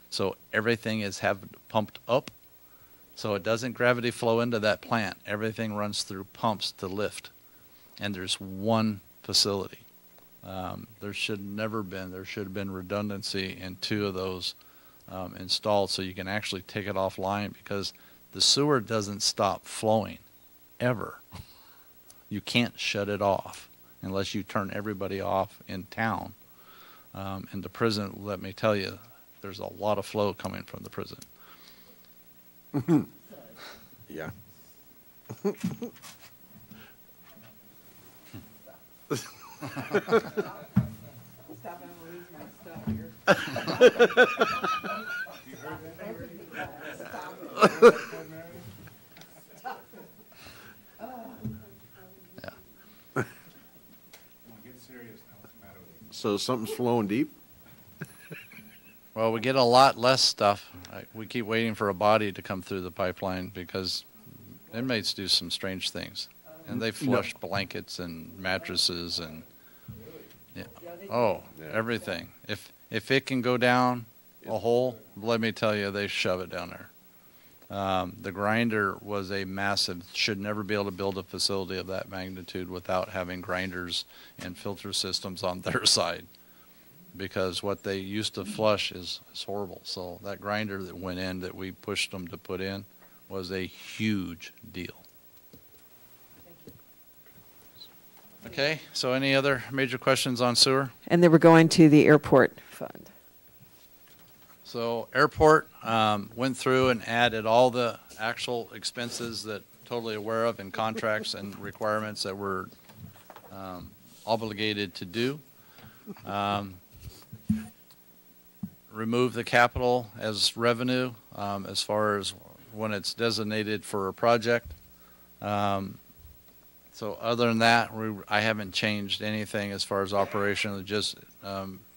so everything is pumped up, so it doesn't gravity flow into that plant. Everything runs through pumps to lift, and there's one facility. There should have been redundancy in 2 of those installed, so you can actually take it offline, because the sewer doesn't stop flowing ever. You can't shut it off unless you turn everybody off in town. And the prison, let me tell you, there's a lot of flow coming from the prison. Yeah. So something's flowing deep? Well, we get a lot less stuff. We keep waiting for a body to come through the pipeline because inmates do some strange things. And they flush blankets and mattresses and everything. If it can go down a hole, let me tell you, they shove it down there. The grinder was a massive, should never be able to build a facility of that magnitude without having grinders and filter systems on their side, because what they used to flush is horrible. So that grinder that went in, that we pushed them to put in, was a huge deal. Okay, so any other major questions on sewer? And they were going to the airport fund. So airport went through and added all the actual expenses that totally aware of in contracts and requirements that we're obligated to do. Remove the capital as revenue as far as when it's designated for a project. So other than that, I haven't changed anything as far as operational, just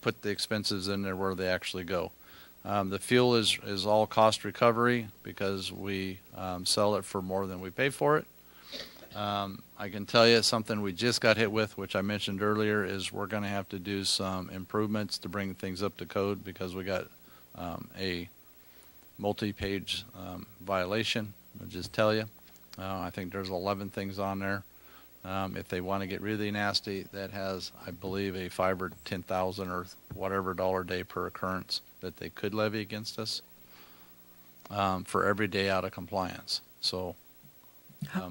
put the expenses in there where they actually go. The fuel is all cost recovery because we sell it for more than we pay for it. I can tell you something we just got hit with, which I mentioned earlier, is we're going to have to do some improvements to bring things up to code because we got a multi-page violation. I'll just tell you. I think there's 11 things on there. If they want to get really nasty, that has, I believe, a $5,000 or $10,000 or whatever dollar day per occurrence that they could levy against us for every day out of compliance. So,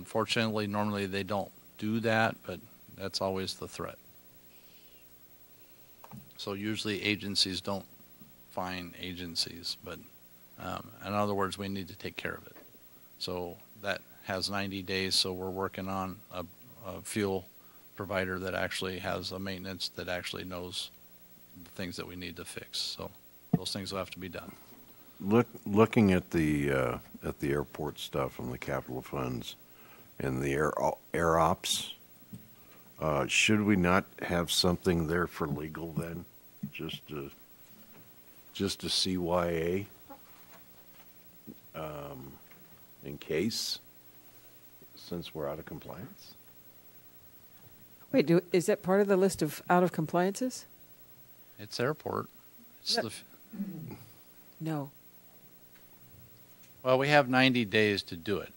fortunately, normally they don't do that, but that's always the threat. So usually agencies don't fine agencies, but in other words, we need to take care of it. So that has 90 days, so we're working on a fuel provider that actually has a maintenance that actually knows the things that we need to fix. So those things will have to be done. Looking at the airport stuff and the capital funds and the air ops, should we not have something there for legal then, just a CYA in case, since we're out of compliance? Wait, is that part of the list of out of compliances? It's airport. It's No. Well, we have 90 days to do it.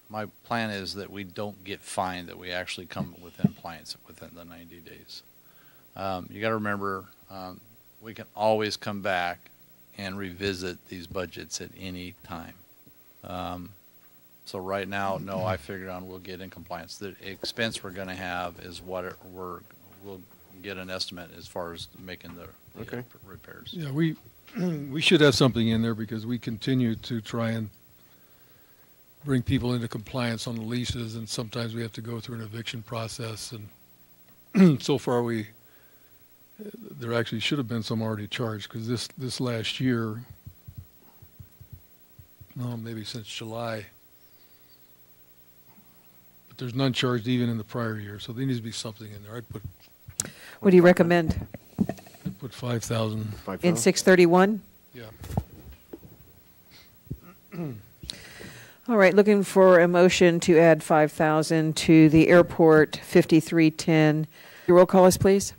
My plan is that we don't get fined, that we actually come within compliance within the 90 days. You got to remember, we can always come back and revisit these budgets at any time. So right now, no, I figured on we'll get in compliance. The expense we're going to have is what we'll get an estimate as far as making the repairs. Yeah, we should have something in there because we continue to try and bring people into compliance on the leases, and sometimes we have to go through an eviction process. And so far, there actually should have been some already charged because this last year, maybe since July, but there's none charged even in the prior year. So there needs to be something in there. I'd put. What do you recommend? I'd put 5,000 in 631. Yeah. All right, looking for a motion to add 5,000 to the airport 5310. Your roll call us, please.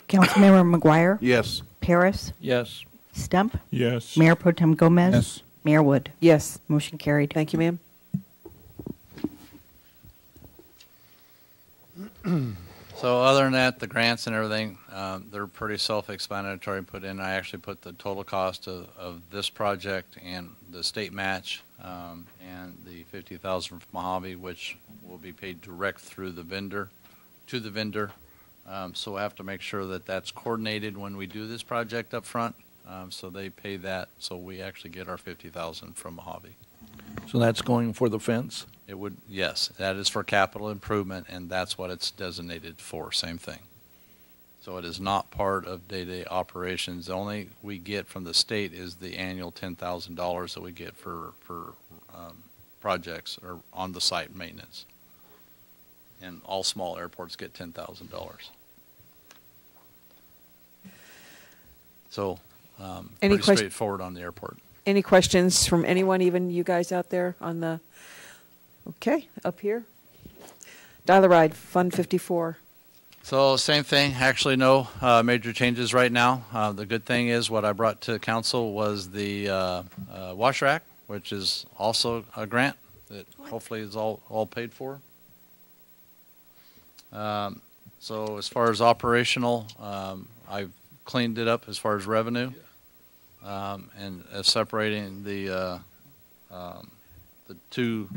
Councilmember McGuire? Yes. Paris? Yes. Stump? Yes. Mayor Pro Tem Gomez? Yes. Mayor Wood? Yes. Motion carried. Thank you, ma'am. So other than that, the grants and everything, they're pretty self-explanatory put in. I actually put the total cost of this project and the state match and the $50,000 from Mojave, which will be paid direct through the vendor, to the vendor. So we have to make sure that that's coordinated when we do this project up front. So they pay that, so we actually get our 50,000 from Mojave. So that's going for the fence? It would, yes, that is for capital improvement, and that's what it's designated for, same thing. So it is not part of day-to-day operations. The only we get from the state is the annual $10,000 that we get for projects or on-the-site maintenance. And all small airports get $10,000. So pretty straightforward on the airport. Any questions from anyone, even you guys out there on the, okay, up here? Dial-A-Ride, Fund 54. So same thing, actually no major changes right now. The good thing is what I brought to council was the wash rack, which is also a grant that hopefully is all paid for. So as far as operational, I've cleaned it up as far as revenue, and separating the two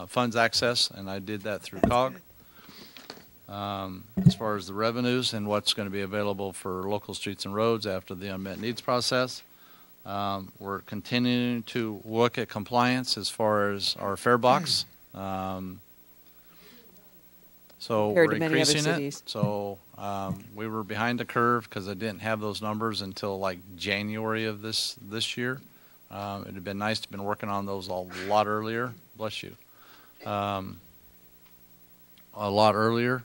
funds access, and I did that through COG. As far as the revenues and what's going to be available for local streets and roads after the unmet needs process, we're continuing to look at compliance as far as our fare box. So we're increasing it. So we were behind the curve because I didn't have those numbers until like January of this year. It'd have been nice to have been working on those a lot earlier. Bless you. A lot earlier.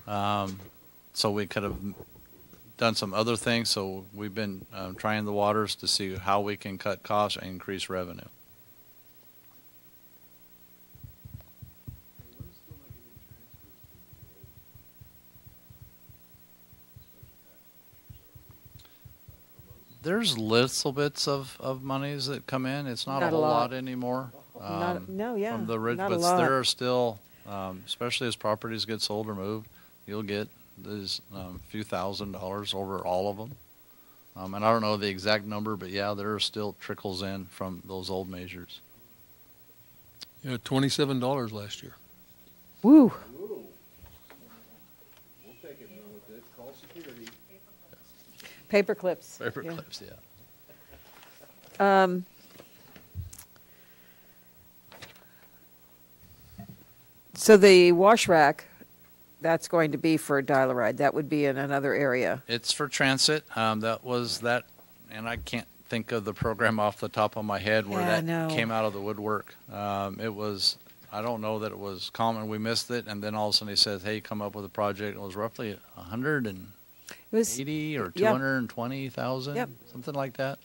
So we could have done some other things. So we've been trying the waters to see how we can cut costs and increase revenue. There's little bits of monies that come in. It's not a whole lot anymore. From the ridge, but there are still, especially as properties get sold or moved, you'll get these few $1,000s over all of them. And I don't know the exact number, but yeah, there are still trickles in from those old measures. Yeah, $27 last year. Woo. We'll take it with it. Call security. Paper clips. Paper clips, yeah. So the wash rack, that's going to be for a Dial-A-Ride. That would be in another area. It's for transit. That was that, and I can't think of the program off the top of my head where that came out of the woodwork. It was, I don't know that it was common. We missed it, and then all of a sudden he says, hey, come up with a project. It was roughly 180 or 220,000, something like that.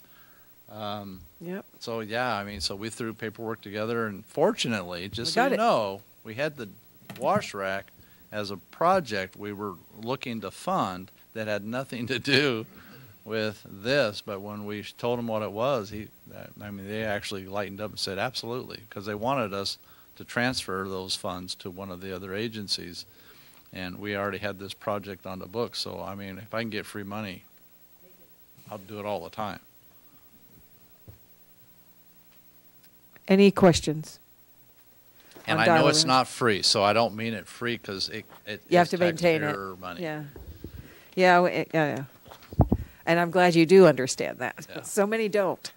So yeah, I mean, so we threw paperwork together, and fortunately, just so you know, we had the wash rack as a project we were looking to fund that had nothing to do with this. But when we told him what it was, they actually lightened up and said absolutely, because they wanted us to transfer those funds to one of the other agencies. And we already had this project on the books. So, I mean, if I can get free money, I'll do it all the time. Any questions? And I know it's not free, so I don't mean it free because it you have to maintain it. Money. Yeah. And I'm glad you do understand that. Yeah. So many don't.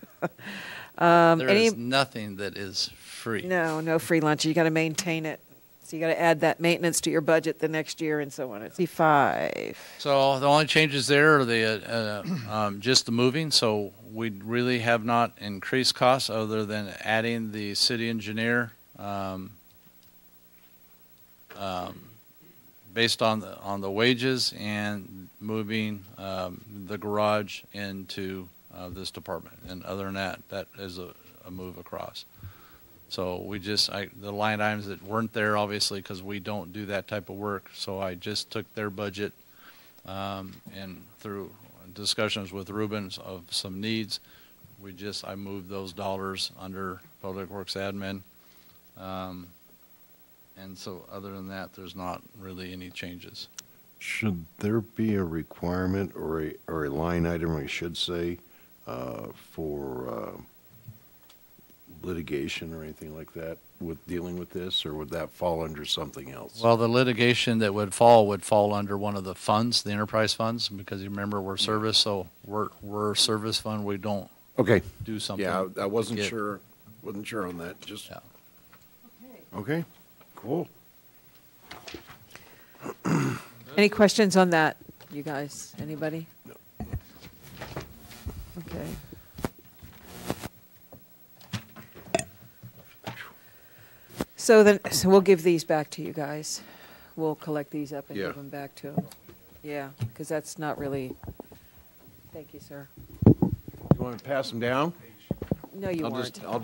There is nothing that is free. No free lunch. You got to maintain it. So you got to add that maintenance to your budget the next year and so on. It's C5. So the only changes there are the just the moving. So we really have not increased costs other than adding the city engineer based on the wages and moving the garage into this department. And other than that, that is a move across. So we just, the line items that weren't there, obviously, because we don't do that type of work. So I just took their budget and through discussions with Ruben of some needs, I moved those dollars under Public Works Admin. And so other than that, there's not really any changes. Should there be a requirement or a line item, I should say, for litigation or anything like that? with dealing with this, or would that fall under something else? Well, the litigation that would fall under one of the funds, the enterprise funds, because you remember we're service, so we're a service fund. We don't Okay. do something. Yeah, I wasn't to get- sure, wasn't sure on that, just. Yeah. Okay, cool. Any questions on that, you guys? Anybody? Okay. So we'll give these back to you guys. We'll collect these up and Yeah. give them back to them. Yeah, because that's not really, thank you, sir. You want to pass them down? No, you weren't. I'll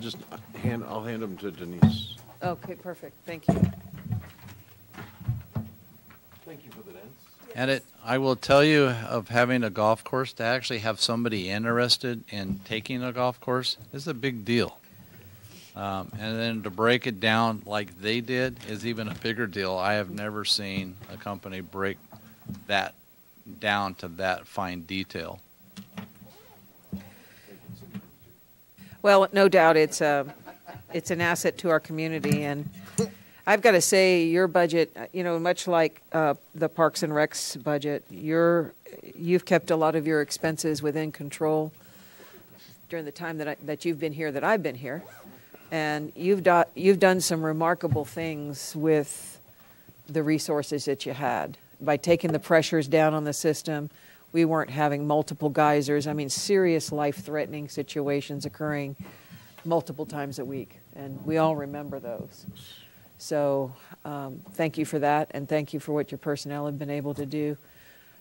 hand them to Denise. Okay, perfect, thank you. Thank you for the dance. And I will tell you, of having a golf course, to actually have somebody interested in taking a golf course is a big deal. And then to break it down like they did is even a bigger deal. I have never seen a company break that down to that fine detail. Well, no doubt it's an asset to our community, and I've got to say your budget, much like the Parks and Recs budget, you've kept a lot of your expenses within control during the time that you've been here, that I've been here, and you've done some remarkable things with the resources that you had by taking the pressures down on the system. We weren't having multiple geysers. I mean, serious life-threatening situations occurring multiple times a week, and we all remember those. So thank you for that, and thank you for what your personnel have been able to do.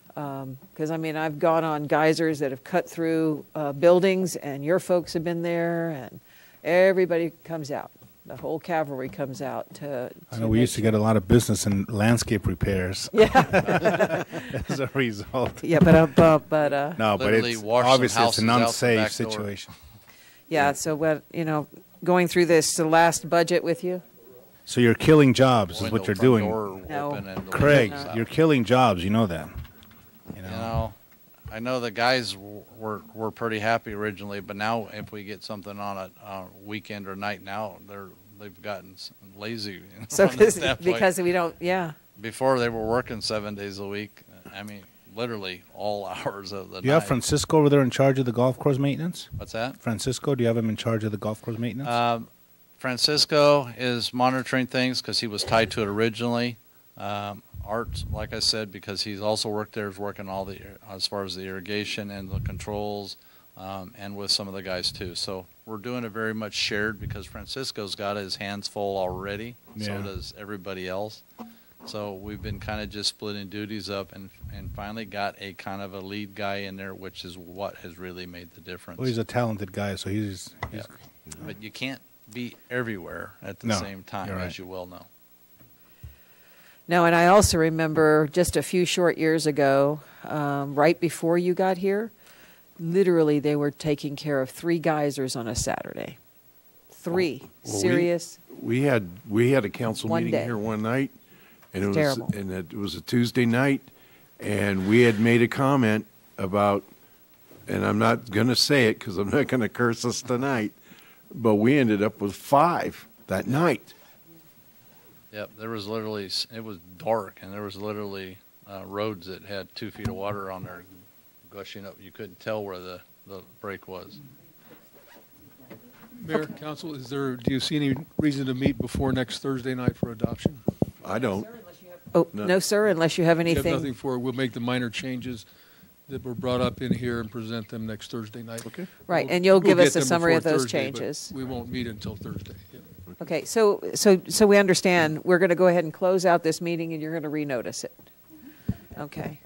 Because, I've gone on geysers that have cut through buildings, and your folks have been there, and everybody comes out. The whole cavalry comes out to I know we used to get a lot of business in landscape repairs. Yeah. As a result. Yeah, but no, but Literally it's wash some obviously it's an houses out the unsafe back door. situation. yeah, so going through the last budget with you. So you're killing jobs is Window, what you're front doing. door No. open and the Craig, windows out. you're killing jobs, you know that. You know, I know the guys were pretty happy originally, but now if we get something on a weekend or night now, they've gotten lazy. So on the staff. because we don't, yeah. Before they were working 7 days a week. Literally all hours of the night. Do you have Francisco over there in charge of the golf course maintenance? What's that? Francisco, do you have him in charge of the golf course maintenance? Francisco is monitoring things because he was tied to it originally. Art, like I said, because he's also worked there, is working as far as the irrigation and the controls, and with some of the guys too. So we're doing it very much shared because Francisco's got his hands full already. So Yeah. does everybody else. So we've been kind of just splitting duties up and finally got a kind of a lead guy in there, which is what has really made the difference. Well, he's a talented guy, so he's Yeah. But you can't be everywhere at the No, same time, you're right. as you well know. No, and I also remember just a few short years ago, right before you got here, literally they were taking care of 3 geysers on a Saturday. 3 Well, serious. We had a council One meeting day. here one night, and It's terrible. it was a Tuesday night, and we had made a comment about, and I'm not going to say it because I'm not going to curse us tonight, but we ended up with 5 that night. Yep, there was literally, it was dark, and there was literally roads that had 2 feet of water on there gushing up. You couldn't tell where the break was. Mayor, council, do you see any reason to meet before next Thursday night for adoption? I don't. Oh, no, sir, unless you have You have anything. nothing for it. We'll make the minor changes that were brought up in here and present them next Thursday night. Okay. Right, We'll- and you'll we'll give get us a them summary of before those Thursday, but changes. We won't meet until Thursday. Yeah. Okay, so we understand. We're going to go ahead and close out this meeting, and you're going to renotice it. Okay.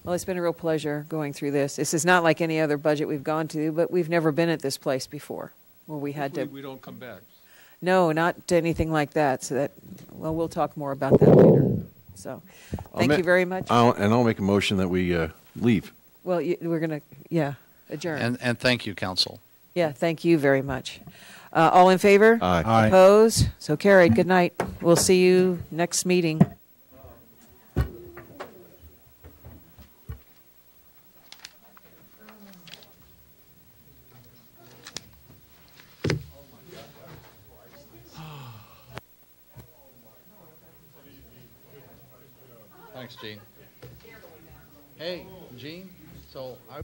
Well, it's been a real pleasure going through this. This is not like any other budget we've gone to, but we've never been at this place before where we had to. Hopefully we don't come back. No, not anything like that. So we'll talk more about that later. So, thank you very much. I'll make a motion that we leave. Well, we're going to, adjourn. And thank you, council. Yeah, thank you very much. All in favor? Aye. Aye. Opposed? So carried. Good night. We'll see you next meeting. Thanks, Gene. Hey, Gene, so I